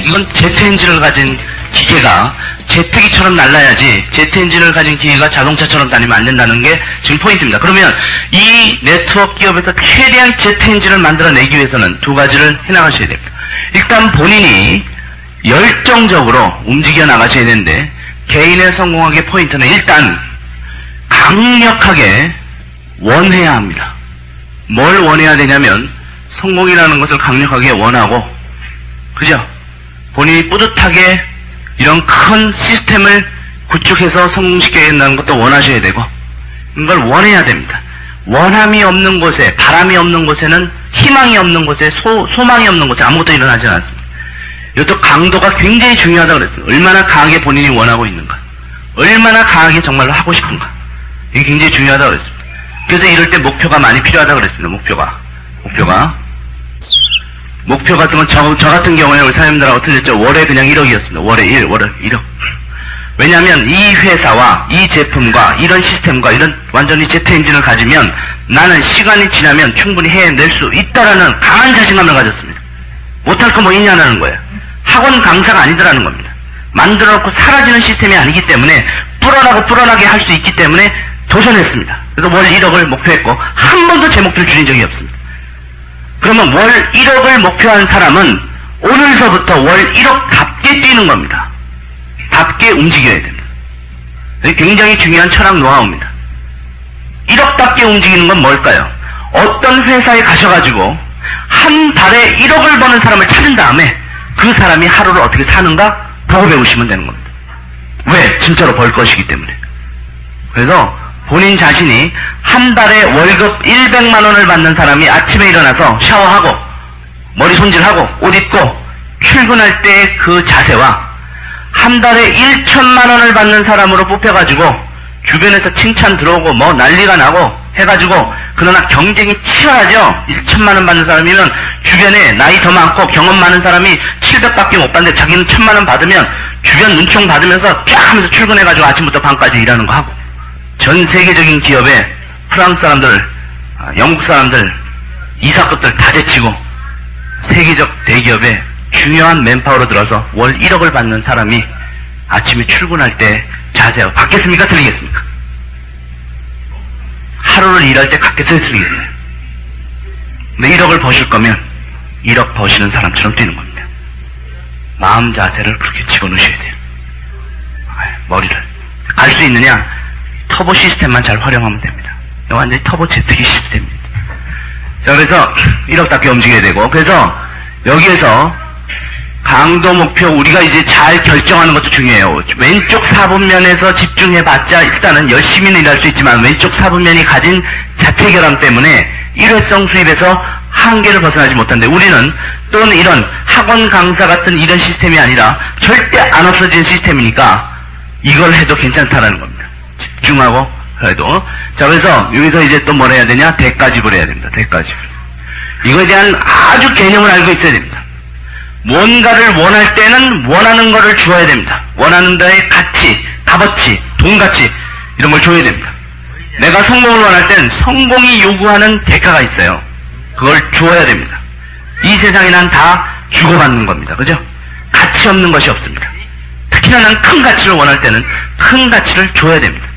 이건 제트 엔진을 가진 기계가 제트기처럼 날라야지 제트 엔진을 가진 기계가 자동차처럼 다니면 안 된다는 게 지금 포인트입니다. 그러면 이 네트워크 기업에서 최대한 제트 엔진을 만들어내기 위해서는 두 가지를 해나가셔야 됩니다. 일단 본인이 열정적으로 움직여 나가셔야 되는데, 개인의 성공하기의 포인트는 일단 강력하게 원해야 합니다. 뭘 원해야 되냐면 성공이라는 것을 강력하게 원하고, 그죠? 본인이 뿌듯하게 이런 큰 시스템을 구축해서 성공시켜야 된다는 것도 원하셔야 되고, 이걸 원해야 됩니다. 원함이 없는 곳에, 바람이 없는 곳에는, 희망이 없는 곳에, 소망이 없는 곳에 아무것도 일어나지 않습니다. 이것도 강도가 굉장히 중요하다고 그랬어요. 얼마나 강하게 본인이 원하고 있는가, 얼마나 강하게 정말로 하고 싶은가, 이게 굉장히 중요하다고 그랬습니다. 그래서 이럴 때 목표가 많이 필요하다고 그랬습니다. 목표 같은 건 저 같은 경우에 우리 사장님들하고 틀렸죠. 월에 그냥 1억이었습니다. 월에 1억. 왜냐하면 이 회사와 이 제품과 이런 시스템과 이런 완전히 제트 엔진을 가지면 나는 시간이 지나면 충분히 해낼 수 있다라는 강한 자신감을 가졌습니다. 못할 거 뭐 있냐는 거예요. 학원 강사가 아니더라는 겁니다. 만들어놓고 사라지는 시스템이 아니기 때문에 불어나게 할 수 있기 때문에 도전했습니다. 그래서 월 1억을 목표했고 한 번도 제 목표를 줄인 적이 없습니다. 그러면 월 1억을 목표한 사람은 오늘서부터 월 1억답게 뛰는 겁니다. 답게 움직여야 됩니다. 굉장히 중요한 철학 노하우입니다. 1억답게 움직이는 건 뭘까요? 어떤 회사에 가셔가지고 한 달에 1억을 버는 사람을 찾은 다음에 그 사람이 하루를 어떻게 사는가 보고 배우시면 되는 겁니다. 왜? 진짜로 벌 것이기 때문에. 그래서 본인 자신이 한 달에 월급 100만 원을 받는 사람이 아침에 일어나서 샤워하고 머리 손질하고 옷 입고 출근할 때 그 자세와 한 달에 1천만 원을 받는 사람으로 뽑혀가지고 주변에서 칭찬 들어오고 뭐 난리가 나고 해가지고, 그러나 경쟁이 치열하죠. 1천만 원 받는 사람이면 주변에 나이 더 많고 경험 많은 사람이 700밖에 못 받는데 자기는 1000만 원 받으면 주변 눈총 받으면서 쫙 하면서 출근해가지고 아침부터 밤까지 일하는 거 하고, 전 세계적인 기업에 프랑스 사람들, 영국 사람들, 이사급들 다 제치고 세계적 대기업에 중요한 맨파워로 들어서 월 1억을 받는 사람이 아침에 출근할 때 자세가 바뀌었습니까? 틀리겠습니까? 하루를 일할 때 같겠어요? 틀리겠어요? 근데 1억을 버실 거면 1억 버시는 사람처럼 뛰는 겁니다. 마음 자세를 그렇게 집어넣으셔야 돼요. 머리를. 갈 수 있느냐? 터보 시스템만 잘 활용하면 됩니다. 완전히 터보 제트기 시스템입니다. 자, 그래서 1억답게 움직여야 되고, 그래서 여기에서 강도 목표 우리가 이제 잘 결정하는 것도 중요해요. 왼쪽 4분면에서 집중해봤자 일단은 열심히는 일할 수 있지만 왼쪽 4분면이 가진 자체 결함 때문에 일회성 수입에서 한계를 벗어나지 못한데, 우리는 또는 이런 학원 강사 같은 이런 시스템이 아니라 절대 안 없어진 시스템이니까 이걸 해도 괜찮다라는 겁니다. 집중하고 해도. 자, 그래서 여기서 이제 또 뭘 해야 되냐? 대가집을 해야 됩니다. 대가집. 이거에 대한 아주 개념을 알고 있어야 됩니다. 뭔가를 원할 때는 원하는 거를 주어야 됩니다. 원하는 데의 가치, 값어치, 돈가치 이런 걸 줘야 됩니다. 내가 성공을 원할 땐 성공이 요구하는 대가가 있어요. 그걸 주어야 됩니다. 이 세상에 난 다 주고받는 겁니다. 그죠? 가치 없는 것이 없습니다. 특히나 난 큰 가치를 원할 때는 큰 가치를 줘야 됩니다.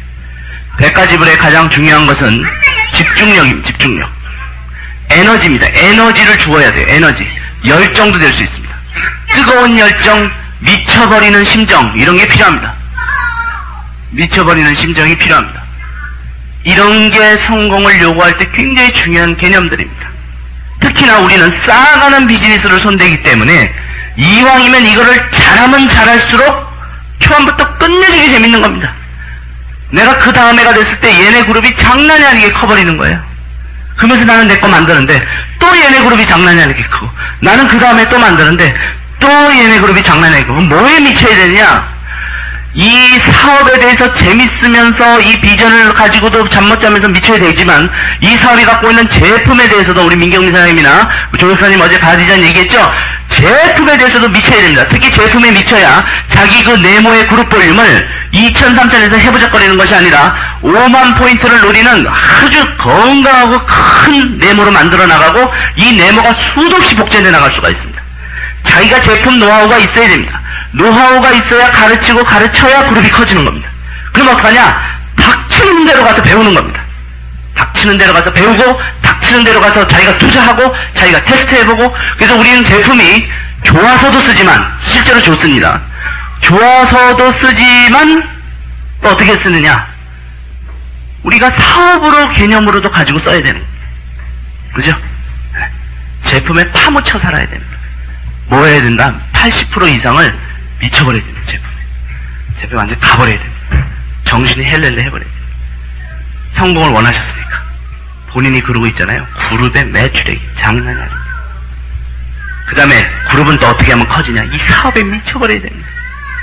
대가지불의 가장 중요한 것은 집중력입니다. 집중력. 에너지입니다. 에너지를 주어야 돼요. 에너지. 열정도 될 수 있습니다. 뜨거운 열정, 미쳐버리는 심정, 이런 게 필요합니다. 미쳐버리는 심정이 필요합니다. 이런 게 성공을 요구할 때 굉장히 중요한 개념들입니다. 특히나 우리는 쌓아가는 비즈니스를 손대기 때문에 이왕이면 이거를 잘하면 잘할수록 초반부터 끝내주기 재밌는 겁니다. 내가 그 다음에가 됐을 때 얘네 그룹이 장난이 아니게 커버리는 거예요. 그러면서 나는 내 거 만드는데 또 얘네 그룹이 장난이 아니게 크고, 나는 그 다음에 또 만드는데 또 얘네 그룹이 장난이 아니게 크고, 뭐에 미쳐야 되냐? 이 사업에 대해서 재밌으면서 이 비전을 가지고도 잠 못 자면서 미쳐야 되지만, 이 사업이 갖고 있는 제품에 대해서도 우리 민경민 사장님이나 조교사님 어제 바디전 얘기했죠? 제품에 대해서도 미쳐야 됩니다. 특히 제품에 미쳐야 자기 그 네모의 그룹 볼륨을 2천, 3천에서 해부적거리는 것이 아니라 5만 포인트를 노리는 아주 건강하고 큰 네모로 만들어 나가고, 이 네모가 수도 없이 복제돼 나갈 수가 있습니다. 자기가 제품 노하우가 있어야 됩니다. 노하우가 있어야 가르치고 가르쳐야 그룹이 커지는 겁니다. 그럼 어떡하냐? 닥치는 대로 가서 배우는 겁니다. 닥치는 대로 가서 배우고, 닥치는 대로 가서 자기가 투자하고, 자기가 테스트해보고. 그래서 우리는 제품이 좋아서도 쓰지만, 실제로 좋습니다. 좋아서도 쓰지만 또 어떻게 쓰느냐? 우리가 사업으로 개념으로도 가지고 써야 되는 거예요. 그죠? 제품에 파묻혀 살아야 됩니다. 뭐 해야 된다? 80% 이상을 미쳐버려야 됩니다. 제품에 완전히 가버려야 됩니다. 정신이 헬렐레 해버려야 됩니다. 성공을 원하셨으니까. 본인이 그러고 있잖아요. 그룹의 매출액이 장난이 아닙니다. 그 다음에 그룹은 또 어떻게 하면 커지냐? 이 사업에 미쳐버려야 됩니다.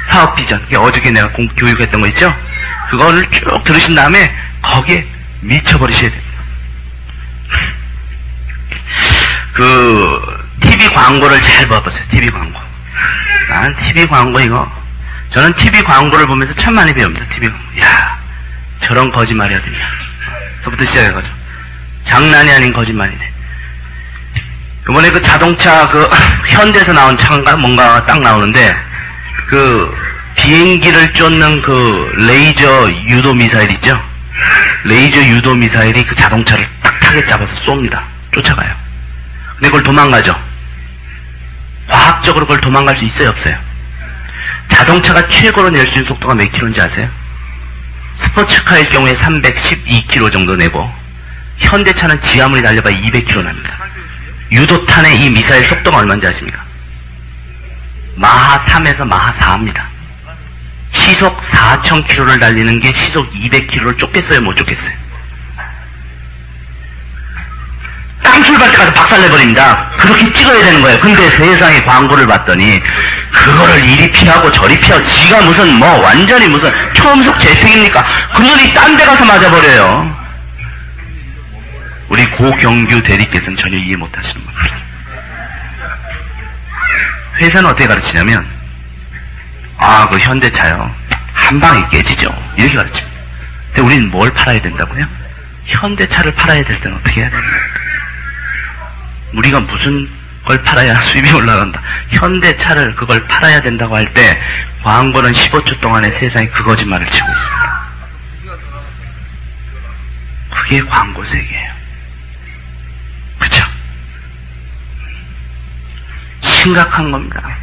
사업 비전. 어저께 내가 교육했던 거 있죠? 그거를 쭉 들으신 다음에 거기에 미쳐버리셔야 됩니다. TV 광고를 잘 봐보세요. TV 광고. 나는 TV 광고 저는 TV 광고를 보면서 참 많이 배웁니다. TV 광고. 야, 저런 거짓말이 어딨냐. 서부터 시작해가지고. 장난이 아닌 거짓말이네. 이번에 그 자동차 현대에서 나온 차인가 뭔가 딱 나오는데 비행기를 쫓는 레이저 유도 미사일 있죠? 레이저 유도 미사일이 그 자동차를 딱 타겟 잡아서 쏩니다. 쫓아가요. 근데 그걸 도망가죠. 과학적으로 그걸 도망갈 수 있어요, 없어요? 자동차가 최고로 낼 수 있는 속도가 몇 킬로인지 아세요? 스포츠카일 경우에 312km 정도 내고, 현대차는 지하물이 달려봐야 200km 납니다. 유도탄의 이 미사일 속도가 얼마인지 아십니까? 마하 3에서 마하 4입니다. 시속 4000km를 달리는 게 시속 200km를 쫓겠어요, 못 쫓겠어요? 땅굴밭에 가서 박살내버립니다. 그렇게 찍어야 되는 거예요. 근데 세상에 광고를 봤더니 그거를 이리 피하고 저리 피하고 지가 무슨 완전히 무슨 초음속 재택입니까? 그 놈이 딴 데 가서 맞아버려요. 우리 고경규 대리께서는 전혀 이해 못하시는 겁니다. 회사는 어떻게 가르치냐면 그 현대차요 한 방에 깨지죠. 이렇게 가르칩니다. 근데 우리는 뭘 팔아야 된다고요? 현대차를 팔아야 될 때는 어떻게 해야 되나요? 우리가 무슨 걸 팔아야 수입이 올라간다. 현대차를 그걸 팔아야 된다고 할 때 광고는 15초 동안에 세상에 그 거짓말을 치고 있습니다. 그게 광고 세계예요. 그쵸? 심각한 겁니다.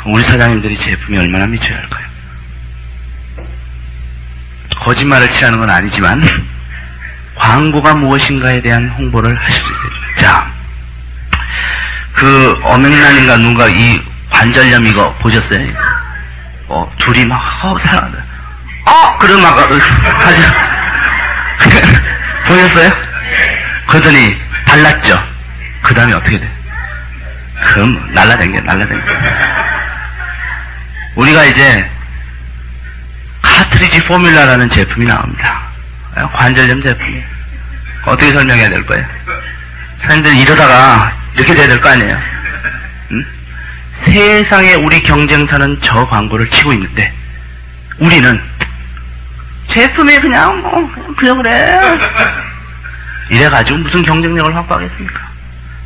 우리 사장님들이 제품이 얼마나 미쳐야 할까요? 거짓말을 취하는 건 아니지만 광고가 무엇인가에 대한 홍보를 하실 수 있어요. 자, 어맹란인가 누가 이 관절염 이거 보셨어요? 둘이 막 사랑한다. 그럼 막 하죠. 보셨어요? 그러더니 발랐죠. 그 다음에 어떻게 돼? 그럼 날라댕겨. 우리가 이제 카트리지 포뮬라라는 제품이 나옵니다. 관절염 제품. 어떻게 설명해야 될 거예요? 사람들 이러다가 이렇게 돼야 될 거 아니에요? 응? 세상에 우리 경쟁사는 저 광고를 치고 있는데 우리는 제품이 그냥 그래 이래가지고 무슨 경쟁력을 확보하겠습니까?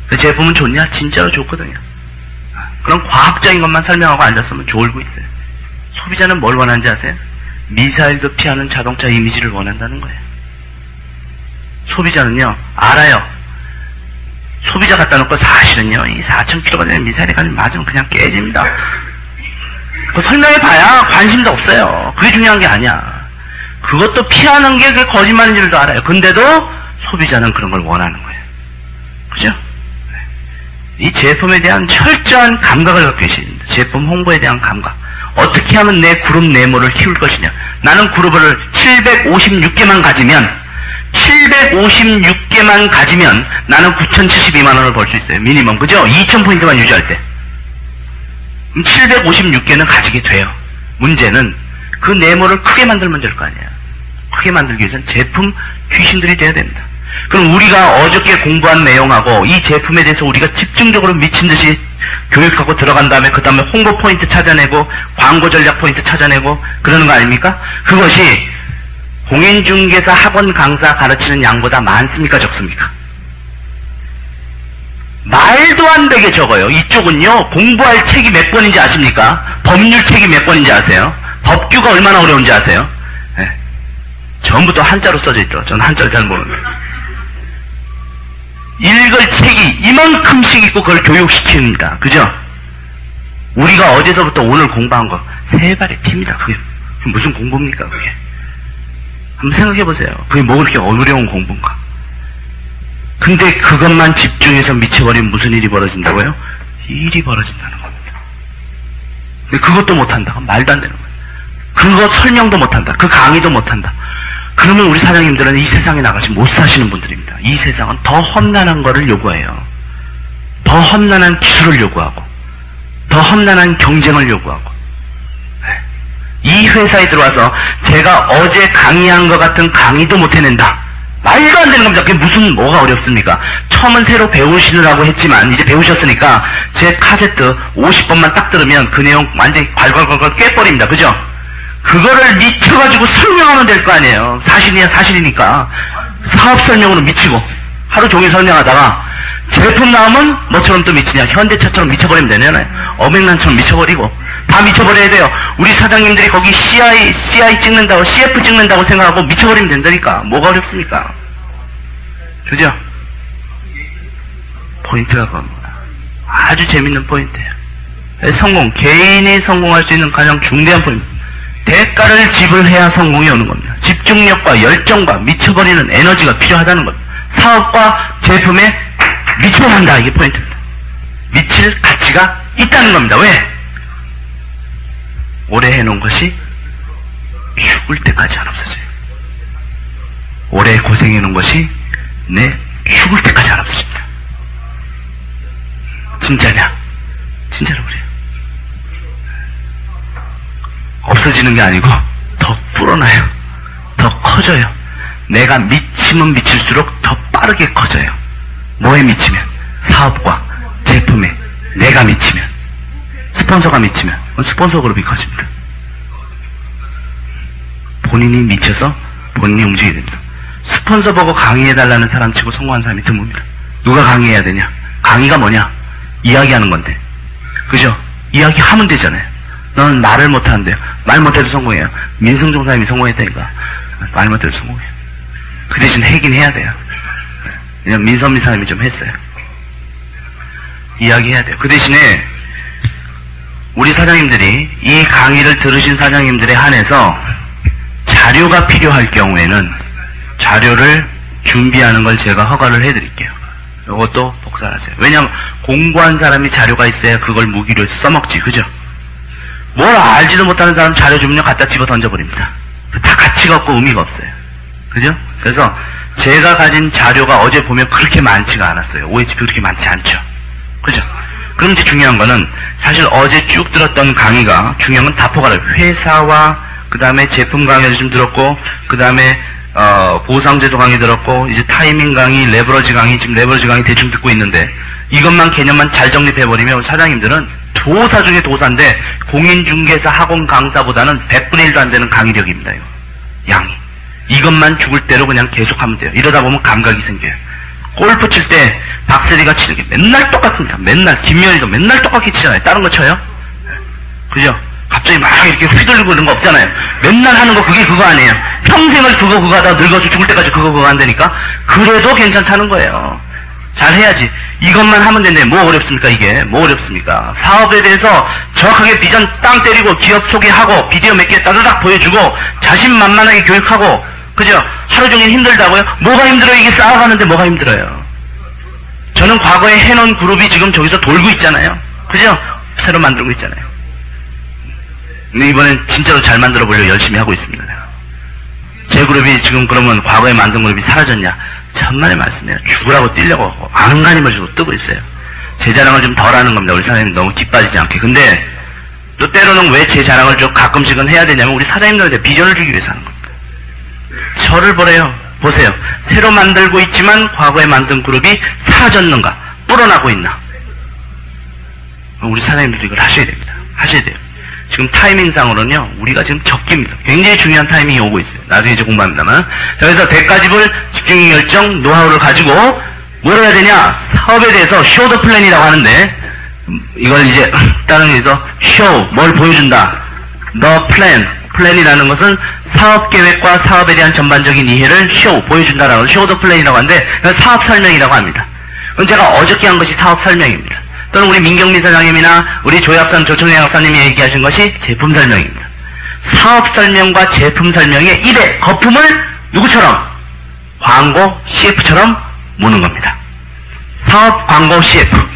그 제품은 좋냐? 진짜로 좋거든요. 그럼 과학적인 것만 설명하고 앉았으면 졸고 있어요. 소비자는 뭘 원하는지 아세요? 미사일도 피하는 자동차 이미지를 원한다는 거예요. 소비자는요 알아요. 소비자 갖다 놓고 사실은요 이 4000km가 되는 미사일이 가면 맞으면 그냥 깨집니다. 그거 설명해봐야 관심도 없어요. 그게 중요한 게 아니야. 그것도 피하는 게 그 거짓말인 줄도 알아요. 근데도 소비자는 그런 걸 원하는 거예요. 그죠? 이 제품에 대한 철저한 감각을 갖고 계십니다. 제품 홍보에 대한 감각. 어떻게 하면 내 그룹 네모를 키울 것이냐. 나는 그룹을 756개만 가지면 나는 9,072만원을 벌 수 있어요. 미니멈. 그죠? 2,000포인트만 유지할 때. 756개는 가지게 돼요. 문제는 그 네모를 크게 만들면 될 거 아니에요. 크게 만들기 위해서는 제품 귀신들이 돼야 됩니다. 그럼 우리가 어저께 공부한 내용하고 이 제품에 대해서 우리가 집중적으로 미친듯이 교육하고 들어간 다음에 그 다음에 홍보 포인트 찾아내고 광고 전략 포인트 찾아내고 그러는 거 아닙니까? 그것이 공인중개사 학원 강사 가르치는 양보다 많습니까? 적습니까? 말도 안 되게 적어요. 이쪽은요, 공부할 책이 몇 권인지 아십니까? 법률 책이 몇 권인지 아세요? 법규가 얼마나 어려운지 아세요? 네. 전부 또 한자로 써져 있더라고요. 저는 한자를 잘 모르는데. 읽을 책이 이만큼씩 있고 그걸 교육시킵니다. 그죠? 우리가 어제서부터 오늘 공부한 거 세 발의 피입니다. 그게 무슨 공부입니까? 그게. 한번 생각해보세요. 그게 뭐 그렇게 어려운 공부인가? 근데 그것만 집중해서 미쳐버리면 무슨 일이 벌어진다고요? 일이 벌어진다는 겁니다. 근데 그것도 못한다. 말도 안 되는 거예요. 그거 설명도 못한다. 그 강의도 못한다. 그러면 우리 사장님들은 이 세상에 나가시 못 사시는 분들입니다. 이 세상은 더 험난한 거를 요구해요. 더 험난한 기술을 요구하고 더 험난한 경쟁을 요구하고. 이 회사에 들어와서 제가 어제 강의한 것 같은 강의도 못 해낸다. 말도 안 되는 겁니다. 그게 무슨 뭐가 어렵습니까? 처음은 새로 배우시느라고 했지만 이제 배우셨으니까 제 카세트 50번만 딱 들으면 그 내용 완전히 괄괄괄 깨버립니다. 그죠? 그거를 미쳐가지고 설명하면 될 거 아니에요. 사실이니까. 사업 설명으로 미치고 하루 종일 설명하다가 제품 나오면 뭐처럼 또 미치냐. 현대차처럼 미쳐버리면 되잖아요. 어맹란처럼 미쳐버리고 다 미쳐버려야 돼요. 우리 사장님들이 거기 CI 찍는다고 CF 찍는다고 생각하고 미쳐버리면 된다니까. 뭐가 어렵습니까? 그죠? 포인트가 그겁니다. 아주 재밌는 포인트예요. 성공, 개인이 성공할 수 있는 가장 중대한 포인트. 대가를 지불해야 성공이 오는 겁니다. 집중력과 열정과 미쳐버리는 에너지가 필요하다는 겁니다. 사업과 제품에 미쳐야 한다. 이게 포인트입니다. 미칠 가치가 있다는 겁니다. 왜? 오래 해놓은 것이 죽을 때까지 안 없어져요. 오래 고생해놓은 것이 내 죽을 때까지 안 없어집니다. 진짜냐? 진짜로 그래요. 없어지는 게 아니고 더 불어나요. 더 커져요. 내가 미치면 미칠수록 더 빠르게 커져요. 뭐에 미치면? 사업과 제품에 내가 미치면, 스폰서가 미치면 스폰서 그룹이 커집니다. 본인이 미쳐서 본인이 움직이게 됩니다. 스폰서 보고 강의해달라는 사람 치고 성공한 사람이 드뭅니다. 누가 강의해야 되냐? 강의가 뭐냐? 이야기하는 건데. 그죠? 이야기하면 되잖아요. 너는 말을 못하는데요. 말 못해도 성공해요. 민승종 사람이 성공했다니까. 말 못해도 성공해요. 그 대신 하긴 해야 돼요. 그냥 민선미 사람이 좀 했어요. 이야기해야 돼요. 그 대신에 우리 사장님들이 이 강의를 들으신 사장님들에 한해서 자료가 필요할 경우에는 자료를 준비하는 걸 제가 허가를 해드릴게요. 이것도 복사하세요. 왜냐하면 공부한 사람이 자료가 있어야 그걸 무기로 해서 써먹지. 그죠? 뭘 알지도 못하는 사람 자료 주면요 갖다 집어 던져버립니다. 다 가치가 없고 의미가 없어요. 그죠? 그래서 제가 가진 자료가 어제 보면 그렇게 많지가 않았어요. OHP 그렇게 많지 않죠. 그죠? 그럼 이제 중요한 거는 사실 어제 쭉 들었던 강의가 중요한 건 다 포괄해요. 회사와 그 다음에 제품 강의를 좀 들었고 그 다음에 보상제도 강의 들었고 이제 타이밍 강의, 레버러지 강의, 지금 레버러지 강의 대충 듣고 있는데 이것만 개념만 잘 정립해버리면 사장님들은 도사 중에 도사인데 공인중개사 학원 강사보다는 100분의 1도 안 되는 강의력입니다. 이거. 양이. 이것만 죽을 대로 그냥 계속하면 돼요. 이러다 보면 감각이 생겨요. 골프 칠 때 박세리가 치는 게 맨날 똑같습니다. 맨날 김연희도 맨날 똑같이 치잖아요. 다른 거 쳐요? 그죠? 갑자기 막 이렇게 휘둘리고 이런 거 없잖아요. 맨날 하는 거 그게 그거 아니에요. 평생을 그거 하다 늙어서 죽을 때까지 그거 한다니까? 그래도 괜찮다는 거예요. 잘 해야지. 이것만 하면 되는데 뭐 어렵습니까 이게? 뭐 어렵습니까? 사업에 대해서 정확하게 비전 땅 때리고 기업 소개하고 비디오 몇 개 따다닥 보여주고 자신만만하게 교육하고 그죠? 하루 종일 힘들다고요? 뭐가 힘들어요? 이게 쌓아가는데 뭐가 힘들어요? 저는 과거에 해놓은 그룹이 지금 저기서 돌고 있잖아요. 그죠? 새로 만들고 있잖아요. 근데 이번엔 진짜로 잘 만들어 보려고 열심히 하고 있습니다. 제 그룹이 지금 그러면 과거에 만든 그룹이 사라졌냐? 천만의 말씀이에요. 죽으라고 뛰려고 안간힘을 주고 뜨고 있어요. 제 자랑을 좀 덜 하는 겁니다. 우리 사장님 너무 기빠지지 않게. 근데 또 때로는 왜 제 자랑을 좀 가끔씩은 해야 되냐면 우리 사장님들한테 비전을 주기 위해서 하는 겁니다. 저를 보세요. 새로 만들고 있지만 과거에 만든 그룹이 사라졌는가? 불어나고 있나? 우리 사장님들도 이걸 하셔야 됩니다. 하셔야 돼요. 지금 타이밍상으로는요, 우리가 지금 적기입니다. 굉장히 중요한 타이밍이 오고 있어요. 나중에 이제 공부합니다만. 자, 그래서 대가집을 집중력, 열정, 노하우를 가지고 뭘 해야 되냐? 사업에 대해서 show the plan이라고 하는데, 이걸 이제 다른 의미에서 show, 뭘 보여준다. the plan이라는 것은 사업 계획과 사업에 대한 전반적인 이해를 show, 보여준다라고 show the plan이라고 하는데, 사업 설명이라고 합니다. 그럼 제가 어저께 한 것이 사업 설명입니다. 또는 우리 민경민 사장님이나 우리 조약산 조청래 박사님이 얘기하신 것이 제품 설명입니다. 사업 설명과 제품 설명의 입에 거품을 누구처럼? 광고 CF처럼 모는 겁니다. 사업 광고 CF,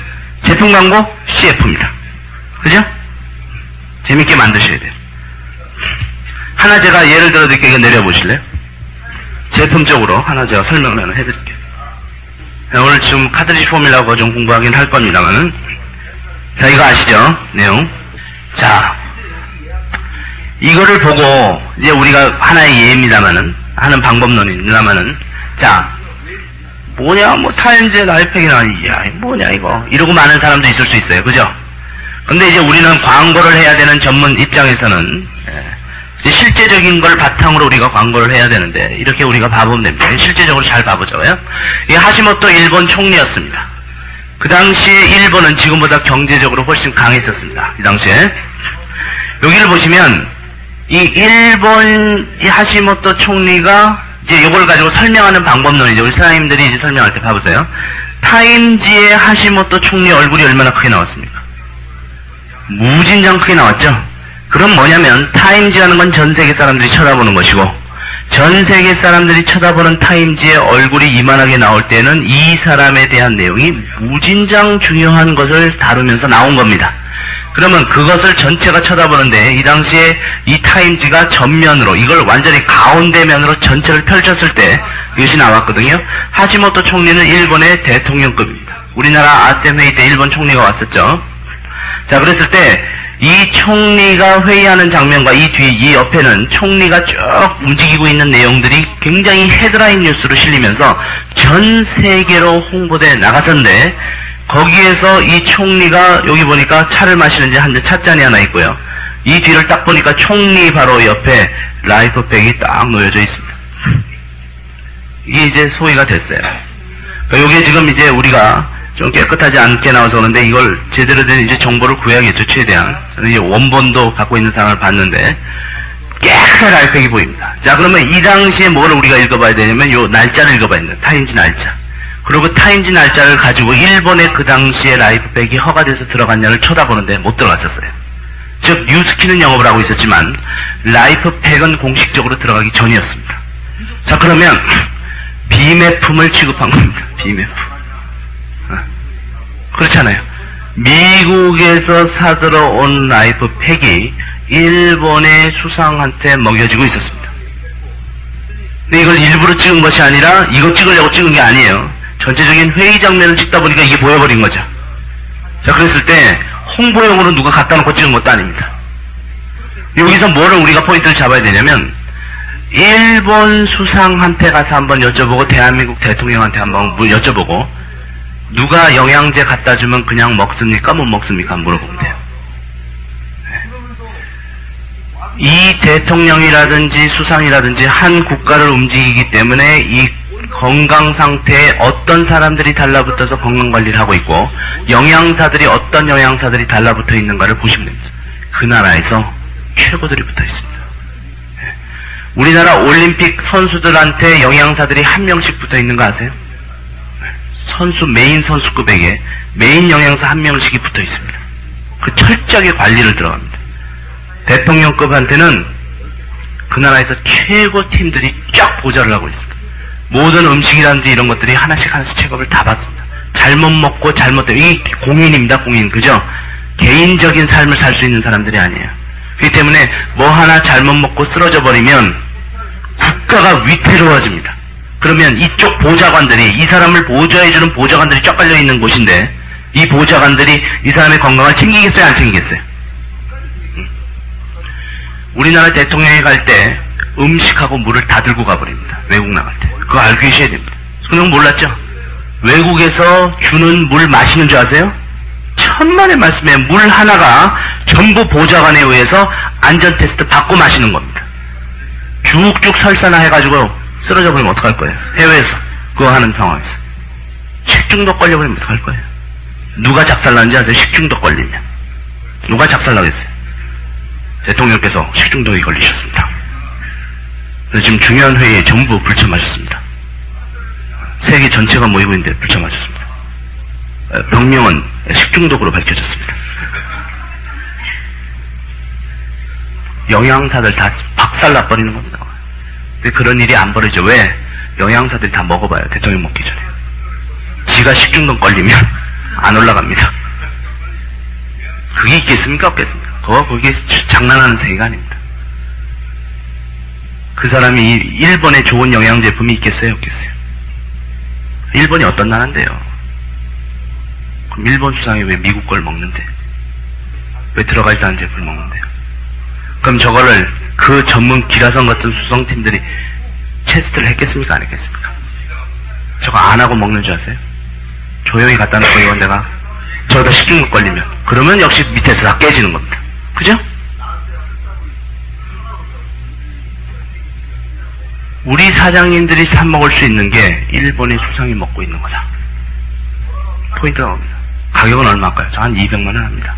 제품 광고 CF입니다. 그죠? 재밌게 만드셔야 돼요. 하나 제가 예를 들어 드릴게요. 이거 내려보실래요? 제품적으로 하나 제가 설명을 해드릴게요. 오늘 지금 카트리지 포뮬라고 좀 공부하긴 할 겁니다만은, 자, 이거 아시죠? 내용. 자, 이거를 보고 이제 우리가 하나의 예입니다만은, 하는 방법론입니다만은, 자, 뭐냐, 뭐 타임즈 라이프팩이나, 야, 뭐냐 이거 이러고 많은 사람도 있을 수 있어요. 그죠? 근데 이제 우리는 광고를 해야 되는 전문 입장에서는 이제 실제적인 걸 바탕으로 우리가 광고를 해야 되는데, 이렇게 우리가 봐보면 됩니다. 실제적으로 잘 봐보자고요. 이 하시모토 일본 총리였습니다. 그 당시에 일본은 지금보다 경제적으로 훨씬 강했었습니다. 이 당시에. 여기를 보시면 이 일본 이 하시모토 총리가 이제 이걸 가지고 설명하는 방법론이죠. 우리 사장님들이 이제 설명할 때 봐보세요. 타임지의 하시모토 총리 얼굴이 얼마나 크게 나왔습니까? 무진장 크게 나왔죠? 그럼 뭐냐면 타임지라는 건 전 세계 사람들이 쳐다보는 것이고, 전 세계 사람들이 쳐다보는 타임지의 얼굴이 이만하게 나올 때는 이 사람에 대한 내용이 무진장 중요한 것을 다루면서 나온 겁니다. 그러면 그것을 전체가 쳐다보는데, 이 당시에 이 타임지가 전면으로, 이걸 완전히 가운데면으로 전체를 펼쳤을 때 이것이 나왔거든요. 하시모토 총리는 일본의 대통령급입니다. 우리나라 아셈 회의 때 일본 총리가 왔었죠. 자, 그랬을 때 이 총리가 회의하는 장면과 이 뒤에, 이 옆에는 총리가 쭉 움직이고 있는 내용들이 굉장히 헤드라인 뉴스로 실리면서 전 세계로 홍보돼 나갔었는데, 거기에서 이 총리가 여기 보니까 차를 마시는지 한 찻잔이 하나 있고요. 이 뒤를 딱 보니까 총리 바로 옆에 라이프백이 딱 놓여져 있습니다. 이게 이제 소위가 됐어요. 여기에 지금 이제 우리가 좀 깨끗하지 않게 나와서 그런데 이걸 제대로 된 이제 정보를 구해야겠죠, 최대한. 저는 이제 원본도 갖고 있는 상황을 봤는데 깨끗한 라이프백이 보입니다. 자, 그러면 이 당시에 뭘 우리가 읽어봐야 되냐면 요 날짜를 읽어봐야 됩니다. 타임지 날짜. 그리고 타임지 날짜를 가지고 일본의 그 당시에 라이프백이 허가돼서 들어갔냐를 쳐다보는데 못 들어갔었어요. 즉, 뉴스키는 영업을 하고 있었지만 라이프팩은 공식적으로 들어가기 전이었습니다. 자, 그러면 비매품을 취급한 겁니다. 비매품. 그렇잖아요. 미국에서 사들어 온 라이프팩이 일본의 수상한테 먹여지고 있었습니다. 근데 이걸 일부러 찍은 것이 아니라 이거 찍으려고 찍은 게 아니에요. 전체적인 회의 장면을 찍다 보니까 이게 보여버린 거죠. 자, 그랬을 때 홍보용으로 누가 갖다 놓고 찍은 것도 아닙니다. 여기서 뭐를 우리가 포인트를 잡아야 되냐면, 일본 수상한테 가서 한번 여쭤보고 대한민국 대통령한테 한번 여쭤보고, 누가 영양제 갖다 주면 그냥 먹습니까? 못 먹습니까? 물어보면 돼요. 이 대통령이라든지 수상이라든지 한 국가를 움직이기 때문에 이 건강 상태에 어떤 사람들이 달라붙어서 건강관리를 하고 있고, 영양사들이 어떤 영양사들이 달라붙어 있는가를 보시면 됩니다. 그 나라에서 최고들이 붙어 있습니다. 우리나라 올림픽 선수들한테 영양사들이 한 명씩 붙어 있는 거 아세요? 선수, 메인 선수급에게 메인 영양사 한 명씩이 붙어 있습니다. 그 철저하게 관리를 들어갑니다. 대통령급한테는 그 나라에서 최고 팀들이 쫙 보좌를 하고 있습니다. 모든 음식이라든지 이런 것들이 하나씩 체크업을 다 받습니다. 잘못 먹고 이 공인입니다, 공인. 그죠? 개인적인 삶을 살 수 있는 사람들이 아니에요. 그렇기 때문에 뭐 하나 잘못 먹고 쓰러져 버리면 국가가 위태로워집니다. 그러면 이쪽 보좌관들이, 이 사람을 보좌해주는 보좌관들이 쫙 깔려있는 곳인데, 이 보좌관들이 이 사람의 건강을 챙기겠어요, 안 챙기겠어요? 우리나라 대통령이 갈 때 음식하고 물을 다 들고 가버립니다. 외국 나갈 때. 그거 알고 계셔야 됩니다. 그건 몰랐죠? 외국에서 주는 물 마시는 줄 아세요? 천만의 말씀에 물 하나가 전부 보좌관에 의해서 안전 테스트 받고 마시는 겁니다. 쭉쭉 설사나 해가지고 쓰러져 버리면 어떡할 거예요? 해외에서 그거 하는 상황에서 식중독 걸려버리면 어떡할 거예요? 누가 작살나는지 아세요? 식중독 걸리면. 누가 작살나겠어요? 대통령께서 식중독에 걸리셨습니다. 그래서 지금 중요한 회의에 전부 불참하셨습니다. 세계 전체가 모이고 있는데 불참하셨습니다. 병명은 식중독으로 밝혀졌습니다. 영양사들 다 박살나버리는 겁니다. 근데 그런 일이 안 벌어져. 왜? 영양사들이 다 먹어봐요. 대통령 먹기 전에. 지가 식중독 걸리면 안 올라갑니다. 그게 있겠습니까? 없겠습니까? 그게 장난하는 세계가 아닙니다. 그 사람이 일본에 좋은 영양 제품이 있겠어요? 없겠어요? 일본이 어떤 나라인데요? 그럼 일본 수상이 왜 미국 걸 먹는데? 왜 들어가지도 않은 제품을 먹는데요? 그럼 저거를 그 전문 기라성 같은 수성팀들이 테스트를 했겠습니까? 안 했겠습니까? 저거 안 하고 먹는 줄 아세요? 조용히 갖다 놓고 이건 내가 저러다 식중독 걸리면 그러면 역시 밑에서 다 깨지는 겁니다. 그죠? 우리 사장님들이 사 먹을 수 있는 게 일본의 수상이 먹고 있는 거다. 포인트가 옵니다. 가격은 얼마일까요? 저 한 200만 원 합니다.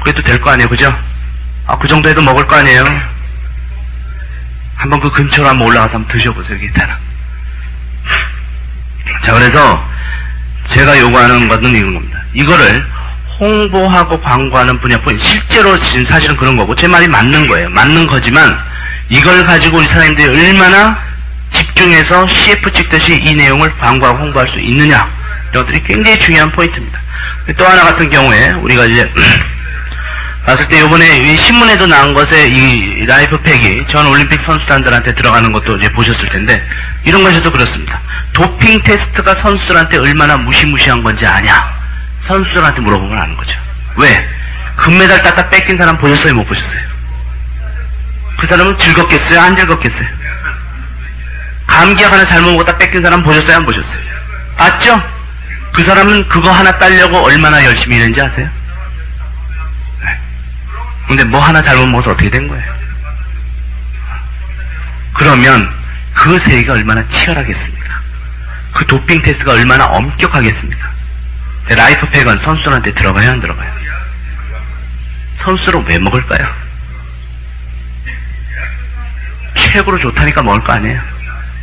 그래도 될 거 아니에요, 그죠? 그 정도 해도 먹을 거 아니에요? 한번 그 근처로 한번 올라가서 한번 드셔보세요, 기타는. 자, 그래서 제가 요구하는 것은 이런 겁니다. 이거를 홍보하고 광고하는 분야 포인트. 실제로 지금 사실은 그런 거고, 제 말이 맞는 거예요. 맞는 거지만, 이걸 가지고 우리 사장님들이 얼마나 집중해서 CF 찍듯이 이 내용을 광고하고 홍보할 수 있느냐. 이런 것들이 굉장히 중요한 포인트입니다. 또 하나 같은 경우에, 우리가 이제, 봤을 때 요번에 이 신문에도 나온 것에 이 라이프팩이 전 올림픽 선수단들한테 들어가는 것도 이제 보셨을 텐데, 이런 것에서 그렇습니다. 도핑 테스트가 선수들한테 얼마나 무시무시한 건지 아냐? 선수들한테 물어보면 아는 거죠. 왜? 금메달 땄다 뺏긴 사람 보셨어요? 못 보셨어요? 그 사람은 즐겁겠어요? 안 즐겁겠어요? 감기약 하나 잘못 먹었다 뺏긴 사람 보셨어요? 안 보셨어요? 봤죠? 그 사람은 그거 하나 따려고 얼마나 열심히 일했는지 아세요? 네. 근데 뭐 하나 잘못 먹어서 어떻게 된 거예요? 그러면 그 세계가 얼마나 치열하겠습니까? 그 도핑 테스트가 얼마나 엄격하겠습니까? 라이프팩은 선수들한테 들어가요? 안 들어가요? 선수로 왜 먹을까요? 최고로 좋다니까 먹을 거 아니에요?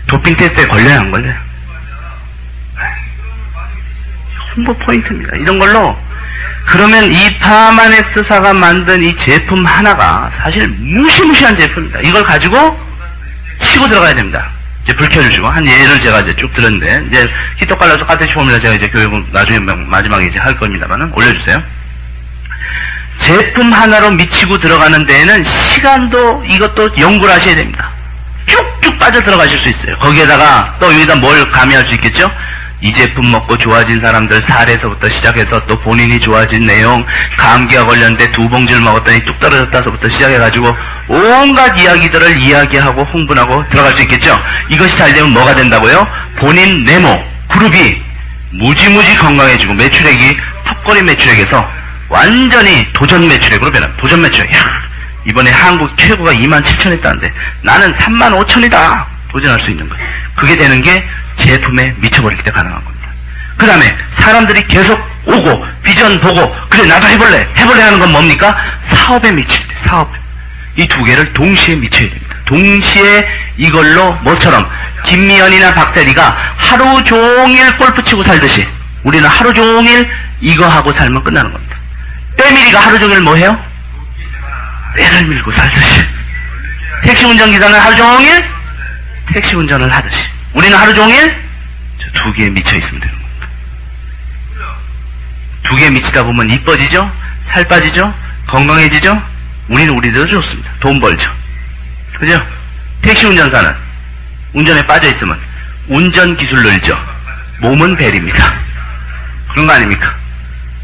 도핑 테스트에 걸려요? 안 걸려요? 홍보 포인트입니다. 이런 걸로. 그러면 이 파마넥스사가 만든 이 제품 하나가 사실 무시무시한 제품입니다. 이걸 가지고 치고 들어가야 됩니다. 이제 불 켜주시고, 한 예를 제가 이제 쭉 들었는데, 이제 히터 깔려서 카테시 포뮬라 제가 이제 교육은 나중에 마지막에 이제 할 겁니다만은 올려주세요. 제품 하나로 미치고 들어가는 데에는 시간도 이것도 연구를 하셔야 됩니다. 쭉쭉 빠져 들어가실 수 있어요. 거기에다가 또 여기다 뭘 가미할 수 있겠죠? 이 제품 먹고 좋아진 사람들 사례에서부터 시작해서 또 본인이 좋아진 내용, 감기가 걸렸는데 2봉지를 먹었더니 뚝 떨어졌다서부터 시작해가지고 온갖 이야기들을 이야기하고 홍보하고 들어갈 수 있겠죠? 이것이 잘 되면 뭐가 된다고요? 본인 네모, 그룹이 무지무지 건강해지고 매출액이 턱걸이 매출액에서 완전히 도전 매출액으로 변합니다. 도전 매출액. 이번에 한국 최고가 27,000이 나는 35,000이다. 도전할 수 있는 거예요. 그게 되는 게 제품에 미쳐버리기 때문에 가능한 겁니다. 그 다음에 사람들이 계속 오고 비전 보고 그래 나도 해볼래 하는 건 뭡니까? 사업에 미칠 때 사업. 이 두 개를 동시에 미쳐야 됩니다. 동시에 이걸로 뭐처럼 김미연이나 박세리가 하루 종일 골프 치고 살듯이 우리는 하루 종일 이거 하고 살면 끝나는 겁니다. 때밀이가 하루 종일 뭐 해요? 애를 밀고 살듯이. 택시 운전기사는 하루 종일 택시 운전을 하듯이 우리는 하루 종일 저 두 개에 미쳐 있으면 되는 겁니다. 두 개에 미치다 보면 이뻐지죠? 살 빠지죠? 건강해지죠? 우리는 우리대로 좋습니다. 돈 벌죠. 그죠? 택시 운전사는 운전에 빠져 있으면 운전 기술 늘죠. 몸은 벨입니다. 그런 거 아닙니까?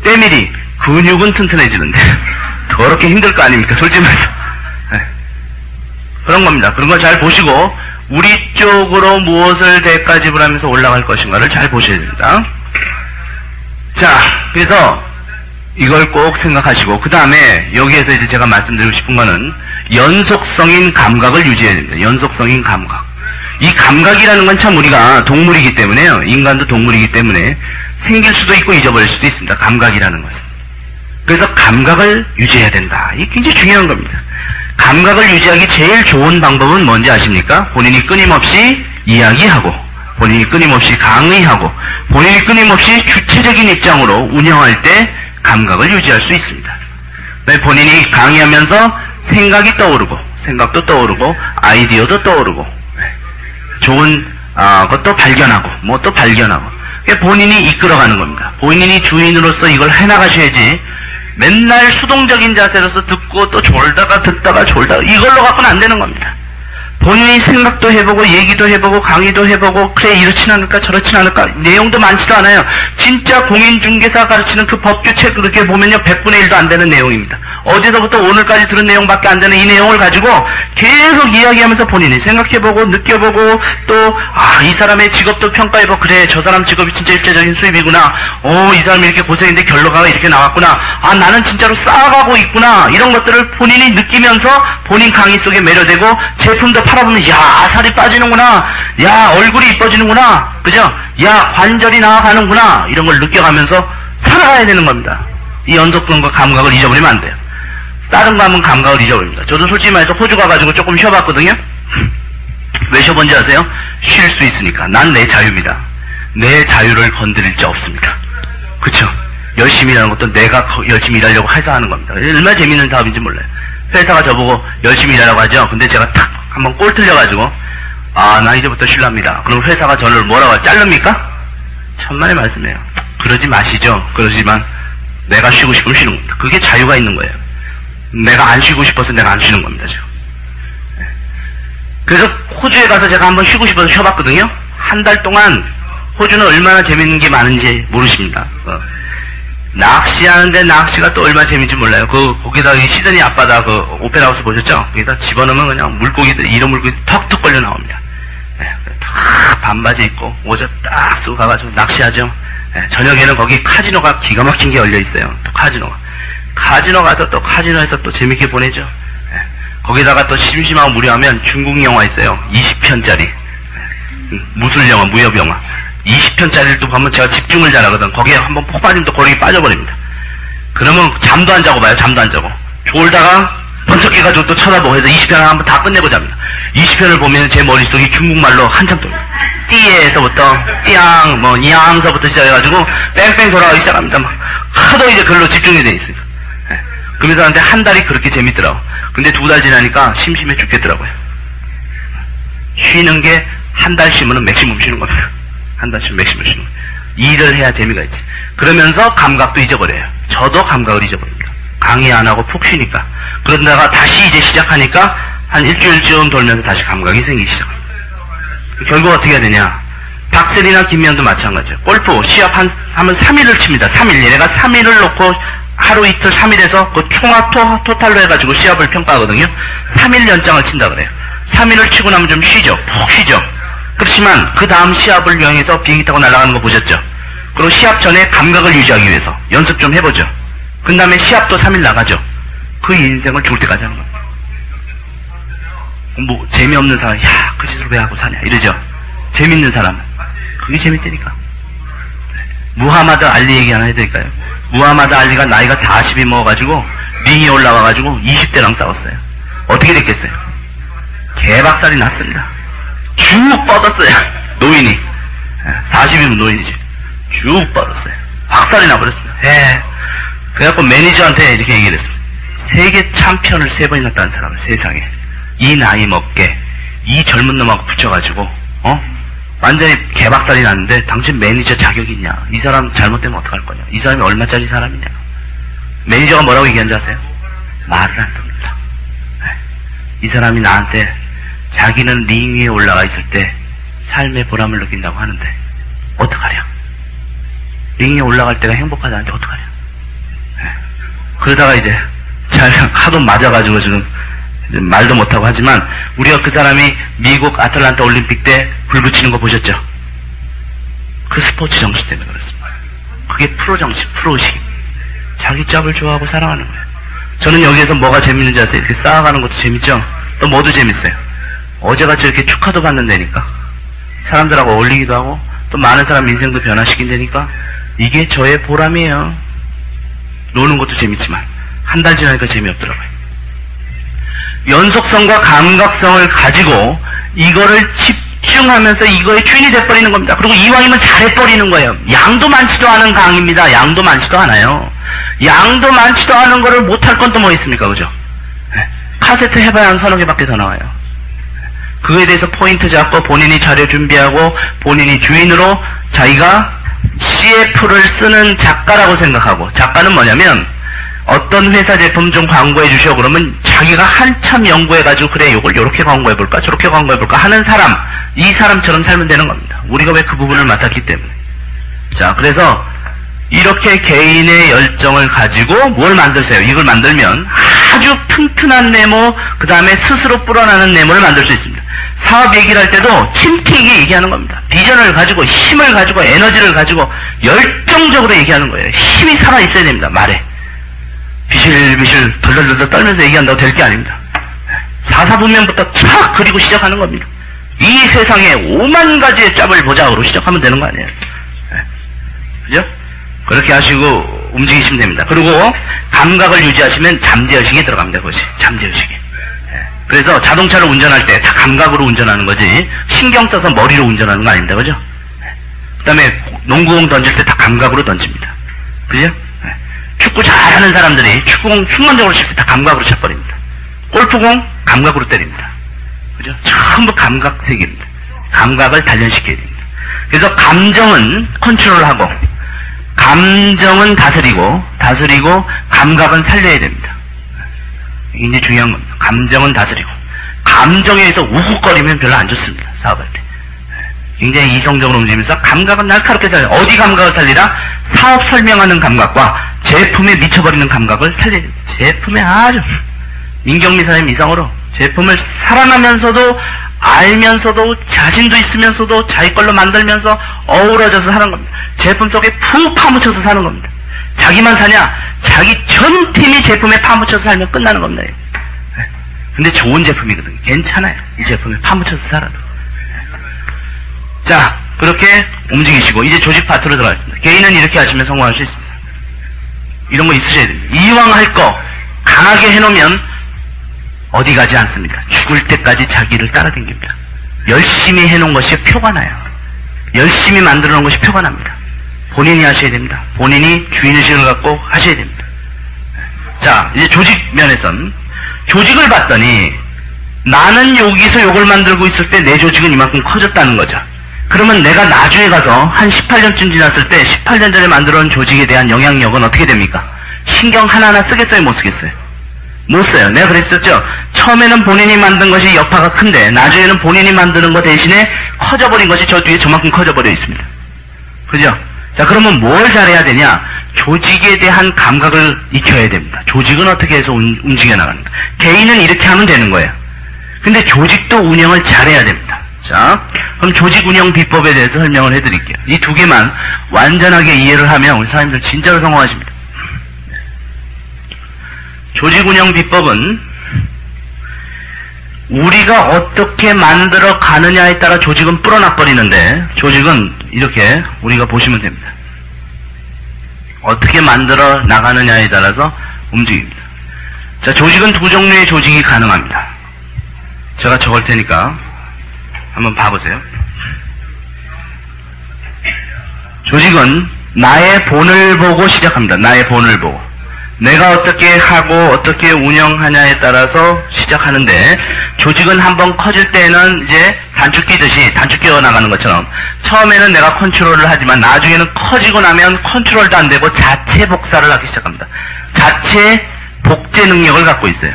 때밀이 근육은 튼튼해지는데 더럽게 힘들 거 아닙니까? 솔직히 말해서. 네. 그런 겁니다. 그런 거 잘 보시고 우리 쪽으로 무엇을 대가집을 하면서 올라갈 것인가를 잘 보셔야 됩니다. 자, 그래서 이걸 꼭 생각하시고 그 다음에 여기에서 이제 제가 말씀드리고 싶은 거는 연속성인 감각을 유지해야 됩니다. 연속성인 감각. 이 감각이라는 건 참 우리가 동물이기 때문에요. 인간도 동물이기 때문에 생길 수도 있고 잊어버릴 수도 있습니다. 감각이라는 것은. 그래서 감각을 유지해야 된다. 이게 굉장히 중요한 겁니다. 감각을 유지하기 제일 좋은 방법은 뭔지 아십니까? 본인이 끊임없이 이야기하고, 본인이 끊임없이 강의하고, 본인이 끊임없이 주체적인 입장으로 운영할 때 감각을 유지할 수 있습니다. 본인이 강의하면서 생각이 떠오르고, 생각도 떠오르고, 아이디어도 떠오르고, 좋은 것도 발견하고, 뭐 또 발견하고, 본인이 이끌어가는 겁니다. 본인이 주인으로서 이걸 해나가셔야지 맨날 수동적인 자세로서 듣고 또 졸다가 듣다가 졸다가 이걸로 갖고는 안 되는 겁니다. 본인이 생각도 해보고 얘기도 해보고 강의도 해보고 그래 이렇진 않을까 저렇진 않을까 내용도 많지도 않아요. 진짜 공인중개사 가르치는 그 법규책 그렇게 보면요 100분의 1도 안 되는 내용입니다. 어제서부터 오늘까지 들은 내용밖에 안 되는 이 내용을 가지고 계속 이야기하면서 본인이 생각해보고 느껴보고 또 이 사람의 직업도 평가해보고 그래 저 사람 직업이 진짜 일체적인 수입이구나. 이 사람이 이렇게 고생했는데 결과가 이렇게 나왔구나. 나는 진짜로 쌓아가고 있구나. 이런 것들을 본인이 느끼면서 본인 강의 속에 매료되고 제품도 팔아보면 야 살이 빠지는구나. 야 얼굴이 이뻐지는구나. 그죠? 야 관절이 나아가는구나. 이런 걸 느껴가면서 살아가야 되는 겁니다. 이 연속성과 감각을 잊어버리면 안 돼요. 다른 거 하면 감각을 잊어버립니다. 저도 솔직히 말해서 호주 가가지고 조금 쉬어봤거든요. 왜 쉬어본지 아세요? 쉴 수 있으니까. 난 내 자유입니다. 내 자유를 건드릴 자 없습니다. 그쵸? 열심히 일하는 것도 내가 열심히 일하려고 해서 하는 겁니다. 얼마나 재밌는 사업인지 몰라요. 회사가 저보고 열심히 일하라고 하죠. 근데 제가 탁 한번 꼴 틀려가지고 나 이제부터 쉴랍니다. 그럼 회사가 저를 뭐라고 자릅니까? 천만의 말씀이에요. 그러지 마시죠. 그러지만 내가 쉬고 싶으면 쉬는 겁니다. 그게 자유가 있는 거예요. 내가 안 쉬고 싶어서 내가 안 쉬는 겁니다, 지금. 그래서 호주에 가서 제가 한번 쉬고 싶어서 쉬어봤거든요. 한 달 동안 호주는 얼마나 재밌는 게 많은지 모르십니다. 낚시하는데 낚시가 또 얼마나 재밌는지 몰라요. 거기다 시드니 앞바다 오페라 하우스 보셨죠? 거기다 집어넣으면 그냥 물고기들, 이런 물고기 턱턱 걸려 나옵니다. 탁 반바지 입고 모자 딱 쓰고 가가지고 낚시하죠. 저녁에는 거기 카지노가 기가 막힌 게 열려 있어요. 또 카지노 가서 또 카지노에서 또 재밌게 보내죠. 거기다가 또 심심하고 무료하면 중국 영화 있어요. 20편짜리. 무술 영화, 무협 영화. 20편짜리를 또 보면 제가 집중을 잘하거든. 거기에 한번 폭 빠지면 또 거기 빠져버립니다. 그러면 잠도 안 자고 봐요. 잠도 안 자고. 졸다가 번쩍 깨가지고 또 쳐다보고 해서 20편을 한번 다 끝내고 잡니다. 20편을 보면 제 머릿속이 중국말로 한참 돌아요. 띠에서부터 띠양, 냥서부터 시작해가지고 뺑뺑 돌아가기 시작합니다. 막 하도 이제 그걸로 집중이 돼 있으니까. 그러면서 하는데 한 달이 그렇게 재밌더라고. 근데 2달 지나니까 심심해 죽겠더라고요. 쉬는 게 한 달 쉬면은 맥시멈 쉬는 겁니다. 한 달 쉬면 맥시멈 쉬는 거예요. 일을 해야 재미가 있지. 그러면서 감각도 잊어버려요. 저도 감각을 잊어버립니다. 강의 안 하고 푹 쉬니까. 그러다가 다시 이제 시작하니까 한 일주일쯤 돌면서 다시 감각이 생기기 시작합니다. 결국 어떻게 해야 되냐. 박셀이나 김미연도 마찬가지예요. 골프 시합 하면 3일을 칩니다. 3일. 얘네가 3일을 놓고 하루 이틀 3일에서 그 총합 토탈로 해가지고 시합을 평가하거든요. 3일 연장을 친다 그래요. 3일을 치고 나면 좀 쉬죠. 푹 쉬죠. 그렇지만 그 다음 시합을 이용해서 비행기 타고 날아가는 거 보셨죠? 그리고 시합 전에 감각을 유지하기 위해서 연습 좀 해보죠. 그 다음에 시합도 3일 나가죠. 그 인생을 죽을 때까지 하는 겁니다. 재미없는 사람, 그 짓을 왜 하고 사냐 이러죠. 재밌는 사람은 그게 재밌다니까. 무하마드 알리 얘기 하나 해드릴까요? 무하마드 알리가 나이가 40이 먹어가지고 링에 올라와가지고 20대랑 싸웠어요. 어떻게 됐겠어요? 개박살이 났습니다. 쭉 뻗었어요. 노인이. 40이면 노인이지. 쭉 뻗었어요. 박살이 나버렸어요. 그래갖고 매니저한테 이렇게 얘기를 했어요. 세계 챔피언을 3번이나 딴 사람을 세상에 이 나이 먹게 이 젊은 놈하고 붙여가지고 완전히 개박살이 났는데 당신 매니저 자격이 있냐? 이 사람 잘못되면 어떡할 거냐? 이 사람이 얼마짜리 사람이냐? 매니저가 뭐라고 얘기한지 아세요? 말을 안 듣는다. 이 사람이 나한테 자기는 링 위에 올라가 있을 때 삶의 보람을 느낀다고 하는데 어떡하랴? 링 위에 올라갈 때가 행복하다는데 어떡하랴? 그러다가 이제 하도 맞아가지고 지금 말도 못하고 하지만 우리가 그 사람이 미국 아틀란타 올림픽 때 불 붙이는 거 보셨죠? 그 스포츠 정신 때문에 그렇습니다. 그게 프로 정신, 프로의식. 자기 짭을 좋아하고 사랑하는 거예요. 저는 여기에서 뭐가 재밌는지 아세요? 이렇게 쌓아가는 것도 재밌죠? 또 뭐도 재밌어요. 어제같이 이렇게 축하도 받는다니까. 사람들하고 어울리기도 하고 또 많은 사람 인생도 변화시킨다니까. 이게 저의 보람이에요. 노는 것도 재밌지만 한 달 지나니까 재미없더라고요. 연속성과 감각성을 가지고 이거를 집중하면서 이거의 주인이 돼버리는 겁니다. 그리고 이왕이면 잘해버리는 거예요. 양도 많지도 않은 강입니다. 양도 많지도 않아요. 양도 많지도 않은 거를 못할 건 또 뭐 있습니까? 그죠? 네. 카세트 해봐야 한 서너 개밖에 더 나와요. 그거에 대해서 포인트 잡고 본인이 자료 준비하고 본인이 주인으로 자기가 CF를 쓰는 작가라고 생각하고, 작가는 뭐냐면 어떤 회사 제품 좀 광고해 주셔 그러면 자기가 한참 연구해가지고 그래 요걸 요렇게 광고해볼까 저렇게 광고해볼까 하는 사람, 이 사람처럼 살면 되는 겁니다. 우리가 왜 그 부분을 맡았기 때문에. 자, 그래서 이렇게 개인의 열정을 가지고 뭘 만드세요. 이걸 만들면 아주 튼튼한 네모, 그 다음에 스스로 불어나는 네모를 만들 수 있습니다. 사업 얘기를 할 때도 침튀게 얘기하는 겁니다. 비전을 가지고 힘을 가지고 에너지를 가지고 열정적으로 얘기하는 거예요. 힘이 살아있어야 됩니다. 말에. 비실비실 덜덜덜 떨면서 얘기한다고 될 게 아닙니다. 사사분면부터 착 그리고 시작하는 겁니다. 이 세상에 5만 가지의 짭을 보자로 시작하면 되는 거 아니에요. 그죠? 그렇게 하시고 움직이시면 됩니다. 그리고 감각을 유지하시면 잠재의식에 들어갑니다. 그것이 잠재의식에. 그래서 자동차를 운전할 때 다 감각으로 운전하는 거지 신경 써서 머리로 운전하는 거 아닙니다. 그죠? 그 다음에 농구공 던질 때 다 감각으로 던집니다. 그죠? 축구 잘하는 사람들이 축구공 순간적으로 칠 때 다 감각으로 쳐버립니다. 골프공 감각으로 때립니다. 그죠? 전부 감각 세계입니다. 감각을 단련시켜야 됩니다. 그래서 감정은 컨트롤하고 감정은 다스리고 감각은 살려야 됩니다. 이게 이제 중요한 겁니다. 감정은 다스리고 감정에 의해서 우걱거리면 별로 안 좋습니다. 사업할 때. 굉장히 이성적으로 움직이면서 감각은 날카롭게 살려. 어디 감각을 살리라? 사업 설명하는 감각과 제품에 미쳐버리는 감각을 살려야 됩니다. 제품에 아주 민경미 사장님 이상으로 제품을 사랑하면서도 알면서도 자신도 있으면서도 자기 걸로 만들면서 어우러져서 사는 겁니다. 제품 속에 푹 파묻혀서 사는 겁니다. 자기만 사냐? 자기 전 팀이 제품에 파묻혀서 살면 끝나는 겁니다. 근데 좋은 제품이거든요. 괜찮아요. 이 제품에 파묻혀서 살아도. 자, 그렇게 움직이시고 이제 조직 파트로 들어가겠습니다. 개인은 이렇게 하시면 성공할 수 있습니다. 이런 거 있으셔야 됩니다. 이왕 할 거 강하게 해놓으면 어디 가지 않습니다. 죽을 때까지 자기를 따라다닙니다. 열심히 해놓은 것이 표가 나요. 열심히 만들어 놓은 것이 표가 납니다. 본인이 하셔야 됩니다. 본인이 주인의식을 갖고 하셔야 됩니다. 자, 이제 조직 면에선 조직을 봤더니 나는 여기서 요걸 만들고 있을 때 내 조직은 이만큼 커졌다는 거죠. 그러면 내가 나중에 가서 한 18년쯤 지났을 때 18년 전에 만들어 놓은 조직에 대한 영향력은 어떻게 됩니까? 신경 하나하나 쓰겠어요? 못 쓰겠어요? 못 써요. 내가 그랬었죠. 처음에는 본인이 만든 것이 여파가 큰데 나중에는 본인이 만드는 것 대신에 커져버린 것이 저 뒤에 저만큼 커져버려 있습니다. 그죠? 자, 그러면 뭘 잘해야 되냐? 조직에 대한 감각을 익혀야 됩니다. 조직은 어떻게 해서 움직여 나가는가? 개인은 이렇게 하면 되는 거예요. 근데 조직도 운영을 잘해야 됩니다. 자, 그럼 조직 운영 비법에 대해서 설명을 해드릴게요. 이 두 개만 완전하게 이해를 하면 우리 사람들 진짜로 성공하십니다. 조직 운영 비법은 우리가 어떻게 만들어 가느냐에 따라 조직은 불어나 버리는데, 조직은 이렇게 우리가 보시면 됩니다. 어떻게 만들어 나가느냐에 따라서 움직입니다. 자, 조직은 두 종류의 조직이 가능합니다. 제가 적을 테니까 한번 봐보세요. 조직은 나의 본을 보고 시작합니다. 나의 본을 보고. 내가 어떻게 하고 어떻게 운영하냐에 따라서 시작하는데, 조직은 한번 커질 때는 이제 단축 끼듯이 단축 끼워 나가는 것처럼 처음에는 내가 컨트롤을 하지만 나중에는 커지고 나면 컨트롤도 안 되고 자체 복사를 하기 시작합니다. 자체 복제 능력을 갖고 있어요.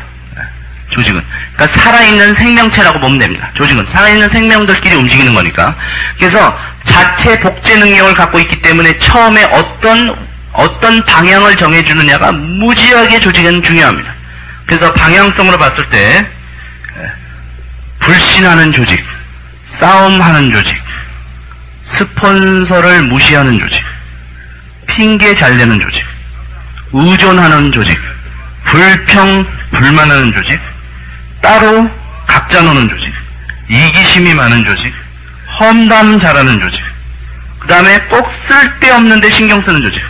조직은. 그러니까 살아있는 생명체라고 보면 됩니다. 조직은 살아있는 생명들끼리 움직이는 거니까. 그래서 자체 복제 능력을 갖고 있기 때문에 처음에 어떤 방향을 정해주느냐가 무지하게 조직은 중요합니다. 그래서 방향성으로 봤을 때 불신하는 조직, 싸움하는 조직, 스폰서를 무시하는 조직, 핑계 잘 내는 조직, 의존하는 조직, 불평, 불만하는 조직, 따로 각자 노는 조직, 이기심이 많은 조직, 험담 잘하는 조직, 그 다음에 꼭 쓸데없는데 신경 쓰는 조직.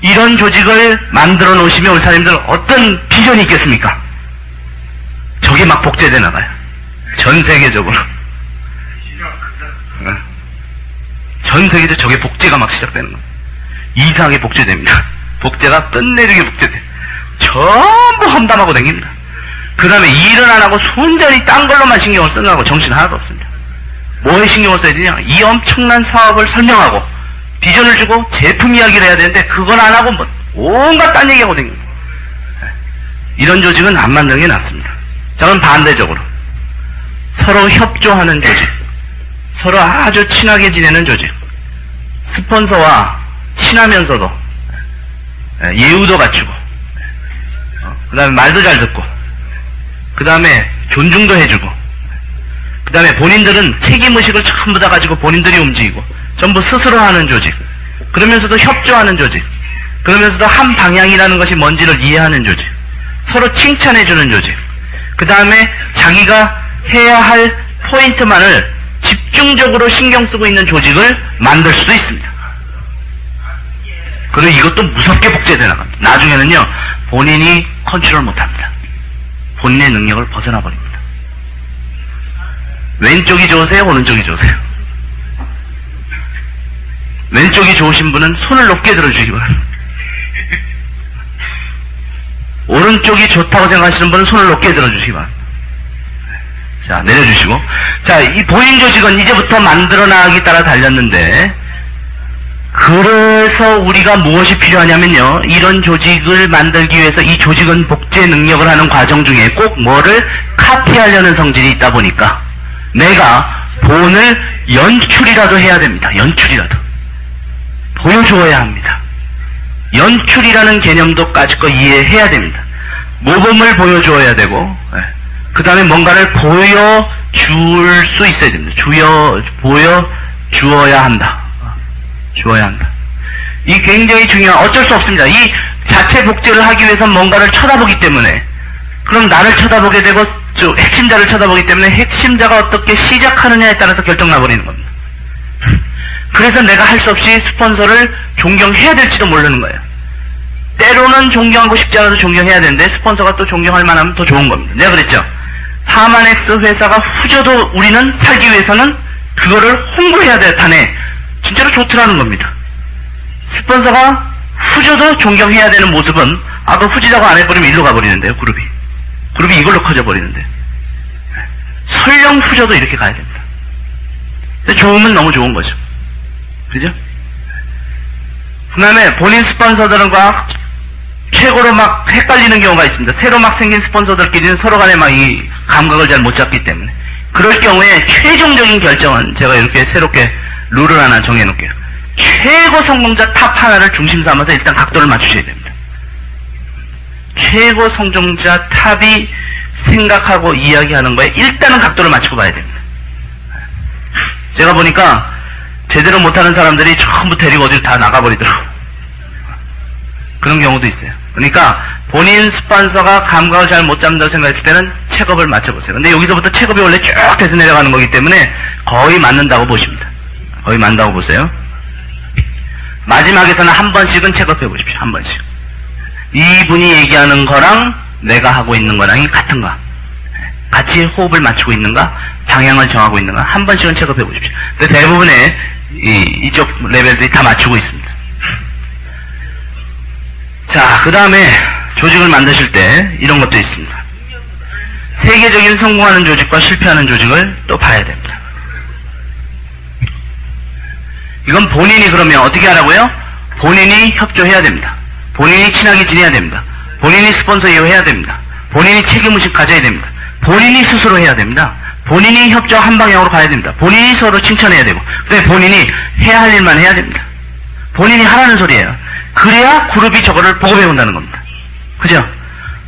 이런 조직을 만들어 놓으시면 우리 사람들 어떤 비전이 있겠습니까? 저게 막 복제돼 나가요. 전 세계적으로. 전 세계적으로 저게 복제가 막 시작되는 거예요. 이상하게 복제됩니다. 복제가 끝내주게 복제돼. 전부 험담하고 다닙니다. 그 다음에 일은 안 하고 순전히 딴 걸로만 신경을 쓰느라고 정신 하나도 없습니다. 뭐에 신경을 써야 되냐? 이 엄청난 사업을 설명하고 비전을 주고 제품 이야기를 해야 되는데 그건 안 하고 뭐 온갖 딴 얘기하고 다닙니다. 이런 조직은 안 만드는 게 낫습니다. 저는 반대적으로 서로 협조하는 조직, 서로 아주 친하게 지내는 조직, 스폰서와 친하면서도 예우도 갖추고 그 다음에 말도 잘 듣고 그 다음에 존중도 해주고 그 다음에 본인들은 책임의식을 전부 다 가지고 본인들이 움직이고 전부 스스로 하는 조직, 그러면서도 협조하는 조직, 그러면서도 한 방향이라는 것이 뭔지를 이해하는 조직, 서로 칭찬해주는 조직, 그 다음에 자기가 해야 할 포인트만을 집중적으로 신경 쓰고 있는 조직을 만들 수도 있습니다. 그리고 이것도 무섭게 복제돼 나갑니다. 나중에는요, 본인이 컨트롤 못합니다. 본인의 능력을 벗어나 버립니다. 왼쪽이 좋으세요? 오른쪽이 좋으세요? 왼쪽이 좋으신 분은 손을 높게 들어주시기 바랍니다. 오른쪽이 좋다고 생각하시는 분은 손을 높게 들어주시기 바랍니다. 자, 내려주시고. 자, 이 본인 조직은 이제부터 만들어 나가기 따라 달렸는데, 그래서 우리가 무엇이 필요하냐면요, 이런 조직을 만들기 위해서 이 조직은 복제 능력을 하는 과정 중에 꼭 뭐를 카피하려는 성질이 있다 보니까 내가 본을 연출이라도 해야 됩니다. 연출이라도. 보여주어야 합니다. 연출이라는 개념도 까짓거 이해해야 됩니다. 모범을 보여주어야 되고, 그 다음에 뭔가를 보여줄 수 있어야 됩니다. 보여주어야 한다. 주어야 한다. 이 굉장히 중요한, 어쩔 수 없습니다. 이 자체 복제를 하기 위해서 뭔가를 쳐다보기 때문에, 그럼 나를 쳐다보게 되고, 핵심자를 쳐다보기 때문에 핵심자가 어떻게 시작하느냐에 따라서 결정 나버리는 겁니다. 그래서 내가 할 수 없이 스폰서를 존경해야 될지도 모르는 거예요. 때로는 존경하고 싶지 않아도 존경해야 되는데, 스폰서가 또 존경할 만하면 더 좋은 겁니다. 내가 그랬죠. 파마넥스 회사가 후져도 우리는 살기 위해서는 그거를 홍보해야 되다네. 진짜로 좋더라는 겁니다. 스폰서가 후져도 존경해야 되는 모습은, 그 후지다고 안 해버리면 일로 가버리는데요, 그룹이 이걸로 커져버리는데. 설령 후져도 이렇게 가야 됩니다. 근데 좋으면 너무 좋은 거죠. 그죠? 그 다음에 본인 스폰서들과 최고로 막 헷갈리는 경우가 있습니다. 새로 막 생긴 스폰서들끼리는 서로 간에 막 이 감각을 잘 못 잡기 때문에. 그럴 경우에 최종적인 결정은 제가 이렇게 새롭게 룰을 하나 정해놓을게요. 최고 성공자 탑 하나를 중심 삼아서 일단 각도를 맞추셔야 됩니다. 최고 성공자 탑이 생각하고 이야기하는 거에 일단은 각도를 맞추고 봐야 됩니다. 제가 보니까 제대로 못하는 사람들이 전부 데리고 어디로 다 나가버리더라고요. 그런 경우도 있어요. 그러니까 본인 스폰서가 감각을 잘 못 잡는다고 생각했을 때는 체급을 맞춰보세요. 근데 여기서부터 체급이 원래 쭉 돼서 내려가는 거기 때문에 거의 맞는다고 보십니다. 거의 맞는다고 보세요. 마지막에서는 한 번씩은 체크해 보십시오. 한 번씩. 이분이 얘기하는 거랑 내가 하고 있는 거랑이 같은가? 같이 호흡을 맞추고 있는가? 방향을 정하고 있는가? 한 번씩은 체크해 보십시오. 근데 대부분의 이쪽 레벨들이 다 맞추고 있습니다. 자, 그 다음에 조직을 만드실 때 이런 것도 있습니다. 세계적인 성공하는 조직과 실패하는 조직을 또 봐야 됩니다. 이건 본인이 그러면 어떻게 하라고요? 본인이 협조해야 됩니다. 본인이 친하게 지내야 됩니다. 본인이 스폰서 이용해야 됩니다. 본인이 책임의식 가져야 됩니다. 본인이 스스로 해야 됩니다. 본인이 협조 한 방향으로 가야 됩니다. 본인이 서로 칭찬해야 되고, 그다음에 본인이 해야 할 일만 해야 됩니다. 본인이 하라는 소리예요. 그래야 그룹이 저거를 보고 배운다는 겁니다. 그죠?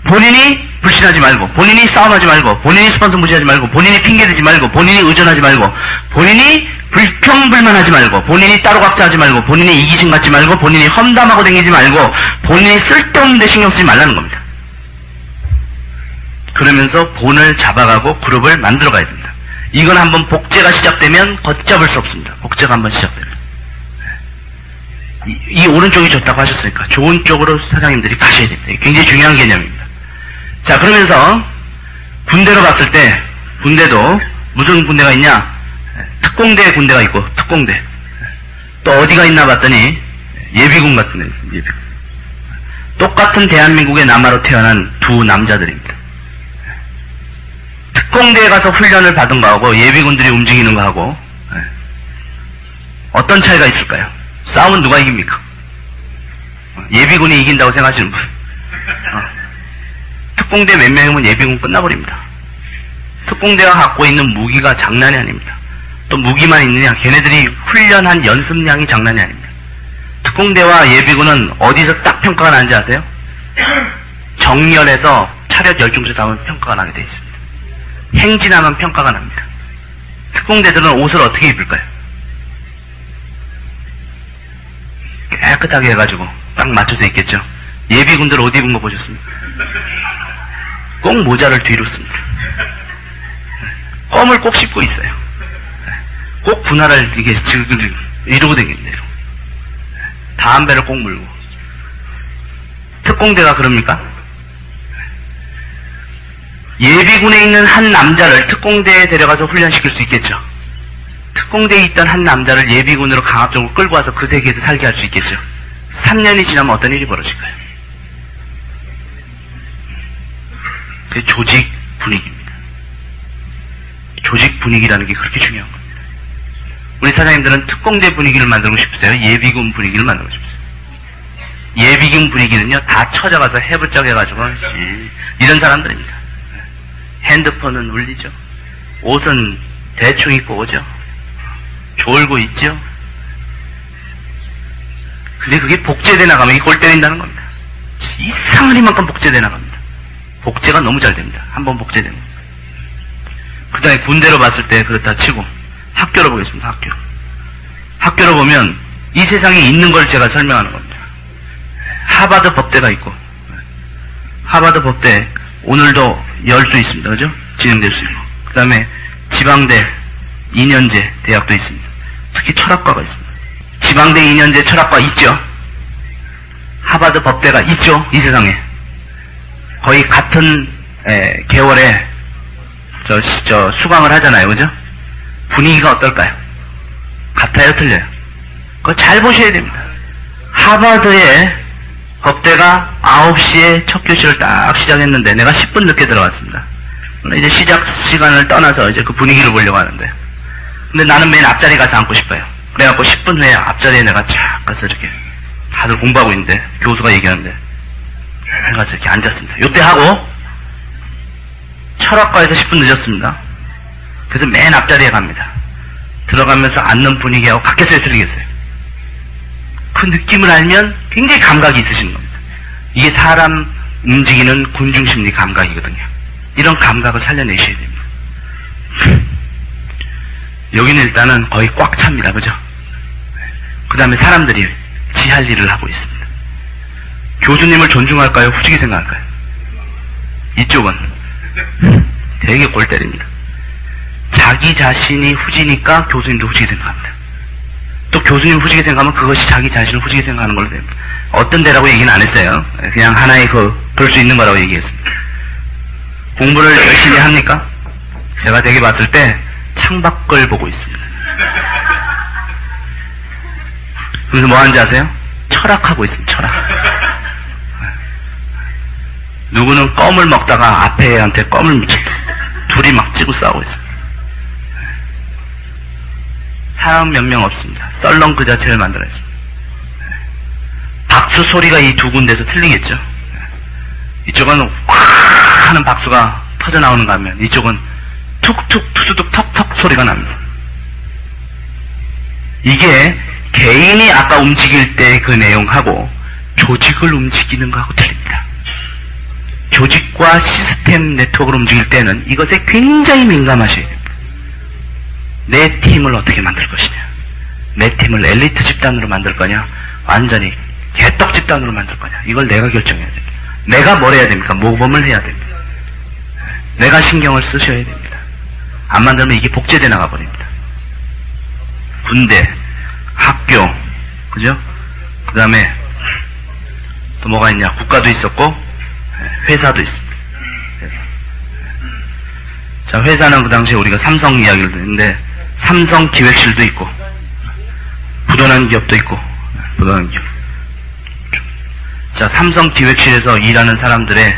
본인이 불신하지 말고, 본인이 싸움하지 말고, 본인이 스폰서 무시하지 말고, 본인이 핑계대지 말고, 본인이 의존하지 말고, 본인이 불평불만하지 말고, 본인이 따로 각자하지 말고, 본인이 이기심 갖지 말고, 본인이 험담하고 다니지 말고, 본인이 쓸데없는 데 신경 쓰지 말라는 겁니다. 그러면서 본을 잡아가고 그룹을 만들어가야 됩니다. 이건 한번 복제가 시작되면 걷잡을 수 없습니다. 복제가 한번 시작되면. 이 오른쪽이 좋다고 하셨으니까 좋은 쪽으로 사장님들이 가셔야 됩니다. 굉장히 중요한 개념입니다. 자, 그러면서 군대로 봤을 때 군대도 무슨 군대가 있냐? 특공대 군대가 있고 특공대. 또 어디가 있나 봤더니 예비군 같은 데 있습니다. 예비군. 똑같은 대한민국의 남하로 태어난 두 남자들입니다. 특공대에 가서 훈련을 받은 거하고 예비군들이 움직이는 거하고 어떤 차이가 있을까요? 싸움은 누가 이깁니까? 예비군이 이긴다고 생각하시는 분. 특공대 몇 명이면 예비군 끝나버립니다. 특공대가 갖고 있는 무기가 장난이 아닙니다. 또 무기만 있느냐? 걔네들이 훈련한 연습량이 장난이 아닙니다. 특공대와 예비군은 어디서 딱 평가가 나는지 아세요? 정렬해서 차렷 열중에서 나오면 평가가 나게 돼 있습니다. 행진하면 평가가 납니다. 특공대들은 옷을 어떻게 입을까요? 깨끗하게 해가지고 딱 맞춰서 입겠죠. 예비군들 옷 입은 거 보셨습니까? 꼭 모자를 뒤로 씁니다. 껌을 꼭 씹고 있어요. 꼭 분할을 이게 이러고 다니는데요. 담배를 꼭 물고. 특공대가 그럽니까? 예비군에 있는 한 남자를 특공대에 데려가서 훈련시킬 수 있겠죠. 특공대에 있던 한 남자를 예비군으로 강압적으로 끌고 와서 그 세계에서 살게 할 수 있겠죠. 3년이 지나면 어떤 일이 벌어질까요? 그 조직 분위기입니다. 조직 분위기라는 게 그렇게 중요한 겁니다. 우리 사장님들은 특공대 분위기를 만들고 싶으세요? 예비군 분위기를 만들고 싶으세요? 예비군 분위기는요, 다 쳐져가서 해부쩍 해가지고 이런 사람들입니다. 핸드폰은 울리죠. 옷은 대충 입고 오죠. 졸고 있죠. 근데 그게 복제돼 나가면 이게 골 때린다는 겁니다. 이상한 이만큼 복제돼 나갑니다. 복제가 너무 잘 됩니다. 한번 복제되면. 그 다음에 군대로 봤을 때 그렇다 치고 학교로 보겠습니다. 학교로 보면 이 세상에 있는 걸 제가 설명하는 겁니다. 하버드 법대가 있고 하버드 법대 오늘도 열 수 있습니다. 그죠? 진행될 수 있고. 그 다음에 지방대 2년제 대학도 있습니다. 특히 철학과가 있습니다. 지방대 2년제 철학과 있죠? 하버드 법대가 있죠? 이 세상에. 거의 같은 계월에 수강을 하잖아요. 그죠? 분위기가 어떨까요? 같아요? 틀려요? 그거 잘 보셔야 됩니다. 하버드의 법대가 9시에 첫 교실을 딱 시작했는데 내가 10분 늦게 들어갔습니다. 이제 시작 시간을 떠나서 이제 그 분위기를 보려고 하는데 근데 나는 맨 앞자리 가서 앉고 싶어요. 그래갖고 10분 후에 앞자리에 내가 쫙 가서 이렇게 다들 공부하고 있는데 교수가 얘기하는데 가서 이렇게 앉았습니다. 요때 하고 철학과에서 10분 늦었습니다. 그래서 맨 앞자리에 갑니다. 들어가면서 앉는 분위기하고 같겠어요? 틀리겠어요? 그 느낌을 알면 굉장히 감각이 있으신 겁니다. 이게 사람 움직이는 군중심리 감각이거든요. 이런 감각을 살려내셔야 됩니다. 여기는 일단은 거의 꽉 찹니다. 그죠? 그 다음에 사람들이 지 할 일을 하고 있습니다. 교수님을 존중할까요? 후지게 생각할까요? 이쪽은 되게 골 때립니다. 자기 자신이 후지니까 교수님도 후지게 생각합니다. 또 교수님 후지게 생각하면 그것이 자기 자신을 후지게 생각하는 걸로 됩니다. 어떤 데라고 얘기는 안 했어요. 그냥 하나의 볼 수 있는 거라고 얘기했습니다. 공부를 열심히 합니까? 제가 되게 봤을 때 창밖을 보고 있습니다. 그래서 뭐 하는지 아세요? 철학하고 있습니다. 철학. 누구는 껌을 먹다가 앞에 애한테 껌을 묻혔다. 둘이 막 찌고 싸우고 있습니다. 사람 몇 명 없습니다. 썰렁 그 자체를 만들어냈습니다. 박수 소리가 이 두 군데서 틀리겠죠. 이쪽은 확 하는 박수가 터져나오는가 하면 이쪽은 툭툭 투두둑 턱턱 소리가 납니다. 이게 개인이 아까 움직일 때 그 내용하고 조직을 움직이는 거하고 틀립니다. 조직과 시스템 네트워크를 움직일 때는 이것에 굉장히 민감하셔야 됩니다. 내 팀을 어떻게 만들 것이냐, 내 팀을 엘리트 집단으로 만들 거냐, 완전히 개떡 집단으로 만들 거냐, 이걸 내가 결정해야 됩니다. 내가 뭘 해야 됩니까? 모범을 해야 됩니다. 내가 신경을 쓰셔야 됩니다. 안 만들면 이게 복제돼 나가버립니다. 군대, 학교, 그죠? 그 다음에 또 뭐가 있냐? 국가도 있었고 회사도 있습니다. 자, 회사는 그 당시에 우리가 삼성 이야기를 듣는데 삼성 기획실도 있고 부도난 기업도 있고 부도난 기업. 자, 삼성 기획실에서 일하는 사람들의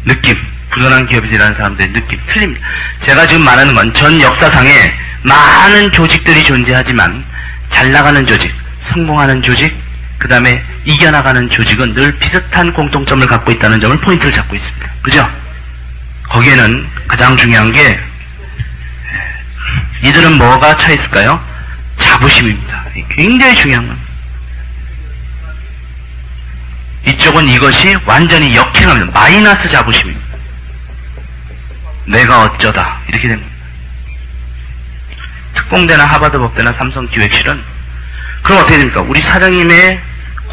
느낌, 부도난 기업에서 일하는 사람들의 느낌 틀립니다. 제가 지금 말하는 건 전 역사상에 많은 조직들이 존재하지만 잘 나가는 조직, 성공하는 조직, 그 다음에 이겨나가는 조직은 늘 비슷한 공통점을 갖고 있다는 점을 포인트를 잡고 있습니다. 그죠? 거기에는 가장 중요한 게 이들은 뭐가 차 있을까요? 자부심입니다. 굉장히 중요한 겁니다. 이쪽은 이것이 완전히 역행합니다. 마이너스 자부심입니다. 내가 어쩌다 이렇게 됩니다. 특공대나 하버드 법대나 삼성 기획실은 그럼 어떻게 됩니까? 우리 사장님의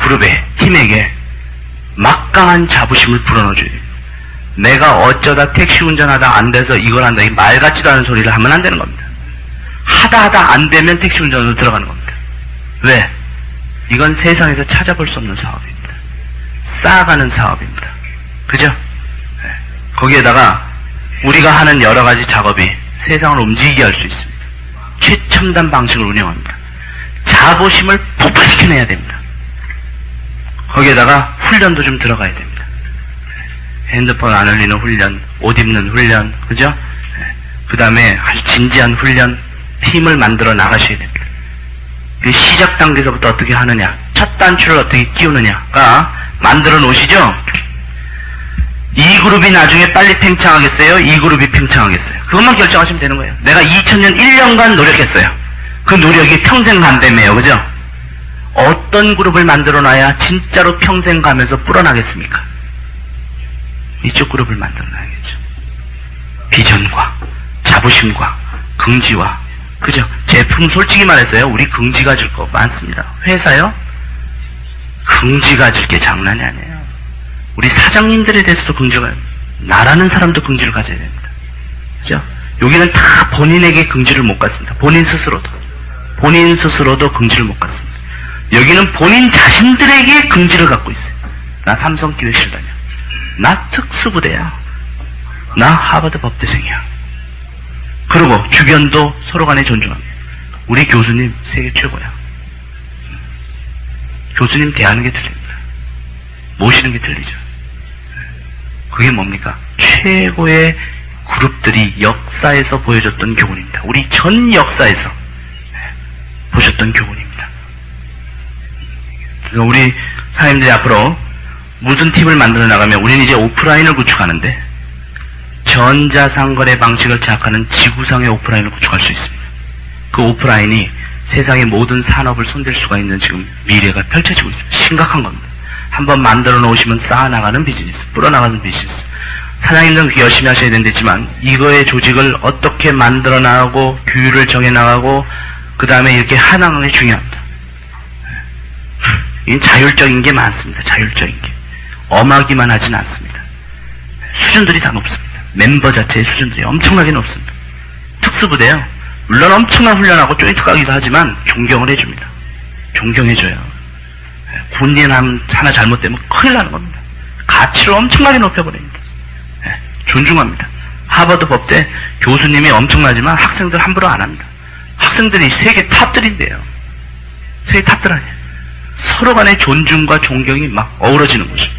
그룹에, 팀에게 막강한 자부심을 불어넣어줘야 돼요. 내가 어쩌다 택시 운전하다 안 돼서 이걸 한다, 이 말 같지도 않은 소리를 하면 안 되는 겁니다. 하다 안 되면 택시 운전으로 들어가는 겁니다. 왜? 이건 세상에서 찾아볼 수 없는 사업입니다. 쌓아가는 사업입니다. 그죠? 네. 거기에다가 우리가 하는 여러 가지 작업이 세상을 움직이게 할 수 있습니다. 최첨단 방식을 운영합니다. 자부심을 폭발시켜내야 됩니다. 거기에다가 훈련도 좀 들어가야 됩니다. 핸드폰 안 흘리는 훈련, 옷 입는 훈련, 그죠? 그 다음에 진지한 훈련, 팀을 만들어 나가셔야 됩니다. 시작 단계에서부터 어떻게 하느냐, 첫 단추를 어떻게 끼우느냐가 만들어 놓으시죠? 이 그룹이 나중에 빨리 팽창하겠어요? 이 그룹이 팽창하겠어요? 그것만 결정하시면 되는 거예요. 내가 2000년 1년간 노력했어요. 그 노력이 평생 간다며요. 그죠? 어떤 그룹을 만들어 놔야 진짜로 평생 가면서 불어나겠습니까? 이쪽 그룹을 만들어 놔야겠죠. 비전과 자부심과 긍지와, 그죠? 제품 솔직히 말해서요, 우리 긍지 가질 거 많습니다. 회사요? 긍지 가질 게 장난이 아니에요. 우리 사장님들에 대해서도 긍지가, 나라는 사람도 긍지를 가져야 됩니다. 그죠? 여기는 다 본인에게 긍지를 못 갖습니다. 본인 스스로도 긍지를 못 갖습니다. 여기는 본인 자신들에게 긍지를 갖고 있어요. 나 삼성 기획실 다녀. 나 특수부대야. 나 하버드 법대생이야. 그리고 주변도 서로 간에 존중합니다. 우리 교수님 세계 최고야. 교수님 대하는 게 틀립니다. 모시는 게 틀리죠. 그게 뭡니까? 최고의 그룹들이 역사에서 보여줬던 교훈입니다. 우리 전 역사에서 보셨던 교훈입니다. 우리 사장님들이 앞으로 무슨 팁을 만들어 나가면 우리는 이제 오프라인을 구축하는데 전자상거래 방식을 제약하는 지구상의 오프라인을 구축할 수 있습니다. 그 오프라인이 세상의 모든 산업을 손댈 수가 있는 지금 미래가 펼쳐지고 있습니다. 심각한 겁니다. 한번 만들어 놓으시면 쌓아나가는 비즈니스, 불어나가는 비즈니스. 사장님들은 그렇게 열심히 하셔야 된다지만 이거의 조직을 어떻게 만들어 나가고 규율을 정해 나가고 그 다음에 이렇게 하나하나 중요합니다. 이건 자율적인 게 많습니다. 자율적인 게. 엄하기만 하진 않습니다. 수준들이 다 높습니다. 멤버 자체의 수준들이 엄청나게 높습니다. 특수부대요. 물론 엄청난 훈련하고 조인트 가기도 하지만 존경을 해줍니다. 존경해줘요. 군인 하나 잘못되면 큰일 나는 겁니다. 가치를 엄청나게 높여버립니다. 존중합니다. 하버드 법대 교수님이 엄청나지만 학생들 함부로 안 합니다. 학생들이 세계 탑들인데요. 세계 탑들 아니에요. 서로 간의 존중과 존경이 막 어우러지는 곳이에요.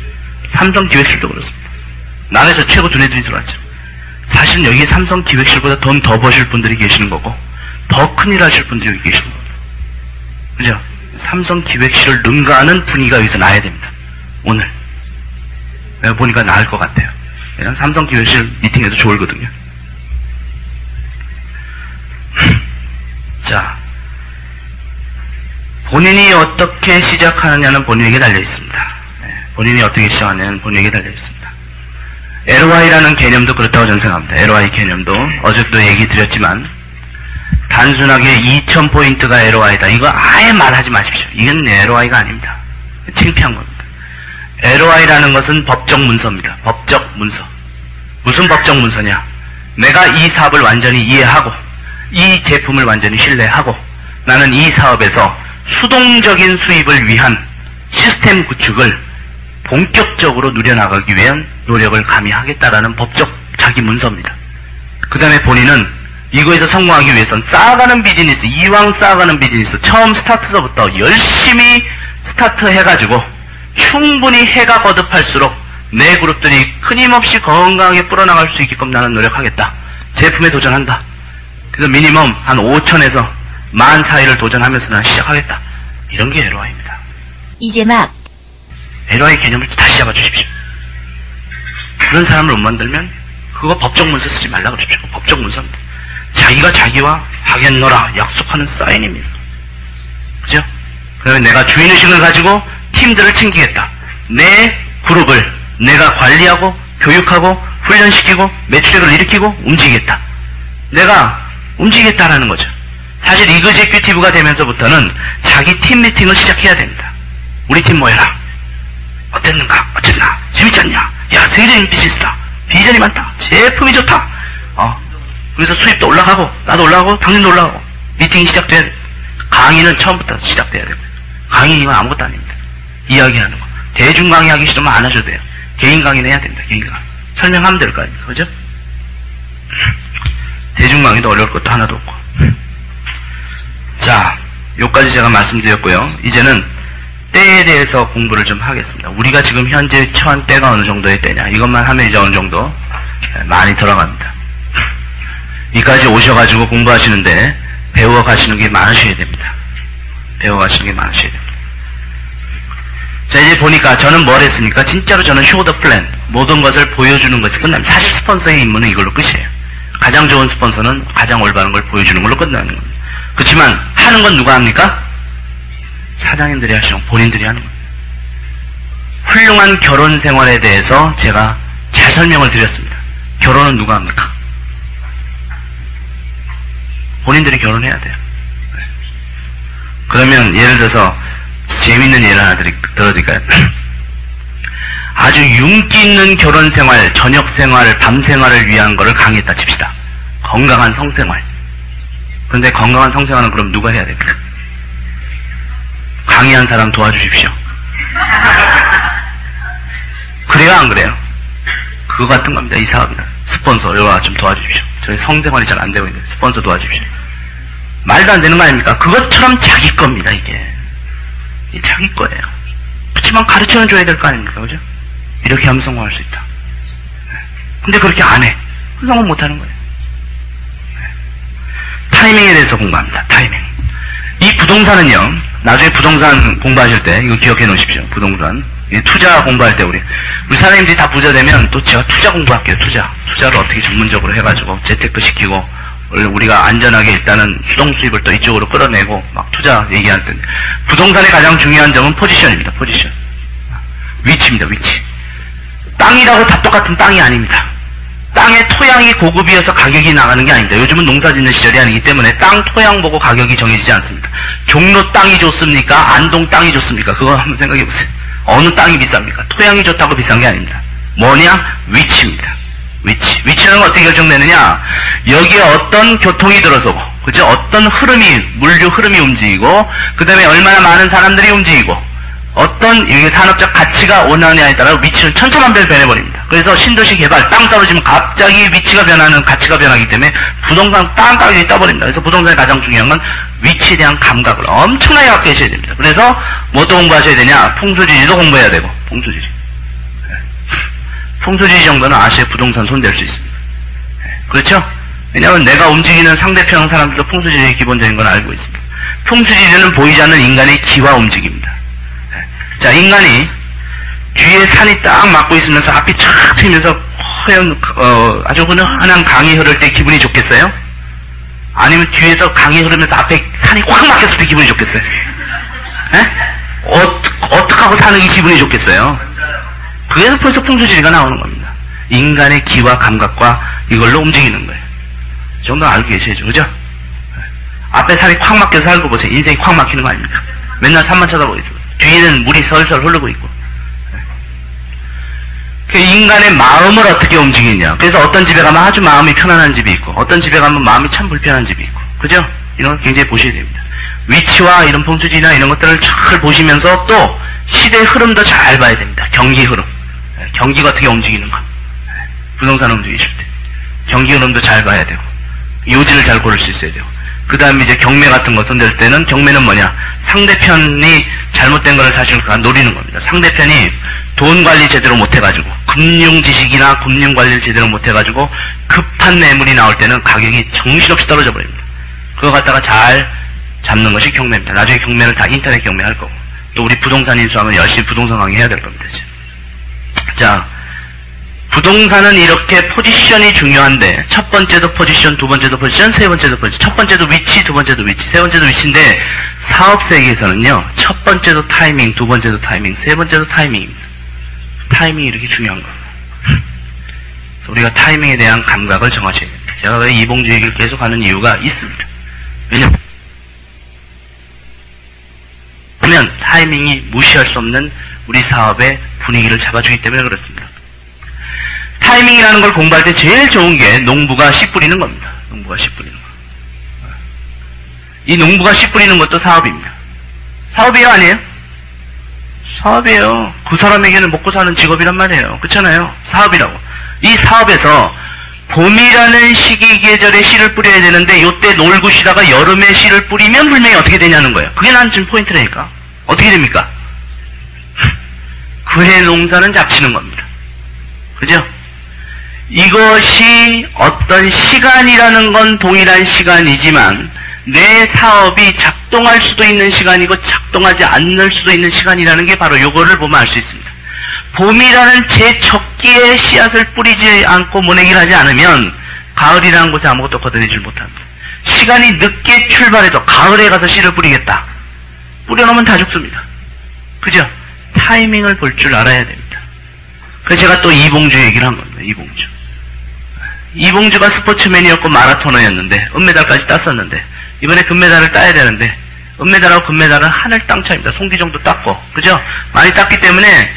삼성 기획실도 그렇습니다. 나라에서 최고 두뇌들이 들어왔죠. 사실 여기 삼성 기획실보다 돈 더 버실 분들이 계시는 거고 더 큰일 하실 분들이 여기 계시는 겁니다. 그죠? 삼성 기획실을 능가하는 분위기가 여기서 나야 됩니다. 오늘 내가 보니까 나을 것 같아요. 왜냐면 삼성 기획실 미팅에도 좋을거든요. 자, 본인이 어떻게 시작하느냐는 본인에게 달려 있습니다. 본인이 어떻게 시작하느냐는 본인에게 달려 있습니다. LOI라는 개념도 그렇다고 저는 생각합니다. LOI 개념도 어제도 얘기 드렸지만 단순하게 2000포인트가 LOI다. 이거 아예 말하지 마십시오. 이건 LOI가 아닙니다. 창피한 겁니다. LOI라는 것은 법적 문서입니다. 법적 문서. 무슨 법적 문서냐? 내가 이 사업을 완전히 이해하고 이 제품을 완전히 신뢰하고 나는 이 사업에서 수동적인 수입을 위한 시스템 구축을 본격적으로 누려나가기 위한 노력을 감히 하겠다라는 법적 자기 문서입니다. 그 다음에 본인은 이거에서 성공하기 위해선 쌓아가는 비즈니스, 이왕 쌓아가는 비즈니스 처음 스타트서부터 열심히 스타트해가지고 충분히 해가 거듭할수록 내 그룹들이 끊임없이 건강하게 불어나갈 수 있게끔 나는 노력하겠다. 제품에 도전한다. 그래서 미니멈 한 5천에서 10,000 사이를 도전하면서 난 시작하겠다. 이런 게 LOI입니다. 이제 막 LOI 개념을 다시 잡아주십시오. 그런 사람을 못 만들면 그거 법적 문서 쓰지 말라 그러죠. 법적 문서입니다. 자기가 자기와 하겠노라 약속하는 사인입니다. 그죠? 그러면 내가 주인의식을 가지고 팀들을 챙기겠다. 내 그룹을 내가 관리하고 교육하고 훈련시키고 매출액을 일으키고 움직이겠다. 내가 움직이겠다라는 거죠. 사실 이그제큐티브가 되면서부터는 자기 팀 미팅을 시작해야 됩니다. 우리 팀 모여라. 어땠는가? 어쨌나? 재밌지 않냐? 야, 세계적인 비즈니스다. 비전이 많다. 제품이 좋다. 그래서 수입도 올라가고 나도 올라가고 당신도 올라가고 미팅이 시작돼야 돼. 강의는 처음부터 시작돼야 되고 강의는 아무것도 아닙니다. 이야기하는 거. 대중 강의하기 싫으면 안 하셔도 돼요. 개인 강의는 해야 됩니다. 개인 강의. 설명하면 될 거 아닙니까? 그죠? 대중 강의도 어려울 것도 하나도 없고. 자, 요까지 제가 말씀드렸고요. 이제는 때에 대해서 공부를 좀 하겠습니다. 우리가 지금 현재 처한 때가 어느 정도의 때냐. 이것만 하면 이제 어느 정도 많이 들어갑니다. 여기까지 오셔가지고 공부하시는데 배워가시는 게 많으셔야 됩니다. 배워가시는 게 많으셔야 됩니다. 자, 이제 보니까 저는 뭘 했습니까? 진짜로 저는 쇼더 플랜, 모든 것을 보여주는 것이 끝납니다. 사실 스폰서의 임무는 이걸로 끝이에요. 가장 좋은 스폰서는 가장 올바른 걸 보여주는 걸로 끝나는 겁니다. 그렇지만 하는 건 누가 합니까? 사장님들이 하시는 거, 본인들이 하는 겁니다. 훌륭한 결혼 생활에 대해서 제가 잘 설명을 드렸습니다. 결혼은 누가 합니까? 본인들이 결혼해야 돼요. 그러면 예를 들어서 재밌는 예를 하나 들어드릴까요? 아주 윤기 있는 결혼 생활, 저녁 생활, 밤 생활을 위한 거를 강의했다 칩시다. 건강한 성생활. 그런데 건강한 성생활은 그럼 누가 해야 될까요? 강의한 사람 도와주십시오. 그래요, 안 그래요? 그거 같은 겁니다. 이 사업이나 스폰서, 여러분 좀 도와주십시오. 저희 성생활이 잘 안 되고 있는데 스폰서 도와주십시오. 말도 안 되는 거 아닙니까? 그것처럼 자기 겁니다, 이게. 이게 자기 거예요. 그렇지만 가르쳐는 줘야 될 거 아닙니까? 그죠? 이렇게 하면 성공할 수 있다. 근데 그렇게 안 해. 성공 못 하는 거예요. 타이밍에 대해서 공부합니다. 타이밍. 이 부동산은요, 나중에 부동산 공부하실 때, 이거 기억해 놓으십시오. 부동산. 투자 공부할 때 우리 사장님들이 다 부자 되면 또 제가 투자 공부할게요. 투자를 어떻게 전문적으로 해가지고 재테크 시키고, 원래 우리가 안전하게 일단은 수동 수입을 또 이쪽으로 끌어내고 막 투자 얘기할 때 부동산의 가장 중요한 점은 포지션입니다. 포지션. 위치입니다. 위치. 땅이라고 다 똑같은 땅이 아닙니다. 땅의 토양이 고급이어서 가격이 나가는 게 아닙니다. 요즘은 농사 짓는 시절이 아니기 때문에 땅 토양 보고 가격이 정해지지 않습니다. 종로 땅이 좋습니까? 안동 땅이 좋습니까? 그거 한번 생각해 보세요. 어느 땅이 비쌉니까? 토양이 좋다고 비싼 게 아닙니다. 뭐냐? 위치입니다. 위치는 어떻게 결정되느냐? 여기에 어떤 교통이 들어서고, 그죠? 어떤 물류 흐름이 움직이고, 그 다음에 얼마나 많은 사람들이 움직이고, 어떤 산업적 가치가 원하느냐에 따라 위치는 천차만별 변해버립니다. 그래서 신도시 개발, 땅 떨어지면 갑자기 위치가 변하는, 가치가 변하기 때문에 부동산 땅 가격이 떠버립니다. 그래서 부동산의 가장 중요한 건 위치에 대한 감각을 엄청나게 갖고 계셔야 됩니다. 그래서 뭐도 공부하셔야 되냐? 풍수지리도 공부해야 되고, 풍수지리 정도는 아시아 부동산 손댈 수 있습니다. 그렇죠? 왜냐하면 내가 움직이는 상대편 사람들도 풍수지리의 기본적인 건 알고 있습니다. 풍수지리는 보이지 않는 인간의 기와 움직입니다. 자, 인간이 뒤에 산이 딱 막고 있으면서 앞이 촥 트이면서 아주 흔한 강이 흐를 때 기분이 좋겠어요? 아니면 뒤에서 강이 흐르면서 앞에 산이 확 막혔을 때 기분이 좋겠어요? 어떻게 하고 사는 게 기분이 좋겠어요? 그래서 벌써 풍수지리가 나오는 겁니다. 인간의 기와 감각과 이걸로 움직이는 거예요. 이 정도 알고 계셔야죠. 그죠? 앞에 산이 콱 막혀서 살고 보세요. 인생이 콱 막히는 거 아닙니까? 맨날 산만 쳐다보고 있어요. 뒤에는 물이 설설 흐르고 있고. 그 인간의 마음을 어떻게 움직이냐. 그래서 어떤 집에 가면 아주 마음이 편안한 집이 있고, 어떤 집에 가면 마음이 참 불편한 집이 있고, 그죠? 이런 걸 굉장히 보셔야 됩니다. 위치와 이런 풍수지나 이런 것들을 잘 보시면서 또 시대 흐름도 잘 봐야 됩니다. 경기 흐름. 경기가 어떻게 움직이는가. 부동산 움직이실 때. 경기 흐름도 잘 봐야 되고, 요지를 잘 고를 수 있어야 되고, 그 다음에 이제 경매 같은 거 손댈 때는 경매는 뭐냐. 상대편이 잘못된 거를 사실 노리는 겁니다. 상대편이 돈 관리 제대로 못해가지고, 금융 지식이나 금융 관리를 제대로 못해가지고, 급한 매물이 나올 때는 가격이 정신없이 떨어져 버립니다. 그거 갖다가 잘 잡는 것이 경매입니다. 나중에 경매는 다 인터넷 경매 할 거고, 또 우리 부동산 인수하면 열심히 부동산 강의해야 될 겁니다. 자, 부동산은 이렇게 포지션이 중요한데, 첫 번째도 포지션, 두 번째도 포지션, 세 번째도 포지션, 첫 번째도 위치, 두 번째도 위치, 세 번째도 위치인데, 사업 세계에서는요, 첫 번째도 타이밍, 두 번째도 타이밍, 세 번째도 타이밍입니다. 타이밍이 이렇게 중요한 겁니다. 우리가 타이밍에 대한 감각을 정하셔야 됩니다. 제가 왜 이봉주 얘기를 계속 하는 이유가 있습니다. 왜냐면 타이밍이 무시할 수 없는 우리 사업의 분위기를 잡아주기 때문에 그렇습니다. 타이밍이라는 걸 공부할 때 제일 좋은 게 농부가 씨 뿌리는 겁니다. 농부가 씨 뿌리는 거. 이 농부가 씨 뿌리는 것도 사업입니다. 사업이에요, 아니에요? 사업이에요. 그 사람에게는 먹고 사는 직업이란 말이에요. 그렇잖아요. 사업이라고. 이 사업에서 봄이라는 시기 계절에 씨를 뿌려야 되는데 요때 놀고 쉬다가 여름에 씨를 뿌리면 분명히 어떻게 되냐는 거예요. 그게 난 지금 포인트라니까. 어떻게 됩니까? 그해 농사는 잡치는 겁니다. 그죠? 이것이 어떤 시간이라는 건 동일한 시간이지만 내 사업이 작동할 수도 있는 시간이고 작동하지 않을 수도 있는 시간이라는 게 바로 요거를 보면 알 수 있습니다. 봄이라는 제적기에 씨앗을 뿌리지 않고 모내기를 하지 않으면 가을이라는 곳에 아무것도 걷어내질 못합니다. 시간이 늦게 출발해도 가을에 가서 씨를 뿌리겠다. 뿌려놓으면 다 죽습니다. 그죠? 타이밍을 볼 줄 알아야 됩니다. 그래서 제가 또 이봉주 얘기를 한 겁니다. 이봉주가 스포츠맨이었고 마라토너였는데 은메달까지 땄었는데 이번에 금메달을 따야 되는데 은메달하고 금메달은 하늘 땅 차이입니다. 송기정도 땄고, 그죠? 많이 땄기 때문에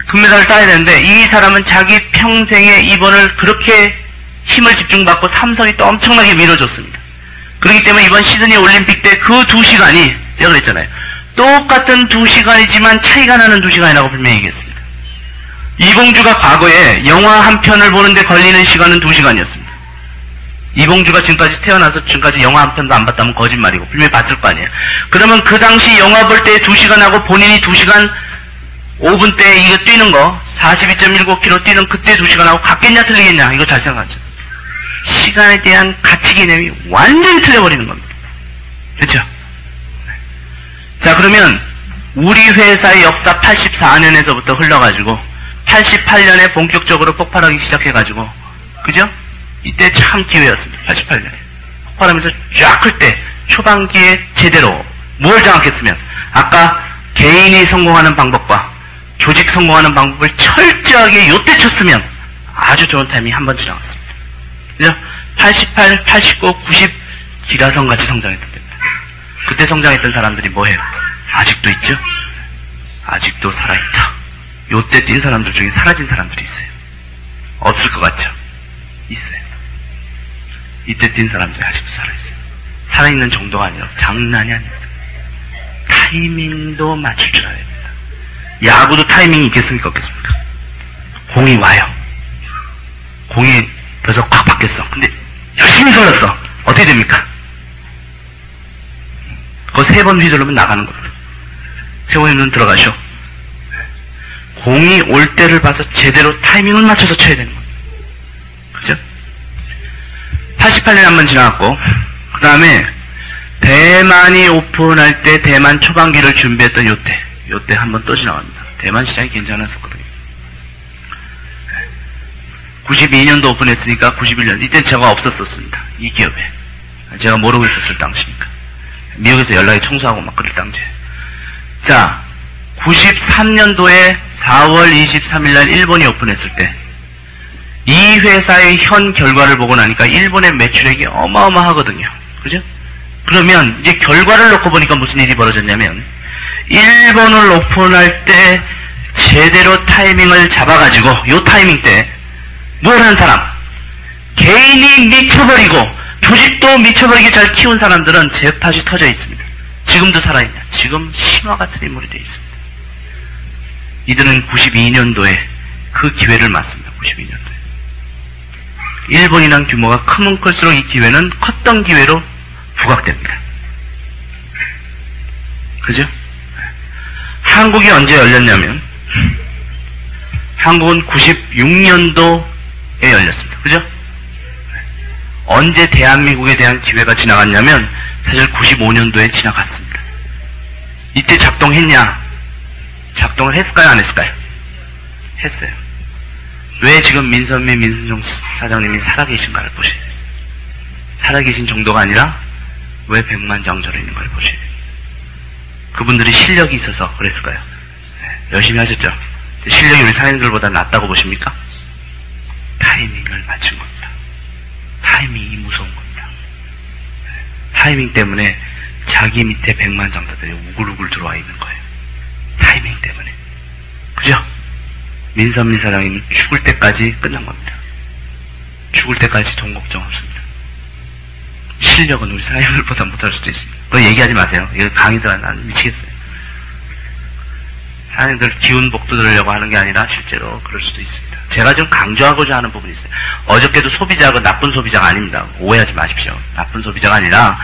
금메달을 따야 되는데 이 사람은 자기 평생에 이번을 그렇게 힘을 집중받고 삼성이 또 엄청나게 밀어줬습니다. 그렇기 때문에 이번 시드니 올림픽 때 그 2시간이 제가 그랬잖아요. 똑같은 2시간이지만 차이가 나는 2시간이라고 분명히 얘기했습니다. 이봉주가 과거에 영화 한 편을 보는데 걸리는 시간은 2시간이었습니다. 이봉주가 지금까지 태어나서 지금까지 영화 한 편도 안 봤다면 거짓말이고 분명히 봤을 거 아니에요. 그러면 그 당시 영화 볼 때 2시간하고 본인이 2시간 5분 때 이거 뛰는 거 42.19km 뛰는 그때 2시간하고 같겠냐 틀리겠냐 이거 잘 생각하죠. 시간에 대한 가치 개념이 완전히 틀려버리는 겁니다. 그렇죠? 자, 그러면 우리 회사의 역사 84년에서부터 흘러가지고 88년에 본격적으로 폭발하기 시작해가지고, 그죠? 이때 참 기회였습니다. 88년에 폭발하면서 쫙 클 때 초반기에 제대로 뭘 장악했으면 아까 개인이 성공하는 방법과 조직 성공하는 방법을 철저하게 요때 쳤으면 아주 좋은 타이밍이 한 번 지나갔습니다. 그죠? 88, 89, 90 기라성같이 성장했던 때입니다. 그때 성장했던 사람들이 뭐해요? 아직도 있죠? 아직도 살아있다. 요때 뛴 사람들 중에 사라진 사람들이 있어요. 없을 것 같죠? 있어요. 이때 뛴 사람들이 아직도 살아있어요. 살아있는 정도가 아니라 장난이 아닙니다. 타이밍도 맞출 줄 알아야 됩니다. 야구도 타이밍이 있겠습니까? 없겠습니까? 공이 와요. 공이 벌써 콱 바뀌었어. 근데 열심히 돌렸어. 어떻게 됩니까? 그거 3번 휘두르면 나가는 겁니다. 3번이면 들어가셔. 공이 올 때를 봐서 제대로 타이밍을 맞춰서 쳐야 되는 겁니다. 그죠? 88년 한 번 지나갔고, 그 다음에 대만이 오픈할 때 대만 초반기를 준비했던 요때 한 번 또 지나갑니다. 대만 시장이 괜찮았었거든요. 92년도 오픈했으니까 91년, 이때 제가 없었었습니다. 이 기업에. 제가 모르고 있었을 당시니까. 미국에서 연락이 청소하고 막 그럴 당시에. 자, 93년도에 4월 23일날 일본이 오픈했을 때, 이 회사의 현 결과를 보고 나니까 일본의 매출액이 어마어마하거든요. 그죠? 그러면 이제 결과를 놓고 보니까 무슨 일이 벌어졌냐면, 일본을 오픈할 때 제대로 타이밍을 잡아가지고 요 타이밍 때 뭘 한 사람, 개인이 미쳐버리고 조직도 미쳐버리게 잘 키운 사람들은 잭팟이 터져 있습니다. 지금도 살아있냐? 지금 신화 같은 인물이 되어 있습니다. 이들은 92년도에 그 기회를 맞습니다. 92년도에. 일본이란 규모가 크면 클수록 이 기회는 컸던 기회로 부각됩니다. 그죠? 한국이 언제 열렸냐면 한국은 96년도에 열렸습니다. 그죠? 언제 대한민국에 대한 기회가 지나갔냐면 사실 95년도에 지나갔습니다. 이때 작동했냐? 작동을 했을까요? 안 했을까요? 했어요. 왜 지금 민선미, 민순종 사장님이 살아계신가를 보셔야 돼요. 살아계신 정도가 아니라 왜 백만장자로 있는가를 보셔야 돼요. 그분들이 실력이 있어서 그랬을까요? 열심히 하셨죠? 실력이 우리 사장님들보다 낫다고 보십니까? 타이밍을 맞춘 겁니다. 타이밍이 무서운 겁니다. 타이밍 때문에 자기 밑에 백만장자들이 우글우글 들어와 있는 거예요. 타이밍 때문에. 그죠? 민선민 사장님은 죽을 때까지 끝난 겁니다. 죽을 때까지 돈 걱정 없습니다. 실력은 우리 사장님들보다 못할 수도 있습니다. 그거 얘기하지 마세요. 이거 강의들 안 미치겠어요. 사장님들 기운 복도 들으려고 하는 게 아니라 실제로 그럴 수도 있습니다. 제가 좀 강조하고자 하는 부분이 있어요. 어저께도 소비자가 나쁜 소비자가 아닙니다. 오해하지 마십시오. 나쁜 소비자가 아니라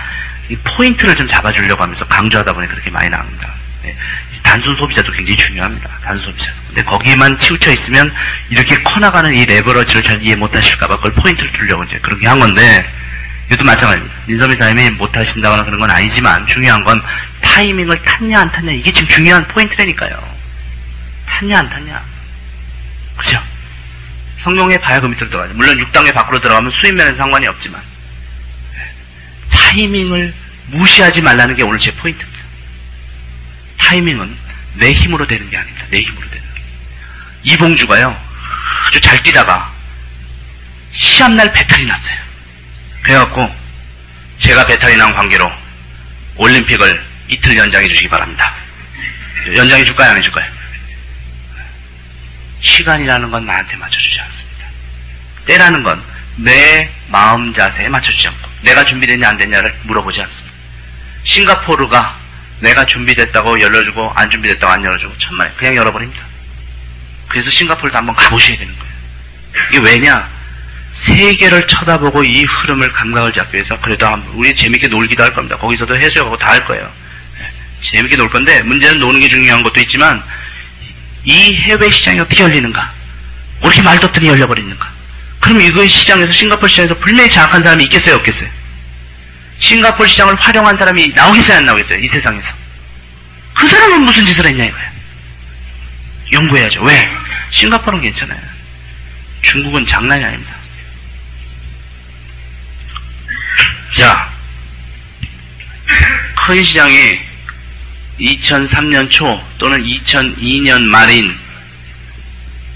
이 포인트를 좀 잡아주려고 하면서 강조하다 보니 그렇게 많이 나옵니다. 네. 단순 소비자도 굉장히 중요합니다. 단순 소비자. 근데 거기에만 치우쳐 있으면 이렇게 커나가는 이 레버러지를 잘 이해 못하실까봐 그걸 포인트를 주려고 이제 그렇게 한 건데, 이것도 마찬가지입니다. 민선미 사장님이 못하신다거나 그런 건 아니지만 중요한 건 타이밍을 탔냐 안 탔냐, 이게 지금 중요한 포인트라니까요. 탔냐 안 탔냐. 그죠? 성경에 봐야 그 밑으로 들어가죠. 물론 6단계 밖으로 들어가면 수입면에는 상관이 없지만 타이밍을 무시하지 말라는 게 오늘 제 포인트입니다. 타이밍은 내 힘으로 되는 게 아닙니다. 내 힘으로 되는 게. 이봉주가요, 아주 잘 뛰다가 시합날 배탈이 났어요. 그래갖고 제가 배탈이 난 관계로 올림픽을 이틀 연장해 주시기 바랍니다. 연장해 줄까요? 안 해줄까요? 시간이라는 건 나한테 맞춰주지 않습니다. 때라는 건 내 마음 자세에 맞춰주지 않고 내가 준비됐냐 안 됐냐를 물어보지 않습니다. 싱가포르가 내가 준비됐다고 열어주고 안 준비됐다고 안 열어주고 천만에 그냥 열어버립니다. 그래서 싱가포르도 한번 가보셔야 되는 거예요. 이게 왜냐? 세계를 쳐다보고 이 흐름을 감각을 잡기 위해서 그래도 우리 재밌게 놀기도 할 겁니다. 거기서도 해수욕하고 다 할 거예요. 재밌게 놀 건데 문제는 노는 게 중요한 것도 있지만 이 해외 시장이 어떻게 열리는가? 왜 이렇게 말도 없더니 열려버리는가? 그럼 이거 시장에서 싱가포르 시장에서 분명히 장악한 사람이 있겠어요? 없겠어요? 싱가포르 시장을 활용한 사람이 나오겠어요? 안 나오겠어요? 이 세상에서. 그 사람은 무슨 짓을 했냐 이거야. 연구해야죠. 왜? 싱가포르는 괜찮아요. 중국은 장난이 아닙니다. 자, 큰 시장이 2003년 초 또는 2002년 말인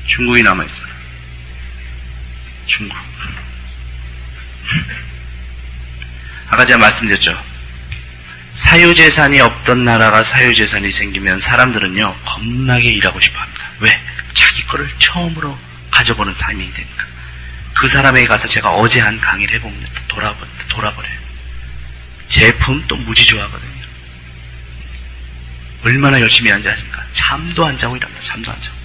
중국이 남아있어요. 중국. 아까 제가 말씀드렸죠. 사유재산이 없던 나라가 사유재산이 생기면 사람들은요 겁나게 일하고 싶어합니다. 왜? 자기 거를 처음으로 가져보는 타이밍이 되니까. 그 사람에게 가서 제가 어제 한 강의를 해보면 돌아버려요. 제품 또 무지 좋아하거든요. 얼마나 열심히 하는지 아십니까? 잠도 안 자고 일합니다. 잠도 안 자고.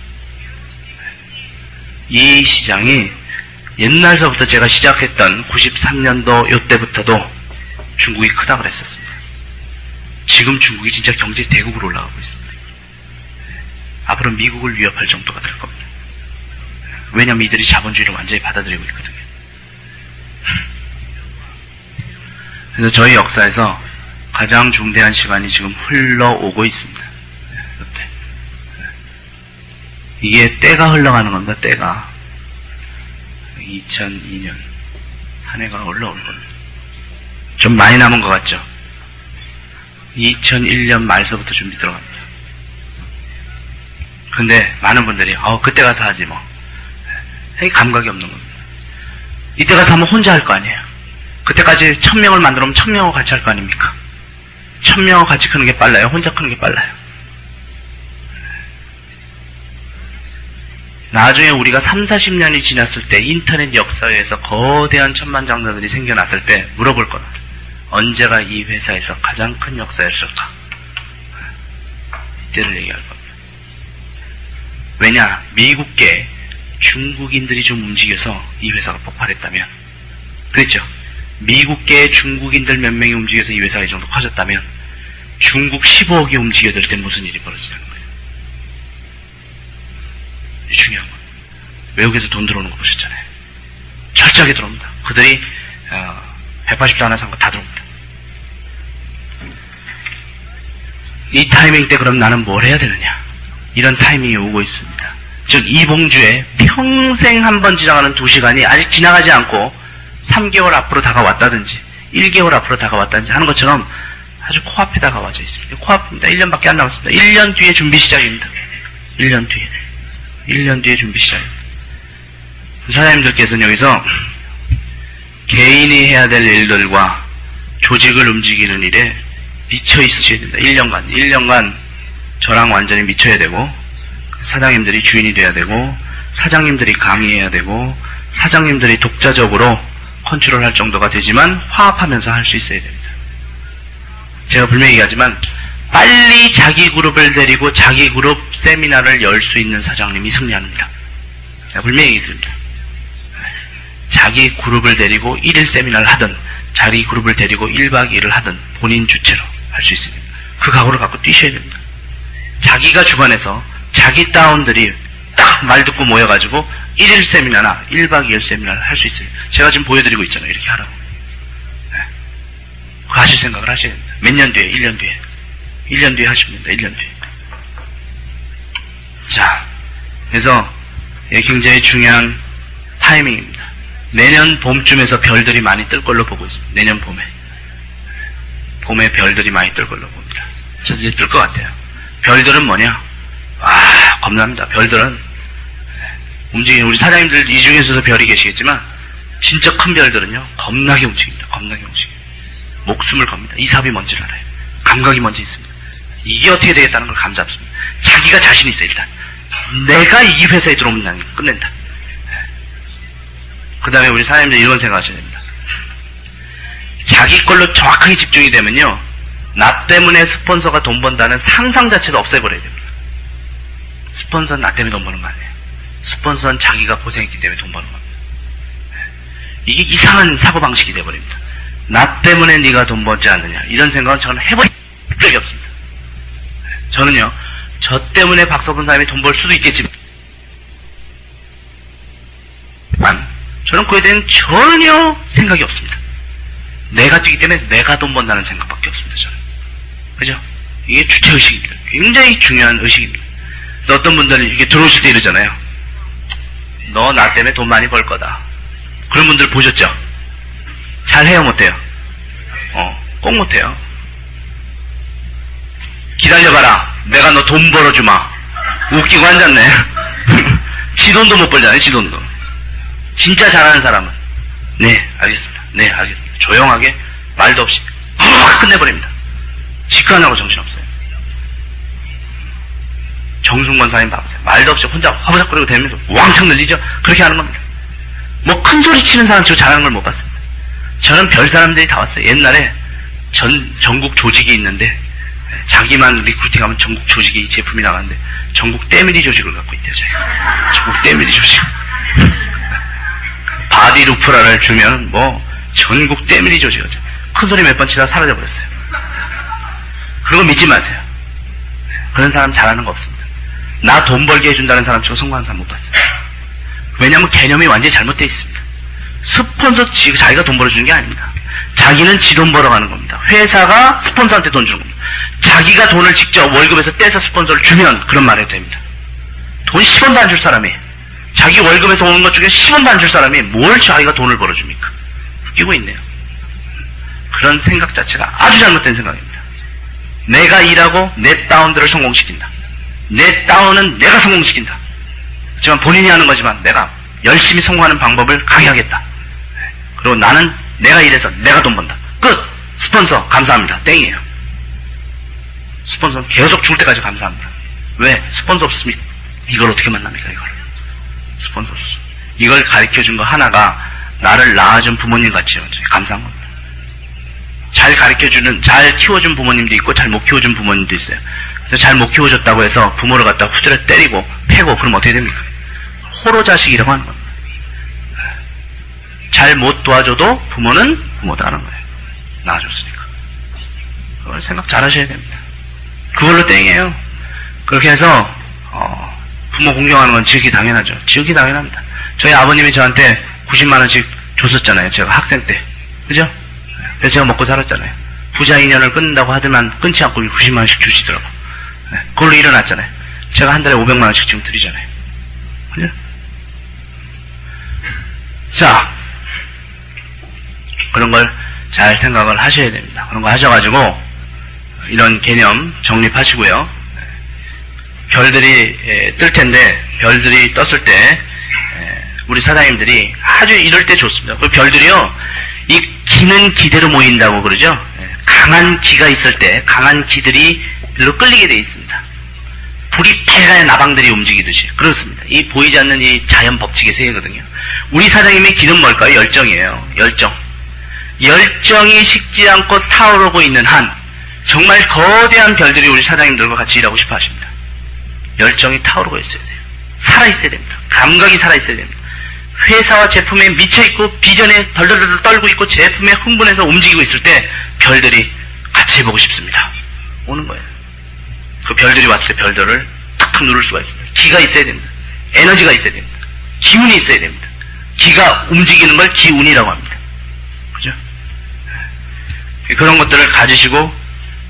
이 시장이 옛날서부터 제가 시작했던 93년도 요때부터도 중국이 크다 그랬었습니다. 지금 중국이 진짜 경제 대국으로 올라가고 있습니다. 앞으로 미국을 위협할 정도가 될 겁니다. 왜냐면 이들이 자본주의를 완전히 받아들이고 있거든요. 그래서 저희 역사에서 가장 중대한 시간이 지금 흘러오고 있습니다. 이게 때가 흘러가는 겁니다. 때가 2002년 한 해가 올라올 겁니다. 좀 많이 남은 것 같죠? 2001년 말서부터 준비 들어갑니다. 근데 많은 분들이 그때 가서 하지 뭐. 감각이 없는 겁니다. 이때 가서 하면 혼자 할 거 아니에요. 그때까지 1000명을 만들면 1000명하고 같이 할 거 아닙니까? 1000명하고 같이 크는 게 빨라요? 혼자 크는 게 빨라요? 나중에 우리가 3, 40년이 지났을 때 인터넷 역사에서 거대한 천만장자들이 생겨났을 때 물어볼 거다. 언제가 이 회사에서 가장 큰 역사였을까? 이때를 얘기할 겁니다. 왜냐? 미국계 중국인들이 좀 움직여서 이 회사가 폭발했다면, 그랬죠? 미국계 중국인들 몇 명이 움직여서 이 회사가 이 정도 커졌다면 중국 15억이 움직여들 때 무슨 일이 벌어지냐는 거예요. 이게 중요한 겁니다. 외국에서 돈 들어오는 거 보셨잖아요. 철저하게 들어옵니다. 그들이 180도 하나 산 거 다 들어옵니다. 이 타이밍 때 그럼 나는 뭘 해야 되느냐? 이런 타이밍이 오고 있습니다. 즉 이봉주의 평생 한 번 지나가는 2시간이 아직 지나가지 않고 3개월 앞으로 다가왔다든지 1개월 앞으로 다가왔다든지 하는 것처럼 아주 코앞에 다가와져 있습니다. 코앞입니다. 1년밖에 안 남았습니다. 1년 뒤에 준비 시작입니다. 1년 뒤에 준비 시작입니다. 사장님들께서는 여기서 개인이 해야 될 일들과 조직을 움직이는 일에 미쳐 있으셔야 됩니다. 1년간 저랑 완전히 미쳐야 되고, 사장님들이 주인이 돼야 되고, 사장님들이 강의해야 되고, 사장님들이 독자적으로 컨트롤할 정도가 되지만 화합하면서 할 수 있어야 됩니다. 제가 분명히 얘기하지만 빨리 자기 그룹을 데리고 자기 그룹 세미나를 열 수 있는 사장님이 승리합니다. 제가 분명히 얘기드립니다. 자기 그룹을 데리고 1일 세미나를 하든 자기 그룹을 데리고 1박 2일을 하든 본인 주체로 할 수 있습니다. 그 각오를 갖고 뛰셔야 됩니다. 자기가 주관해서 자기 다운들이 딱 말 듣고 모여가지고 1일 세미나나 1박 2일 세미나를 할 수 있어요. 제가 지금 보여드리고 있잖아요. 이렇게 하라고. 그거 하실 생각을 하셔야 됩니다. 몇 년 뒤에? 1년 뒤에. 1년 뒤에 하시면 됩니다. 1년 뒤에. 자, 그래서 굉장히 중요한 타이밍입니다. 내년 봄쯤에서 별들이 많이 뜰 걸로 보고 있습니다. 내년 봄에 별들이 많이 뜰 걸로 봅니다. 저도 이제 뜰 것 같아요. 별들은 뭐냐? 겁납니다. 별들은 움직이는, 우리 사장님들 이 중에서도 별이 계시겠지만 진짜 큰 별들은요 겁나게 움직입니다. 겁나게 움직여요. 목숨을 겁니다. 이 사업이 뭔지를 알아요. 감각이 뭔지 있습니다. 이게 어떻게 되겠다는 걸 감 잡습니다. 자기가 자신 있어요. 일단 내가 이 회사에 들어오면 난 끝낸다. 그 다음에 우리 사장님들 이런 생각하셔야 됩니다. 자기 걸로 정확하게 집중이 되면요, 나 때문에 스폰서가 돈 번다는 상상 자체도 없애버려야 됩니다. 스폰서는 나 때문에 돈 버는 거 아니에요. 스폰서는 자기가 고생했기 때문에 돈 버는 겁니다. 이게 이상한 사고방식이 돼버립니다. 나 때문에 네가 돈 벌지 않느냐, 이런 생각은 저는 해본 적이 없습니다. 저는요, 저 때문에 박서분 사람이 돈 벌 수도 있겠지만 저는 그에 대한 전혀 생각이 없습니다. 내가 뛰기 때문에 내가 돈 번다는 생각밖에 없습니다. 저는. 그죠? 이게 주체의식입니다. 굉장히 중요한 의식입니다. 그래서 어떤 분들이 이렇게 들어오실 때 이러잖아요. 너 나 때문에 돈 많이 벌 거다. 그런 분들 보셨죠? 잘해요, 못해요? 꼭 못해요. 기다려봐라. 내가 너 돈 벌어주마. 웃기고 앉았네. 지 돈도 못 벌잖아요, 지 돈도. 진짜 잘하는 사람은 네, 알겠습니다. 네, 알겠습니다. 조용하게 말도 없이 확 끝내버립니다. 직관하고 정신없어요. 정승권 사님 봐보세요. 말도 없이 혼자 화부작거리고 대면서 왕창 늘리죠. 그렇게 하는 겁니다. 뭐 큰 소리 치는 사람 치고 잘하는 걸 못 봤습니다. 저는 별 사람들이 다 왔어요. 옛날에 전국 조직이 있는데 자기만 리크루팅하면 전국 조직이 제품이 나가는데 전국 때밀이 조직을 갖고 있대요. 저희가. 전국 때밀이 조직. 바디 루프라를 주면 뭐 전국 때밀이 조직이죠. 큰 소리 몇 번 치다가 사라져버렸어요. 그런 거 믿지 마세요. 그런 사람 잘하는 거 없습니다. 나 돈 벌게 해준다는 사람 치고 성공하는 사람 못 봤어요. 왜냐하면 개념이 완전히 잘못되어 있습니다. 스폰서 자기가 돈 벌어주는 게 아닙니다. 자기는 지 돈 벌어가는 겁니다. 회사가 스폰서한테 돈 주는 겁니다. 자기가 돈을 직접 월급에서 떼서 스폰서를 주면 그런 말 해도 됩니다. 돈 10원도 안 줄 사람이, 자기 월급에서 오는 것 중에 10원도 안 줄 사람이 뭘 자기가 돈을 벌어줍니까? 웃기고 있네요. 그런 생각 자체가 아주 잘못된 생각입니다. 내가 일하고 내 다운들을 성공시킨다. 내 다운은 내가 성공시킨다. 하지만 본인이 하는 거지만 내가 열심히 성공하는 방법을 강의하겠다. 그리고 나는 내가 일해서 내가 돈 번다. 끝! 스폰서 감사합니다. 땡이에요. 스폰서는 계속 죽을 때까지 감사합니다. 왜? 스폰서 없으면 이걸 어떻게 만납니까? 이걸 스폰서로서. 이걸 가르쳐준 거 하나가 나를 낳아준 부모님 같이 감사한 겁니다. 잘 가르쳐주는, 잘 키워준 부모님도 있고 잘 못 키워준 부모님도 있어요. 그래서 잘 못 키워줬다고 해서 부모를 갖다 후드려 때리고 패고 그러면 어떻게 됩니까? 호로자식이라고 하는 겁니다. 잘 못 도와줘도 부모는 부모다라는 거예요. 낳아줬으니까. 그걸 생각 잘 하셔야 됩니다. 그걸로 땡이에요. 그렇게 해서 부모 공경하는 건 지극히 당연하죠. 지극히 당연합니다. 저희 아버님이 저한테 90만원씩 줬었잖아요. 제가 학생 때. 그죠? 그래서 제가 먹고 살았잖아요. 부자 인연을 끊는다고 하더만 끊지 않고 90만원씩 주시더라고. 그걸로 일어났잖아요. 제가 한 달에 500만원씩 지금 드리잖아요. 그죠? 자, 그런 걸 잘 생각을 하셔야 됩니다. 그런 거 하셔가지고 이런 개념 정립하시고요. 별들이 뜰 텐데 별들이 떴을 때 우리 사장님들이 아주 이럴 때 좋습니다. 그 별들이요, 이 기는 기대로 모인다고 그러죠. 강한 기가 있을 때 강한 기들이 별로 끌리게 돼 있습니다. 불이 빨간 나방들이 움직이듯이 그렇습니다. 이 보이지 않는 이 자연 법칙의 세계거든요. 우리 사장님의 기는 뭘까요? 열정이에요. 열정. 열정이 식지 않고 타오르고 있는 한 정말 거대한 별들이 우리 사장님들과 같이 일하고 싶어 하십니다. 열정이 타오르고 있어야 돼요. 살아있어야 됩니다. 감각이 살아있어야 됩니다. 회사와 제품에 미쳐있고 비전에 덜덜덜 떨고 있고 제품에 흥분해서 움직이고 있을 때 별들이 같이 해보고 싶습니다. 오는 거예요. 그 별들이 왔을 때 별들을 탁탁 누를 수가 있습니다. 기가 있어야 됩니다. 에너지가 있어야 됩니다. 기운이 있어야 됩니다. 기가 움직이는 걸 기운이라고 합니다. 그죠? 그런 것들을 가지시고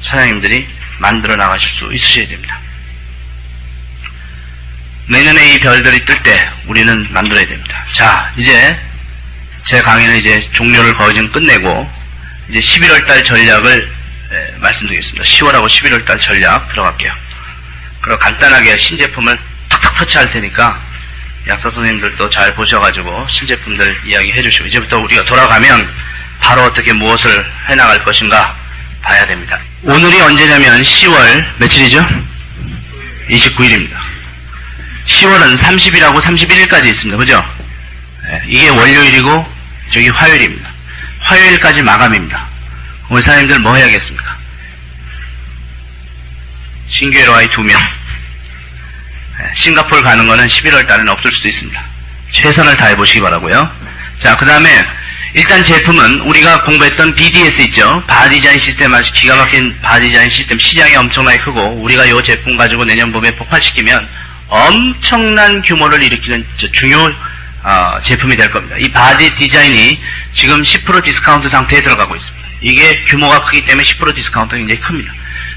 사장님들이 만들어 나가실 수 있으셔야 됩니다. 내년에 이 별들이 뜰 때 우리는 만들어야 됩니다. 자, 이제 제 강의는 이제 종료를 거의 좀 끝내고 이제 11월달 전략을 말씀드리겠습니다. 10월하고 11월달 전략 들어갈게요. 그리고 간단하게 신제품을 탁탁 터치할 테니까 약사 선생님들도 잘 보셔가지고 신제품들 이야기해 주시고 이제부터 우리가 돌아가면 바로 어떻게 무엇을 해나갈 것인가 봐야 됩니다. 오늘이 언제냐면 10월 며칠이죠? 29일입니다. 10월은 30일하고 31일까지 있습니다. 그죠? 이게 월요일이고 저기 화요일입니다. 화요일까지 마감입니다. 우리 사장님들 뭐 해야겠습니까? 신규 LOI 2명. 싱가포르 가는 거는 11월 달에는 없을 수도 있습니다. 최선을 다해 보시기 바라고요. 자, 그 다음에 일단 제품은 우리가 공부했던 BDS 있죠. 바디자인 시스템, 아주 기가 막힌 바디자인 시스템 시장이 엄청나게 크고 우리가 이 제품 가지고 내년 봄에 폭발시키면 엄청난 규모를 일으키는 중요 제품이 될 겁니다. 이 바디 디자인이 지금 10% 디스카운트 상태에 들어가고 있습니다. 이게 규모가 크기 때문에 10% 디스카운트가 굉장히 큽니다.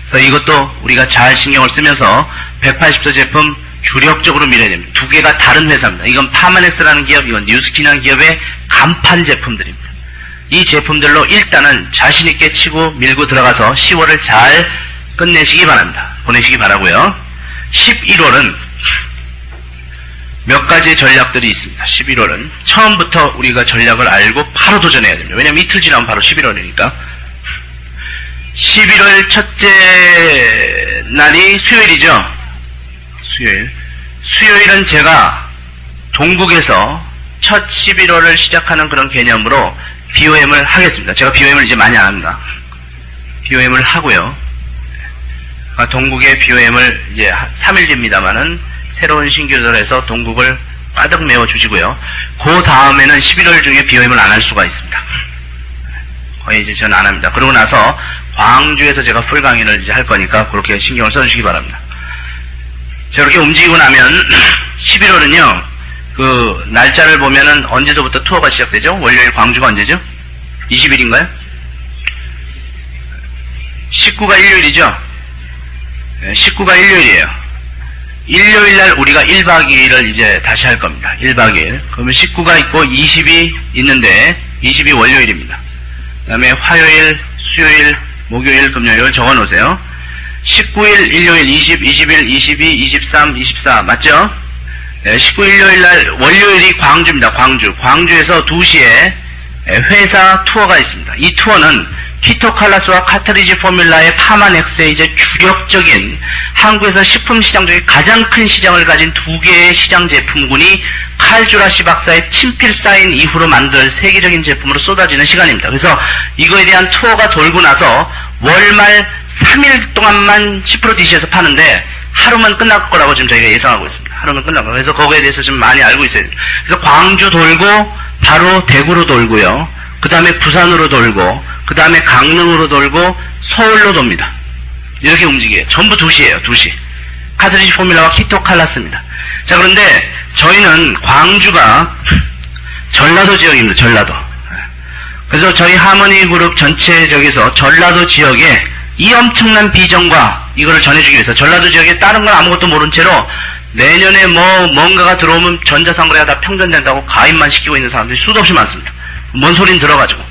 그래서 이것도 우리가 잘 신경을 쓰면서 180도 제품 주력적으로 밀어야 됩니다. 두 개가 다른 회사입니다. 이건 파마넥스라는 기업, 이건 뉴스킨이라는 기업의 간판 제품들입니다. 이 제품들로 일단은 자신있게 치고 밀고 들어가서 10월을 잘 끝내시기 바랍니다. 보내시기 바라고요. 11월은 몇 가지 전략들이 있습니다. 11월은 처음부터 우리가 전략을 알고 바로 도전해야 됩니다. 왜냐면 이틀 지나면 바로 11월이니까. 11월 첫째 날이 수요일이죠. 수요일은 제가 동국에서 첫 11월을 시작하는 그런 개념으로 BOM을 하겠습니다. 제가 BOM을 이제 많이 안 합니다. BOM을 하고요. 동국의 BOM을 이제 3일입니다만은 새로운 신규들에서 동국을 빠득 메워 주시고요. 그 다음에는 11월 중에 BOM을 안 할 수가 있습니다. 거의 이제 저는 안 합니다. 그러고 나서 광주에서 제가 풀 강의를 이제 할 거니까 그렇게 신경을 써주시기 바랍니다. 저렇게 움직이고 나면 11월은요, 그 날짜를 보면은 언제부터 투어가 시작되죠? 월요일 광주가 언제죠? 20일인가요? 19가 일요일이죠? 19가 일요일이에요. 일요일날 우리가 1박 2일을 이제 다시 할 겁니다. 1박 2일. 그러면 19가 있고 20이 있는데 20이 월요일입니다. 그 다음에 화요일, 수요일, 목요일, 금요일 적어 놓으세요. 19일, 일요일, 20, 21, 22, 23, 24 맞죠? 네, 19일 일요일날 월요일이 광주입니다. 광주에서 2시에 회사 투어가 있습니다. 이 투어는 키토칼라스와 카트리지 포뮬라의 파마넥스의 이제 주력적인 한국에서 식품 시장 중에 가장 큰 시장을 가진 두 개의 시장 제품군이 칼주라시 박사의 친필 사인 이후로 만들 세계적인 제품으로 쏟아지는 시간입니다. 그래서 이거에 대한 투어가 돌고 나서 월말 3일 동안만 10% DC에서 파는데 하루만 끝날 거라고 지금 저희가 예상하고 있습니다. 하루만 끝날 거라고. 그래서 거기에 대해서 좀 많이 알고 있어요. 그래서 광주 돌고 바로 대구로 돌고요. 그 다음에 부산으로 돌고 그 다음에 강릉으로 돌고 서울로 돕니다. 이렇게 움직여요. 전부 도시예요. 도시. 카트리지 포뮬라와 키토칼라스입니다. 자, 그런데 저희는 광주가 전라도 지역입니다. 전라도. 그래서 저희 하모니 그룹 전체적에서 전라도 지역에 이 엄청난 비전과 이거를 전해주기 위해서 전라도 지역에 다른 건 아무것도 모른 채로 내년에 뭔가가 들어오면 전자상거래가 다 평전된다고 가입만 시키고 있는 사람들이 수도 없이 많습니다. 뭔 소린 들어가지고.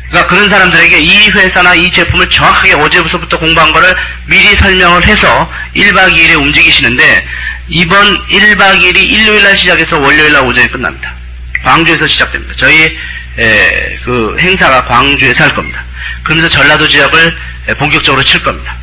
그러니까 그런 사람들에게 이 회사나 이 제품을 정확하게 어제부터 공부한 거를 미리 설명을 해서 1박 2일에 움직이시는데 이번 1박 2일이 일요일날 시작해서 월요일날 오전에 끝납니다. 광주에서 시작됩니다. 저희 그 행사가 광주에서 할 겁니다. 그러면서 전라도 지역을 본격적으로 칠 겁니다.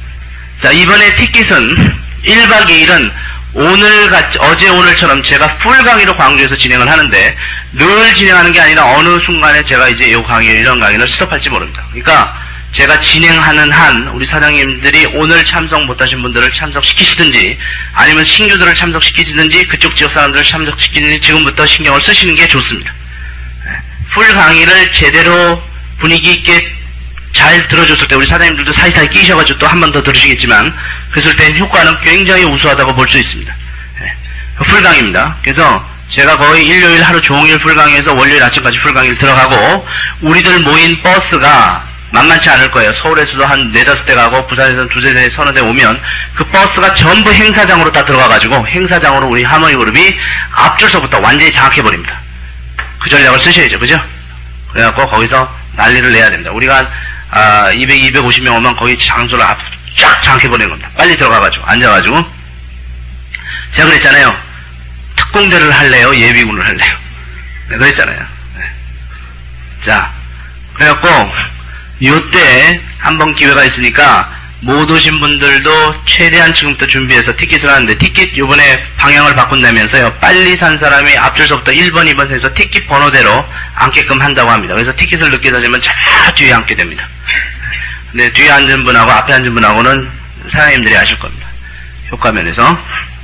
자, 이번에 티켓은 1박 2일은 어제 오늘처럼 제가 풀 강의로 광주에서 진행을 하는데 늘 진행하는 게 아니라 어느 순간에 제가 이제 이 강의, 이런 강의를 스톱할지 모릅니다. 그러니까 제가 진행하는 한 우리 사장님들이 오늘 참석 못하신 분들을 참석시키시든지 아니면 신규들을 참석시키시든지 그쪽 지역 사람들을 참석시키든지 지금부터 신경을 쓰시는 게 좋습니다. 풀 강의를 제대로 분위기 있게 잘 들어줬을 때 우리 사장님들도 사이사이 끼셔가지고 또 한 번 더 들으시겠지만 그랬을 땐 효과는 굉장히 우수하다고 볼 수 있습니다. 풀강의입니다. 그래서 제가 거의 일요일 하루 종일 풀강의에서 월요일 아침까지 풀강의를 들어가고 우리들 모인 버스가 만만치 않을 거예요. 서울에서도 한 4-5대 가고 부산에서는 2-3대 서너 대 오면 그 버스가 전부 행사장으로 다 들어가가지고 행사장으로 우리 하모니 그룹이 앞줄서부터 완전히 장악해버립니다. 그 전략을 쓰셔야죠. 그죠? 그래갖고 거기서 난리를 내야 됩니다. 우리가 250명 오면 거기 장소를 쫙 장악해버리는 겁니다. 빨리 들어가가지고 앉아가지고 제가 그랬잖아요. 특공대를 할래요? 예비군을 할래요? 네, 그랬잖아요. 네. 자, 그래갖고 요때 한번 기회가 있으니까 못 오신 분들도 최대한 지금부터 준비해서 티켓을 하는데 티켓 요번에 방향을 바꾼다면서요. 빨리 산 사람이 앞줄서부터 1번, 2번 해서 티켓 번호대로 앉게끔 한다고 합니다. 그래서 티켓을 늦게 사시면 저 뒤에 앉게 됩니다. 근데 뒤에 앉은 분하고 앞에 앉은 분하고는 사장님들이 아실 겁니다. 효과면에서.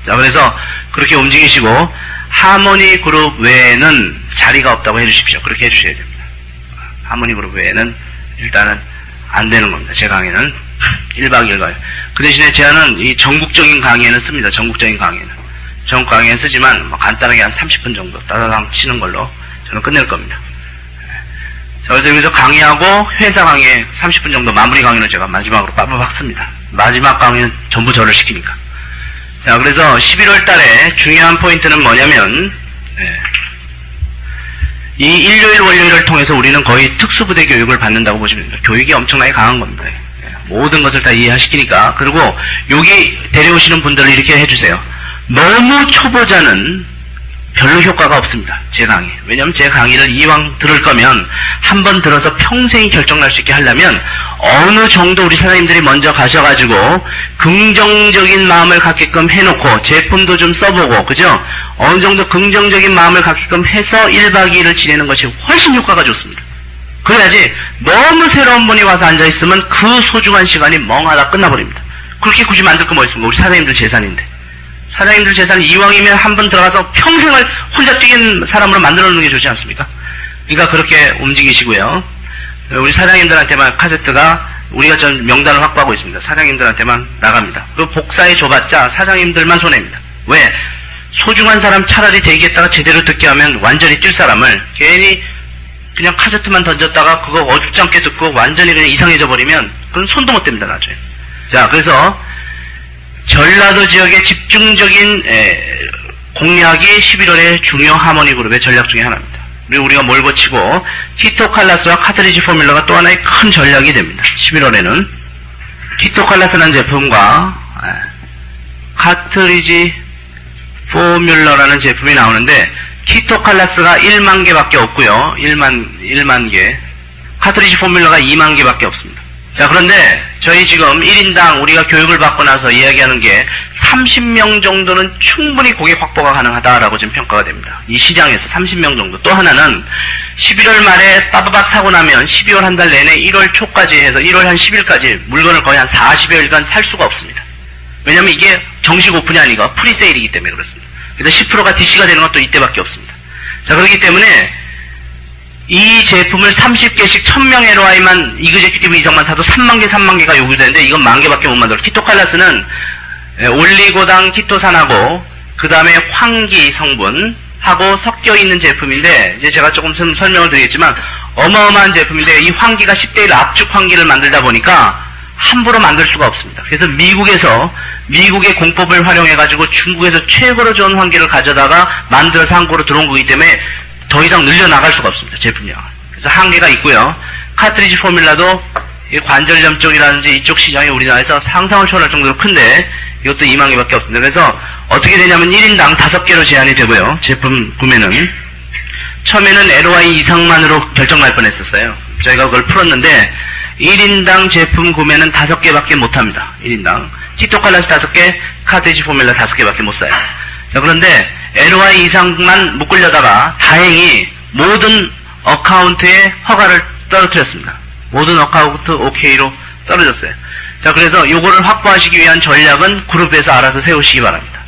자, 그래서 그렇게 움직이시고 하모니 그룹 외에는 자리가 없다고 해주십시오. 그렇게 해주셔야 됩니다. 하모니 그룹 외에는 일단은 안 되는 겁니다. 제 강의는 1박 2일 강의. 그 대신에 제안은 이 전국적인 강의에는 씁니다. 전국적인 강의는. 전국 강의에는 쓰지만 뭐 간단하게 한 30분 정도 따다당 치는 걸로 저는 끝낼 겁니다. 자, 그래서 여기서 강의하고 회사 강의 30분 정도 마무리 강의는 제가 마지막으로 빠바박 씁니다. 마지막 강의는 전부 저를 시키니까. 자, 그래서 11월 달에 중요한 포인트는 뭐냐면 이 일요일 월요일을 통해서 우리는 거의 특수부대 교육을 받는다고 보시면 됩니다. 교육이 엄청나게 강한 겁니다. 모든 것을 다 이해하시키니까. 그리고 여기 데려오시는 분들을 이렇게 해주세요. 너무 초보자는 별로 효과가 없습니다. 제 강의. 왜냐하면 제 강의를 이왕 들을 거면 한번 들어서 평생이 결정날 수 있게 하려면 어느 정도 우리 사장님들이 먼저 가셔가지고 긍정적인 마음을 갖게끔 해놓고 제품도 좀 써보고, 그죠? 어느 정도 긍정적인 마음을 갖게끔 해서 1박 2일을 지내는 것이 훨씬 효과가 좋습니다. 그래야지 너무 새로운 분이 와서 앉아있으면 그 소중한 시간이 멍하다 끝나버립니다. 그렇게 굳이 만들 거 뭐 있습니까? 우리 사장님들 재산인데. 사장님들 재산이 이왕이면 한번 들어가서 평생을 혼자 뛰는 사람으로 만들어 놓는 게 좋지 않습니까? 그러니까 그렇게 움직이시고요. 우리 사장님들한테만 카세트가 우리가 전 명단을 확보하고 있습니다. 사장님들한테만 나갑니다. 그 복사해 줘봤자 사장님들만 손해입니다. 왜? 소중한 사람 차라리 대기했다가 제대로 듣게 하면 완전히 뛸 사람을 괜히 그냥 카세트만 던졌다가 그거 어줍지 않게 듣고 완전히 그냥 이상해져 버리면 그건 손도 못 댑니다. 나중에. 자, 그래서 전라도 지역의 집중적인 공략이 11월의 중요 하모니 그룹의 전략 중에 하나입니다. 그리고 우리가 몰고 치고 키토칼라스와 카트리지 포뮬러가 또 하나의 큰 전략이 됩니다. 11월에는 키토칼라스라는 제품과 카트리지 포뮬러라는 제품이 나오는데 키토칼라스가 1만 개밖에 없고요. 1만 개. 카트리지 포뮬러가 2만 개밖에 없습니다. 자, 그런데 저희 지금 1인당 우리가 교육을 받고 나서 이야기하는 게 30명 정도는 충분히 고객 확보가 가능하다라고 지금 평가가 됩니다. 이 시장에서 30명 정도. 또 하나는 11월 말에 빠바박 사고 나면 12월 한 달 내내 1월 초까지 해서 1월 한 10일까지 물건을 거의 한 40여일간 살 수가 없습니다. 왜냐면 이게 정식 오픈이 아니고 프리세일이기 때문에 그렇습니다. 그래서 10%가 DC가 되는 것도 이때밖에 없습니다. 자, 그렇기 때문에 이 제품을 30개씩 1000명 LOI만 이그제큐티브 이상만 사도 3만 개가 요구되는데 이건 10,000개밖에 못 만들어. 키토칼라스는 올리고당 키토산하고 그 다음에 황기 성분하고 섞여 있는 제품인데 이제 제가 조금 설명을 드리겠지만 어마어마한 제품인데 이 황기가 10대1 압축 황기를 만들다 보니까 함부로 만들 수가 없습니다. 그래서 미국의 공법을 활용해가지고 중국에서 최고로 좋은 황기를 가져다가 만들어서 한국으로 들어온 거기 때문에 더 이상 늘려나갈 수가 없습니다. 제품량. 그래서 한계가 있고요. 카트리지 포뮬라도 관절염 쪽이라든지 이쪽 시장이 우리나라에서 상상을 초월할 정도로 큰데 이것도 2만 개밖에 없습니다. 그래서 어떻게 되냐면 1인당 5개로 제한이 되고요. 제품 구매는. 처음에는 LOI 이상만으로 결정날 뻔했었어요. 저희가 그걸 풀었는데 1인당 제품 구매는 5개밖에 못합니다. 1인당. 키토칼라스 5개, 카트리지 포뮬라 5개밖에 못 사요. 자, 그런데 LOI 이상만 묶으려다가 다행히 모든 어카운트의 허가를 떨어뜨렸습니다. 모든 어카운트 OK로 떨어졌어요. 자, 그래서 요거를 확보하시기 위한 전략은 그룹에서 알아서 세우시기 바랍니다.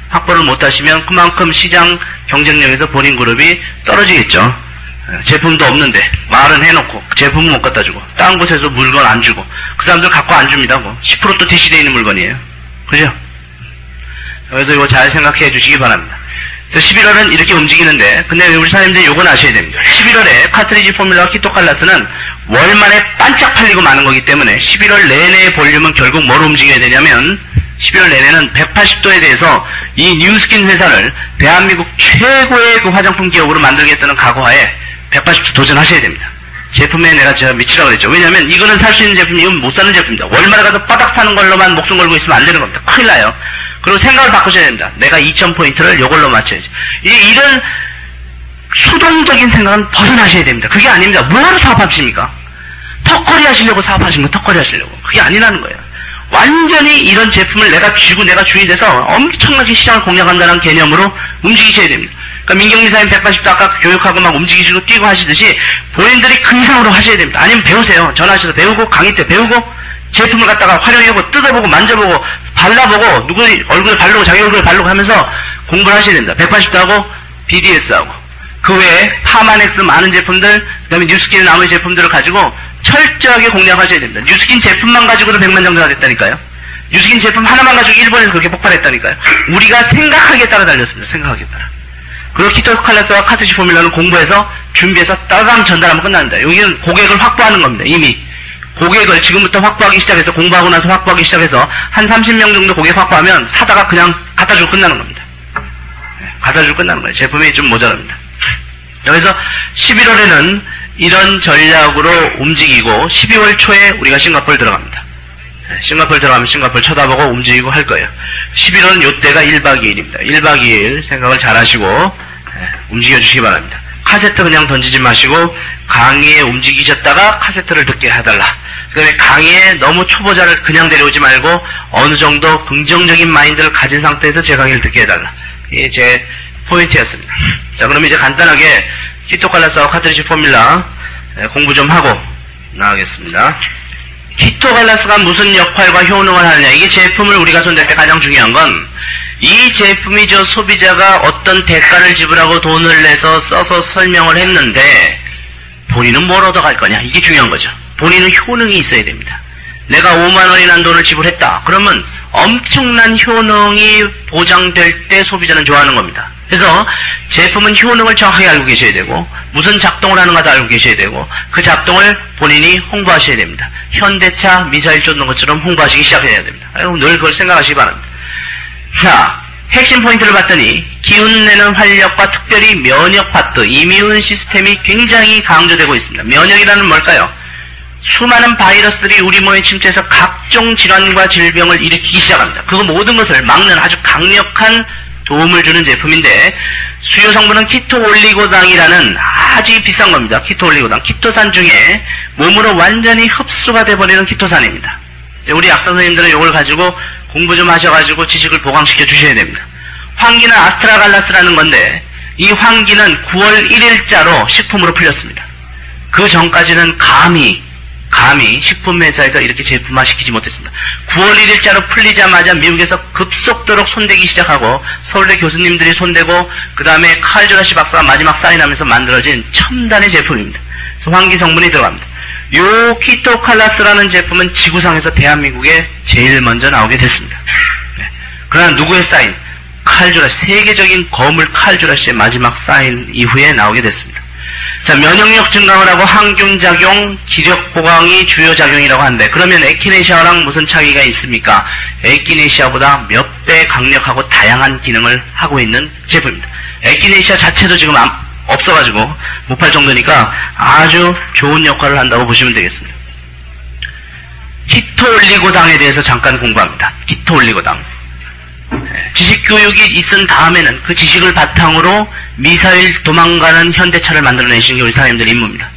확보를 못하시면 그만큼 시장 경쟁력에서 본인 그룹이 떨어지겠죠. 제품도 없는데 말은 해놓고 제품은 못 갖다 주고 다른 곳에서 물건 안 주고 그 사람들 갖고 안 줍니다. 뭐 10%또 DC되어 있는 물건이에요. 그죠? 그래서 이거 잘 생각해 주시기 바랍니다. 11월은 이렇게 움직이는데 근데 우리 사장님들 요건 아셔야 됩니다. 11월에 카트리지 포뮬러와 키토칼라스는 월 만에 반짝 팔리고 마는 거기 때문에 11월 내내의 볼륨은 결국 뭐로 움직여야 되냐면 11월 내내는 180도에 대해서 이 뉴스킨 회사를 대한민국 최고의 그 화장품 기업으로 만들겠다는 각오하에 180도 도전하셔야 됩니다. 제품에 내가 제가 미치라고 그랬죠. 왜냐면 이거는 살 수 있는 제품이 이건 못 사는 제품입니다. 월말에 가서 바닥 사는 걸로만 목숨 걸고 있으면 안 되는 겁니다. 큰일 나요. 그리고 생각을 바꾸셔야 됩니다. 내가 2000포인트를 요걸로 맞춰야지. 이런 수동적인 생각은 벗어나셔야 됩니다. 그게 아닙니다. 뭐하러 사업하십니까? 턱걸이 하시려고 사업하시는 거 턱걸이 하시려고. 그게 아니라는 거예요. 완전히 이런 제품을 내가 쥐고 내가 주인이 돼서 엄청나게 시장을 공략한다는 개념으로 움직이셔야 됩니다. 그러니까 민경미사님 180도 아까 교육하고 막 움직이시고 뛰고 하시듯이 본인들이 그 이상으로 하셔야 됩니다. 아니면 배우세요. 전화하셔서 배우고 강의 때 배우고 제품을 갖다가 활용해보고 뜯어보고 만져보고 발라보고 누구 얼굴에 바르고 자기 얼굴에 바르고 하면서 공부를 하셔야 됩니다. 180도 하고 BDS하고 그 외에 파마넥스 많은 제품들 그 다음에 뉴스킨 나머지 제품들을 가지고 철저하게 공략하셔야 됩니다. 뉴스킨 제품만 가지고도 100만 정도가 됐다니까요. 뉴스킨 제품 하나만 가지고 일본에서 그렇게 폭발했다니까요. 우리가 생각하기에 따라 달렸습니다. 생각하기에 따라. 그리고 키토칼라스와 카트리지 포뮬러는 공부해서 준비해서 따강 전달하면 끝납니다. 여기는 고객을 확보하는 겁니다. 이미 고객을 지금부터 확보하기 시작해서 공부하고 나서 확보하기 시작해서 한 30명 정도 고객 확보하면 사다가 그냥 갖다 주고 끝나는 겁니다. 갖다 주고 끝나는 거예요. 제품이 좀 모자랍니다. 그래서 11월에는 이런 전략으로 움직이고 12월 초에 우리가 싱가포르 들어갑니다. 싱가포르 들어가면 싱가포르 쳐다보고 움직이고 할 거예요. 11월은 요때가 1박 2일입니다. 1박 2일 생각을 잘 하시고 움직여 주시기 바랍니다. 카세트 그냥 던지지 마시고 강의에 움직이셨다가 카세트를 듣게 해달라. 그 다음에 강의에 너무 초보자를 그냥 데려오지 말고 어느 정도 긍정적인 마인드를 가진 상태에서 제 강의를 듣게 해달라. 이게 제 포인트였습니다. 자, 그러면 이제 간단하게 키토칼라스와 카트리지 포뮬라 공부 좀 하고 나가겠습니다. 키토칼라스가 무슨 역할과 효능을 하느냐. 이게 제품을 우리가 손댈 때 가장 중요한 건 이 제품이 저 소비자가 어떤 대가를 지불하고 돈을 내서 써서 설명을 했는데 본인은 뭘 얻어갈 거냐. 이게 중요한 거죠. 본인은 효능이 있어야 됩니다. 내가 5만 원이라는 돈을 지불했다. 그러면 엄청난 효능이 보장될 때 소비자는 좋아하는 겁니다. 그래서 제품은 효능을 정확하게 알고 계셔야 되고 무슨 작동을 하는가도 알고 계셔야 되고 그 작동을 본인이 홍보하셔야 됩니다. 현대차 미사일 쫓는 것처럼 홍보하시기 시작해야 됩니다. 늘 그걸 생각하시기 바랍니다. 자, 핵심 포인트를 봤더니 기운내는 활력과 특별히 면역 파트, 이뮨 시스템이 굉장히 강조되고 있습니다. 면역이라는 뭘까요? 수많은 바이러스들이 우리 몸에 침투해서 각종 질환과 질병을 일으키기 시작합니다. 그 모든 것을 막는 아주 강력한 도움을 주는 제품인데 수요 성분은 키토올리고당이라는 아주 비싼 겁니다. 키토올리고당. 키토산 중에 몸으로 완전히 흡수가 돼버리는 키토산입니다. 우리 약사 선생님들은 이걸 가지고 공부 좀 하셔가지고 지식을 보강시켜 주셔야 됩니다. 황기는 아스트라갈라스라는 건데 이 황기는 9월 1일자로 식품으로 풀렸습니다. 그 전까지는 감히 식품회사에서 이렇게 제품화시키지 못했습니다. 9월 1일자로 풀리자마자 미국에서 급속도로 손대기 시작하고 서울대 교수님들이 손대고 그 다음에 칼 조라시 박사가 마지막 사인하면서 만들어진 첨단의 제품입니다. 그래서 황기 성분이 들어갑니다. 요 키토칼라스라는 제품은 지구상에서 대한민국에 제일 먼저 나오게 됐습니다. 그러나 누구의 사인? 칼 조라시, 세계적인 거물 칼 조라시의 마지막 사인 이후에 나오게 됐습니다. 자, 면역력 증강을 하고 항균 작용, 기력 보강이 주요 작용이라고 하는데 그러면 에키네시아랑 무슨 차이가 있습니까? 에키네시아보다 몇 배 강력하고 다양한 기능을 하고 있는 제품입니다. 에키네시아 자체도 지금 없어가지고 못 팔 정도니까 아주 좋은 역할을 한다고 보시면 되겠습니다. 키토올리고당에 대해서 잠깐 공부합니다. 키토올리고당. 지식교육이 있은 다음에는 그 지식을 바탕으로 미사일 도망가는 현대차를 만들어내신 게 우리 사장님들 임무입니다.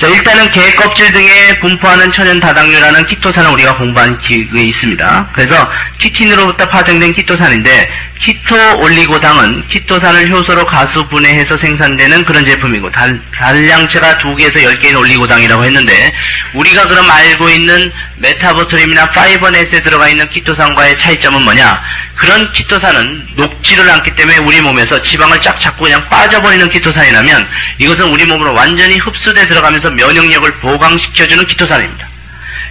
자, 일단은 개 껍질 등에 분포하는 천연 다당류라는 키토산을 우리가 공부한 기억이 있습니다. 그래서 키틴으로부터 파생된 키토산인데 키토올리고당은 키토산을 효소로 가수분해해서 생산되는 그런 제품이고 단량체가 2개에서 10개인 올리고당이라고 했는데 우리가 그럼 알고 있는 메타보트림이나 파이버넷에 들어가 있는 키토산과의 차이점은 뭐냐? 그런 키토산은 녹지를 않기 때문에 우리 몸에서 지방을 쫙 잡고 그냥 빠져버리는 키토산이라면 이것은 우리 몸으로 완전히 흡수돼 들어가면서 면역력을 보강시켜주는 키토산입니다.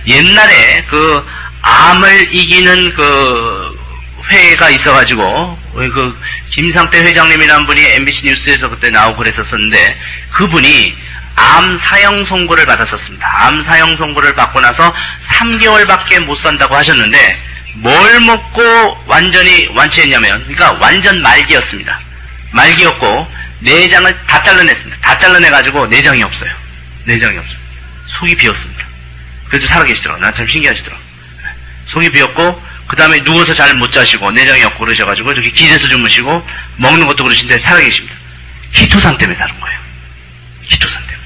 옛날에 그 암을 이기는 그 회가 있어가지고 그 김상태 회장님이라는 분이 MBC 뉴스에서 그때 나오고 그랬었는데 그분이 암 사형 선고를 받았었습니다. 암 사형 선고를 받고 나서 3개월밖에 못 산다고 하셨는데 뭘 먹고 완전히 완치했냐면 그러니까 완전 말기였습니다. 말기였고 내장을 다 잘라냈습니다. 다 잘라내가지고 내장이 없어요. 내장이 없어요. 속이 비었습니다. 그래도 살아계시더라고요. 난 참 신기하시더라고요. 속이 비었고 그 다음에 누워서 잘 못 자시고 내장이 없고 그러셔가지고 저기 기대서 주무시고 먹는 것도 그러신데 살아계십니다. 키토산 때문에 사는 거예요. 키토산 때문에.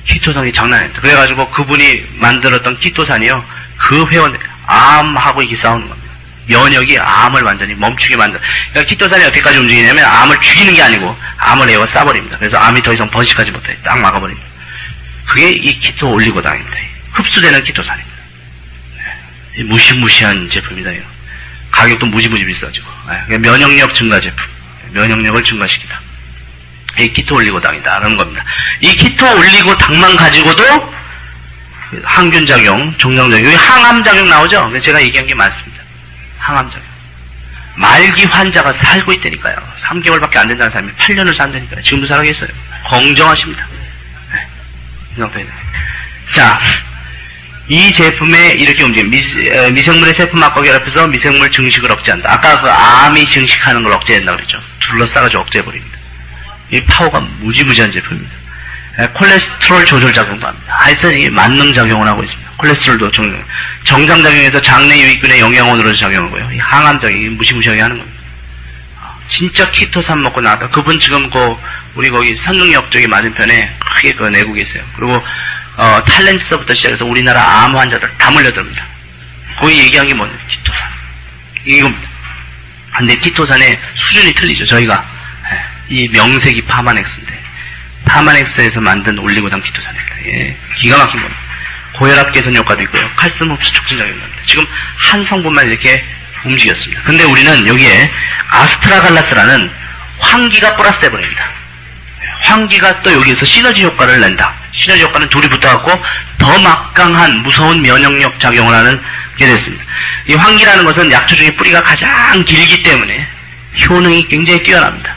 키토산이 장난이 아닙니다. 그래가지고 그분이 만들었던 키토산이요. 그 회원 암하고 이게 싸우는 겁니다. 면역이 암을 완전히 멈추게 만든. 그러니까 키토산이 어디까지 움직이냐면 암을 죽이는 게 아니고 암을 에워 싸버립니다. 그래서 암이 더 이상 번식하지 못해. 딱 막아버립니다. 그게 이 키토올리고당입니다. 흡수되는 키토산입니다. 네. 무시무시한 제품이다. 이거. 가격도 무지무지 비싸지고. 네. 면역력 증가 제품. 면역력을 증가시키다. 이 키토올리고당이다라는 겁니다. 이 키토올리고당만 가지고도 항균작용, 종양작용, 여기 항암작용 나오죠? 제가 얘기한 게 맞습니다. 항암작용. 말기 환자가 살고 있다니까요. 3개월밖에 안 된다는 사람이 8년을 산다니까요. 지금도 살아계셨어요. 공정하십니다. 네. 이 상태입니다. 자, 이 제품에 이렇게 움직임. 미생물의 세포막과 결합해서 미생물 증식을 억제한다. 아까 그 암이 증식하는 걸 억제한다고 그랬죠. 둘러싸가지고 억제해버립니다. 이 파워가 무지무지한 제품입니다. 콜레스테롤 조절 작용도 합니다. 하여튼 이게 만능작용을 하고 있습니다. 콜레스테롤도 정상작용해서 장내 유익균의 영양원으로 작용하고요. 이 항암작용이 무시무시하게 하는 겁니다. 진짜 키토산 먹고 나왔다. 그분 지금 우리 거기 선릉역 쪽에 맞은편에 크게 그 내고 계세요. 그리고 탤런트서부터 시작해서 우리나라 암 환자들 다 몰려듭니다. 거기 얘기한 게 뭐냐? 키토산. 이겁니다. 근데 키토산의 수준이 틀리죠. 저희가 이 명색이 파마넥스인데 파마넥스에서 만든 올리고당 키토산입니다. 예, 기가 막힌 겁니다. 고혈압 개선 효과도 있고요. 칼슘 흡수 촉진 작용이 납니다. 지금 한 성분만 이렇게 움직였습니다. 근데 우리는 여기에 아스트라갈라스라는 황기가 플러스 돼버립니다. 황기가 또 여기에서 시너지 효과를 낸다. 시너지 효과는 둘이 붙어갖고 더 막강한 무서운 면역력 작용을 하는 게 됐습니다. 이 황기라는 것은 약초 중에 뿌리가 가장 길기 때문에 효능이 굉장히 뛰어납니다.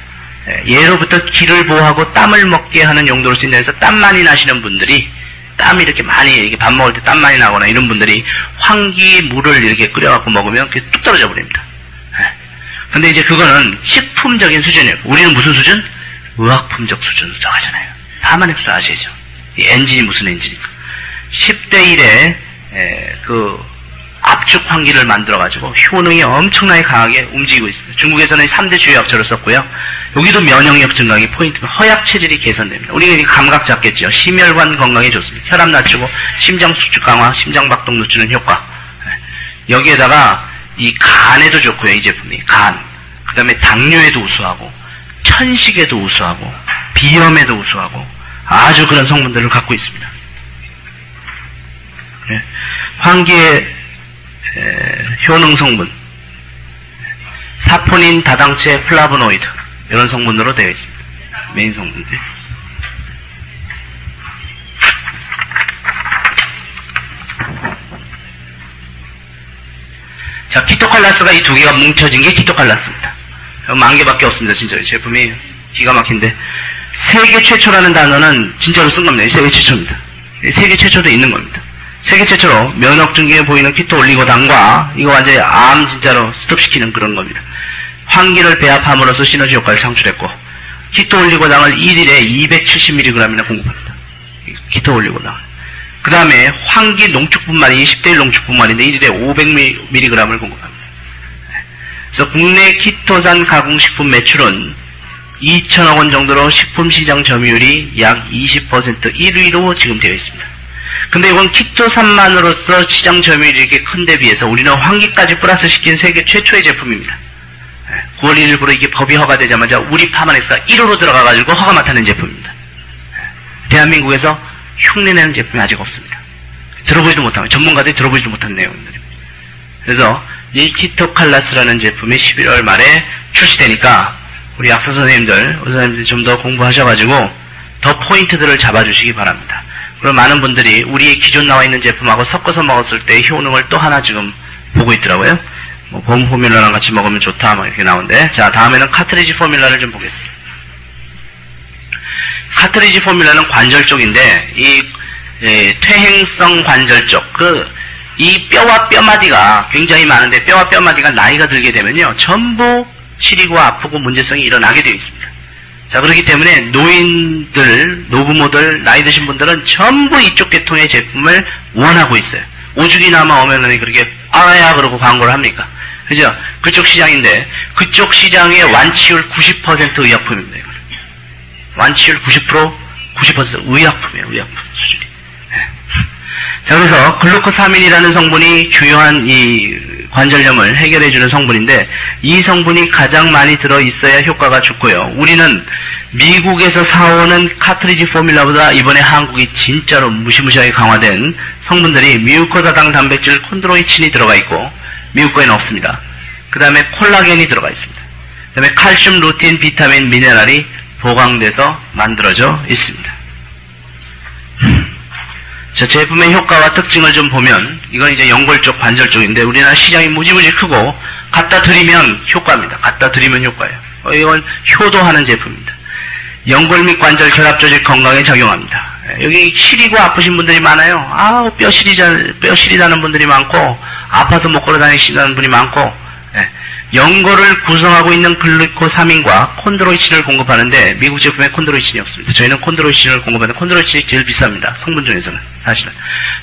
예로부터 기를 보호하고 땀을 먹게 하는 용도로 쓰인다 해서 땀 많이 나시는 분들이 땀이 이렇게 많이 이렇게 밥 먹을 때 땀 많이 나거나 이런 분들이 황기 물을 이렇게 끓여갖고 먹으면 그게 뚝 떨어져 버립니다. 근데 이제 그거는 식품적인 수준이에요. 우리는 무슨 수준? 의학품적 수준으로 들어가잖아요. 파마넥스 아시죠? 이 엔진이 무슨 엔진입니까? 10대 1의 그 압축 환기를 만들어가지고 효능이 엄청나게 강하게 움직이고 있습니다. 중국에서는 3대 주요 약초를 썼고요. 여기도 면역력 증강이 포인트입니다. 허약 체질이 개선됩니다. 우리가 감각 잡겠죠. 심혈관 건강에 좋습니다. 혈압 낮추고 심장 수축 강화, 심장 박동 늦추는 효과. 여기에다가 이 간에도 좋고요. 이 제품이 간. 그 다음에 당뇨에도 우수하고 천식에도 우수하고 비염에도 우수하고 아주 그런 성분들을 갖고 있습니다. 환기의 효능 성분, 사포닌, 다당체, 플라보노이드 이런 성분으로 되어 있습니다. 메인 성분들. 자, 키토칼라스가 이 두 개가 뭉쳐진 게 키토칼라스입니다. 10,000개밖에 없습니다. 진짜 제품이 기가 막힌데 세계 최초라는 단어는 진짜로 쓴 겁니다. 세계 최초입니다. 세계 최초도 있는 겁니다. 세계 최초로 면역 증기에 보이는 키토 올리고당과 이거 완전히 암 진짜로 스톱시키는 그런 겁니다. 환기를 배합함으로써 시너지 효과를 창출했고 키토 올리고당을 1일에 270mg이나 공급합니다. 키토 올리고당. 그 다음에 환기 농축분말이 10대1 농축분말인데 1일에 500mg을 공급합니다. 그래서 국내 키토산 가공식품 매출은 2천억 원 정도로 식품시장 점유율이 약 20% 1위로 지금 되어 있습니다. 근데 이건 키토산만으로서 시장 점유율이 이렇게 큰 데 비해서 우리는 환기까지 플러스 시킨 세계 최초의 제품입니다. 9월 1일부로 이게 법이 허가되자마자 우리 파마넥스가 1호로 들어가가지고 허가 맡아낸 제품입니다. 대한민국에서 흉내내는 제품이 아직 없습니다. 들어보지도 못하면 전문가들이 들어보지도 못한 내용들입니다. 그래서 이 키토칼라스라는 제품이 11월 말에 출시되니까 우리 약사 선생님들, 의사 선생님들이 좀 더 공부하셔가지고 더 포인트들을 잡아주시기 바랍니다. 그리고 많은 분들이 우리의 기존 나와 있는 제품하고 섞어서 먹었을 때 효능을 또 하나 지금 보고 있더라고요. 뭐 봄 포뮬러랑 같이 먹으면 좋다 막 이렇게 나오는데, 자 다음에는 카트리지 포뮬러를 좀 보겠습니다. 카트리지 포뮬러는 관절 쪽인데 이 퇴행성 관절 쪽, 이 뼈와 뼈마디가 굉장히 많은데 뼈와 뼈마디가 나이가 들게 되면요 전부 시리고 아프고 문제성이 일어나게 되어 있습니다. 자, 그렇기 때문에 노인들, 노부모들, 나이 드신 분들은 전부 이쪽 계통의 제품을 원하고 있어요. 오죽이나마 오면은 그렇게 알아야 그러고 광고를 합니까? 그죠? 그쪽 시장인데 그쪽 시장의 완치율 90% 의약품입니다. 이거는. 완치율 90% 의약품이에요. 의약품 수준이. 네. 자, 그래서 글루코사민이라는 성분이 주요한 이 관절염을 해결해주는 성분인데 이 성분이 가장 많이 들어있어야 효과가 좋고요. 우리는 미국에서 사오는 카트리지 포뮬러보다 이번에 한국이 진짜로 무시무시하게 강화된 성분들이 미우코사당 단백질 콘드로이친이 들어가 있고 미국 거에는 없습니다. 그 다음에 콜라겐이 들어가 있습니다. 그 다음에 칼슘, 루틴, 비타민, 미네랄이 보강돼서 만들어져 있습니다. 자, 제품의 효과와 특징을 좀 보면 이건 이제 연골 쪽, 관절 쪽인데 우리나라 시장이 무지무지 크고 갖다 드리면 효과입니다. 갖다 드리면 효과예요. 이건 효도하는 제품입니다. 연골 및 관절 결합 조직 건강에 작용합니다. 여기 시리고 아프신 분들이 많아요. 뼈 시리다는 분들이 많고 아파서 못 걸어 다니시는 분이 많고, 연골을 구성하고 있는 글루코사민과 콘드로이친을 공급하는데 미국 제품에 콘드로이친이 없습니다. 저희는 콘드로이친을 공급하는데 콘드로이친이 제일 비쌉니다. 성분 중에서는 사실은.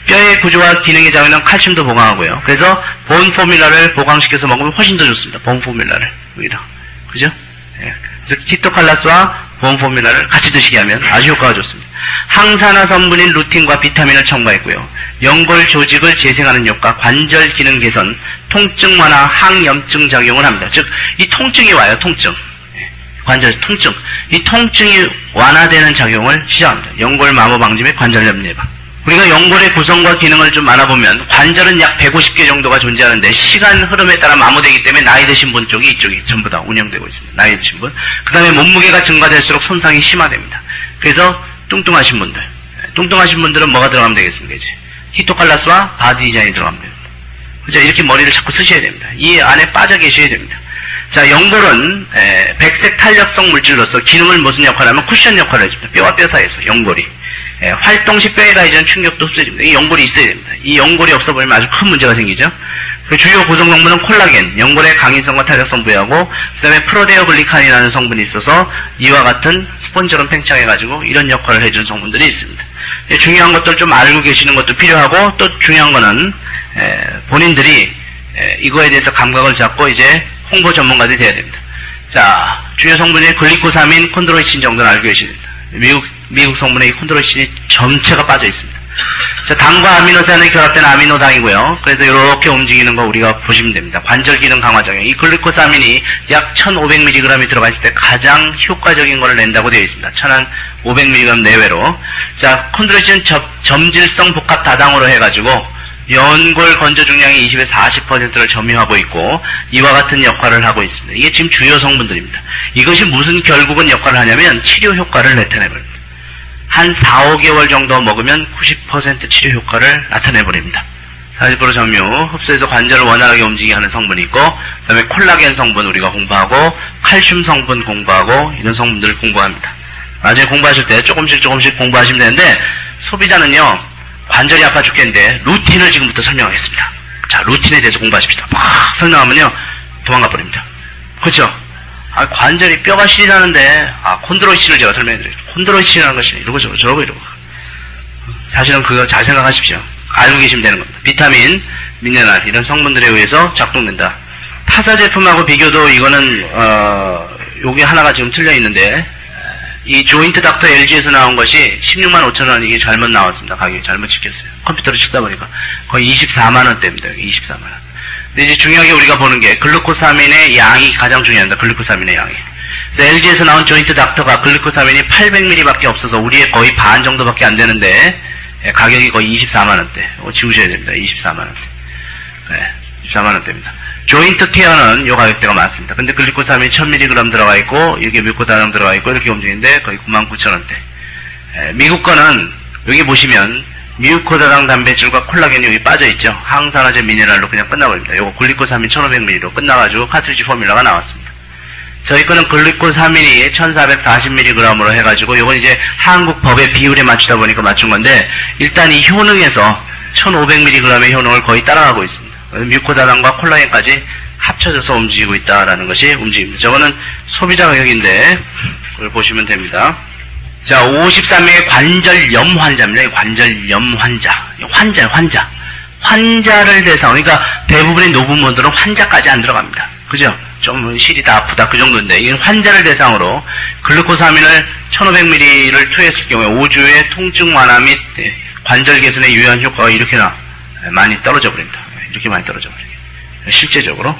뼈의 구조와 기능에 작용하는 칼슘도 보강하고요. 그래서 본 포뮬러를 보강시켜서 먹으면 훨씬 더 좋습니다. 본 포뮬러를 여기다. 그죠? 그래서 키토칼라스와 본 포뮬러를 같이 드시게 하면 아주 효과가 좋습니다. 항산화 성분인 루틴과 비타민을 첨가했고요. 연골 조직을 재생하는 효과, 관절 기능 개선, 통증 완화, 항염증 작용을 합니다. 즉, 이 통증이 와요, 통증. 관절 통증. 이 통증이 완화되는 작용을 시작합니다. 연골 마모 방지 및 관절염 예방. 우리가 연골의 구성과 기능을 좀 알아보면 관절은 약 150개 정도가 존재하는데 시간 흐름에 따라 마모되기 때문에 나이 드신 분 쪽이 이쪽이 전부 다 운영되고 있습니다. 나이 드신 분. 그 다음에 몸무게가 증가될수록 손상이 심화됩니다. 그래서 뚱뚱하신 분들은 뭐가 들어가면 되겠습니까? 이제 키토칼라스와 바디 디자인이 들어가면 됩니다. 그죠? 이렇게 머리를 자꾸 쓰셔야 됩니다. 이 안에 빠져 계셔야 됩니다. 자, 연골은 백색 탄력성 물질로서 기능을 무슨 역할을 하면 쿠션 역할을 해줍니다. 뼈와 뼈 사이에서 연골이. 활동 시 뼈에 가해지는 충격도 흡수해줍니다. 이 연골이 있어야 됩니다. 이 연골이 없어버리면 아주 큰 문제가 생기죠. 그 주요 구성 성분은 콜라겐, 연골의 강인성과 탄력성 부여하고, 그 다음에 프로데오글리칸이라는 성분이 있어서 이와 같은 스펀지처럼 팽창해가지고 이런 역할을 해주는 성분들이 있습니다. 중요한 것들 좀 알고 계시는 것도 필요하고, 또 중요한 거는 본인들이 이거에 대해서 감각을 잡고 이제 홍보 전문가들이 돼야 됩니다. 자, 주요 성분이 글리코사민, 콘드로이친 정도는 알고 계셔야 됩니다. 미국 성분에 이 콘드로이친이 전체가 빠져 있습니다. 자, 당과 아미노산이 결합된 아미노당이고요. 그래서 이렇게 움직이는 거 우리가 보시면 됩니다. 관절 기능 강화 작용. 이 글리코사민이 약 1500mg이 들어가 있을 때 가장 효과적인 걸 낸다고 되어 있습니다. 1500mg 내외로. 자, 콘드로이친은 점질성 복합 다당으로 해가지고 연골 건조 중량의 20에서 40%를 점유하고 있고 이와 같은 역할을 하고 있습니다. 이게 지금 주요 성분들입니다. 이것이 무슨 결국은 역할을 하냐면 치료 효과를 나타내버립니다. 한 4, 5개월 정도 먹으면 90% 치료 효과를 나타내버립니다. 40% 점유, 흡수해서 관절을 원활하게 움직이게 하는 성분이 있고 그 다음에 콜라겐 성분 우리가 공부하고 칼슘 성분 공부하고 이런 성분들을 공부합니다. 나중에 공부하실 때 조금씩 공부하시면 되는데 소비자는요 관절이 아파 죽겠는데 루틴을 지금부터 설명하겠습니다. 자, 루틴에 대해서 공부하십시다. 막 설명하면요 도망가 버립니다. 그렇죠? 아, 관절이 뼈가 실이 나는데 콘드로이친을 제가 설명해드려요. 콘드로이친이라는 것이 이러고 저러고 사실은 그거 잘 생각하십시오. 알고 계시면 되는 겁니다. 비타민, 미네랄 이런 성분들에 의해서 작동된다. 타사 제품하고 비교도 이거는 요게 하나가 지금 틀려 있는데 이 조인트 닥터 LG에서 나온 것이 16만 5천 원 이게 잘못 나왔습니다. 가격이 잘못 찍혔어요. 컴퓨터로 찍다 보니까 거의 24만 원대입니다. 24만 원. 근데 이제 중요하게 우리가 보는 게 글루코사민의 양이 가장 중요합니다. 글루코사민의 양이. 그래서 LG에서 나온 조인트 닥터가 글루코사민이 800ml밖에 없어서 우리의 거의 반 정도밖에 안 되는데 가격이 거의 24만 원대. 지우셔야 됩니다. 24만 원대. 네, 24만 원대입니다. 조인트 케어는 요 가격대가 많습니다. 근데 글리코사민이 1000mg 들어가 있고 이렇게 뮤코다당 들어가 있고 이렇게 움직이는데 거의 99,000원대. 미국 거는 여기 보시면 뮤코다당 단백질과 콜라겐이 여기 빠져있죠. 항산화제 미네랄로 그냥 끝나버립니다. 요거 글리코사민 1500mg로 끝나가지고 카트리지 포뮬러가 나왔습니다. 저희 거는 글리코사민이 1440mg으로 해가지고 요건 이제 한국 법의 비율에 맞추다 보니까 맞춘 건데 일단 이 효능에서 1500mg의 효능을 거의 따라가고 있습니다. 뮤코다당과 콜라겐까지 합쳐져서 움직이고 있다라는 것이 움직입니다. 저거는 소비자 가격인데 그걸 보시면 됩니다. 자, 53명의 관절염 환자입니다. 관절염 환자. 환자를 대상으로, 그러니까 대부분의 노부모들은 환자까지 안 들어갑니다. 그죠? 좀 시리다 아프다 그 정도인데 이 환자를 대상으로 글루코사민을 1500ml를 투여했을 경우에 5주의 통증 완화 및 관절 개선에 유효한 효과가 이렇게 많이 떨어져 버립니다. 이렇게 많이 떨어져 버려요. 실제적으로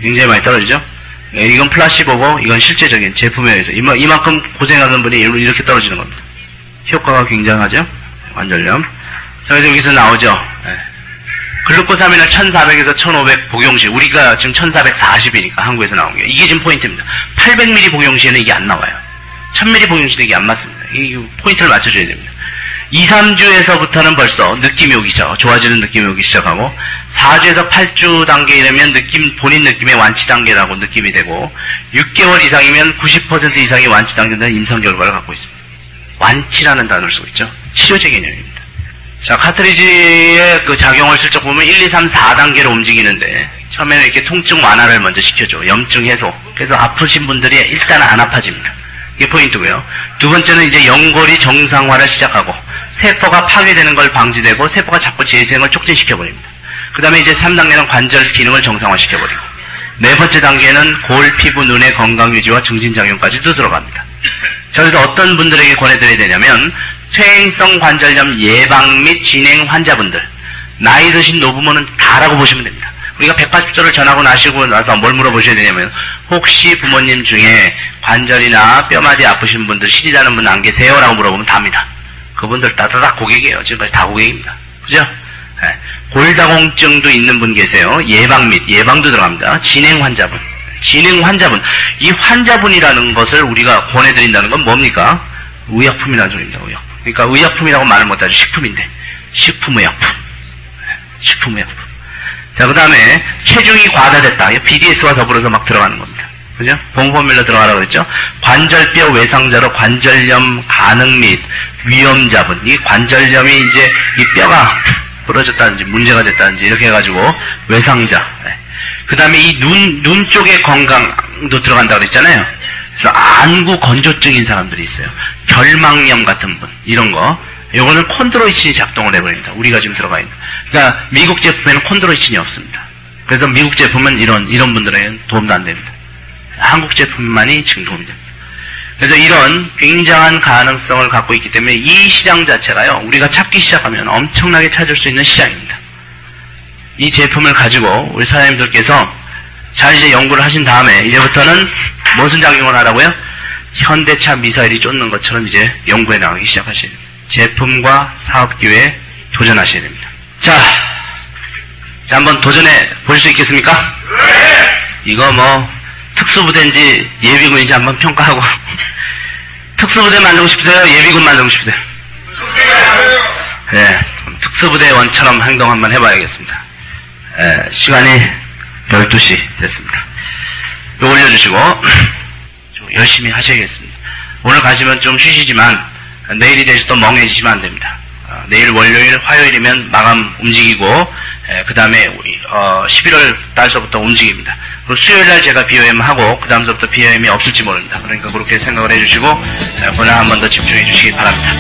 굉장히 많이 떨어지죠. 이건 플라시보고 이건 실제적인 제품에 의해서 이만큼 고생하는 분이 이렇게 떨어지는 겁니다. 효과가 굉장하죠. 관절염. 자, 그래서 여기서 나오죠. 글루코사민을 1400에서 1500 복용 시 우리가 지금 1440이니까 한국에서 나온 게 이게 지금 포인트입니다. 800ml 복용 시에는 이게 안 나와요. 1000ml 복용 시는 이게 안 맞습니다. 이 포인트를 맞춰줘야 됩니다. 2, 3주에서부터는 벌써 느낌이 오기 시작하고 좋아지는 느낌이 오기 시작하고 4주에서 8주 단계에 되면 본인 느낌의 완치 단계라고 느낌이 되고 6개월 이상이면 90% 이상이 완치 단계라는 임상 결과를 갖고 있습니다. 완치라는 단어를 쓰고 있죠. 치료제 개념입니다. 자, 카트리지의 그 작용을 슬쩍 보면 1, 2, 3, 4단계로 움직이는데 처음에는 이렇게 통증 완화를 먼저 시켜줘. 염증 해소. 그래서 아프신 분들이 일단 안 아파집니다. 이게 포인트고요. 두 번째는 이제 연골이 정상화를 시작하고 세포가 파괴되는 걸 방지되고 세포가 자꾸 재생을 촉진시켜버립니다. 그 다음에 이제 3단계는 관절 기능을 정상화시켜버리고 네 번째 단계는 골, 피부, 눈의 건강유지와 증진작용까지도 들어갑니다. 자, 그래서 어떤 분들에게 권해드려야 되냐면 퇴행성 관절염 예방 및 진행 환자분들 나이 드신 노부모는 다라고 보시면 됩니다. 우리가 180도를 전하고 나시고 나서 뭘 물어보셔야 되냐면 혹시 부모님 중에 관절이나 뼈마디 아프신 분들 시리다는 분 안 계세요? 라고 물어보면 답니다. 그분들 따다닥 고객이에요. 지금까지 다 고객입니다. 그죠? 네. 골다공증도 있는 분 계세요. 예방 및 예방도 들어갑니다. 진행 환자분. 이 환자분이라는 것을 우리가 권해드린다는 건 뭡니까? 의약품이라는 소리입니다. 의약품. 그러니까 의약품이라고 말을 못하죠. 식품인데. 식품의약품. 자, 그 다음에 체중이 과다됐다. BDS와 더불어서 막 들어가는 겁니다. 그죠? 봉포밀러 들어가라고 그랬죠? 관절뼈 외상자로 관절염 가능 및 위험자분. 이 관절염이 이제 이 뼈가 부러졌다든지 문제가 됐다든지 이렇게 해가지고 외상자. 그 다음에 이 눈 쪽의 건강도 들어간다고 그랬잖아요. 그래서 안구 건조증인 사람들이 있어요. 결막염 같은 분. 이런 거. 요거는 콘드로이친이 작동을 해버립니다. 우리가 지금 들어가 있는. 그러니까 미국 제품에는 콘드로이친이 없습니다. 그래서 미국 제품은 이런 분들에게는 도움도 안 됩니다. 한국 제품만이 지금 도움이 됩니다. 그래서 이런 굉장한 가능성을 갖고 있기 때문에 이 시장 자체가요, 우리가 찾기 시작하면 엄청나게 찾을 수 있는 시장입니다. 이 제품을 가지고 우리 사장님들께서 잘 이제 연구를 하신 다음에 이제부터는 무슨 작용을 하라고요? 현대차 미사일이 쫓는 것처럼 이제 연구해 나가기 시작하셔야 됩니다. 제품과 사업 기회에 도전하셔야 됩니다. 자, 한번 도전해 보실 수 있겠습니까? 이거 뭐 특수부대인지 예비군인지 한번 평가하고 특수부대 만들고 싶으세요? 예비군 만들고 싶으세요? 네, 특수부대원처럼 행동 한번 해봐야겠습니다. 시간이 12시 됐습니다. 이거 올려주시고 열심히 하셔야겠습니다. 오늘 가시면 좀 쉬시지만 내일이 되시 또 멍해지시면 안 됩니다. 내일 월요일, 화요일이면 마감 움직이고 그 다음에 11월 달서부터 움직입니다. 그리고 수요일날 제가 BOM 하고 그 다음서부터 BOM이 없을지 모릅니다. 그러니까 그렇게 생각을 해주시고 오늘 한 번 더 집중해 주시기 바랍니다.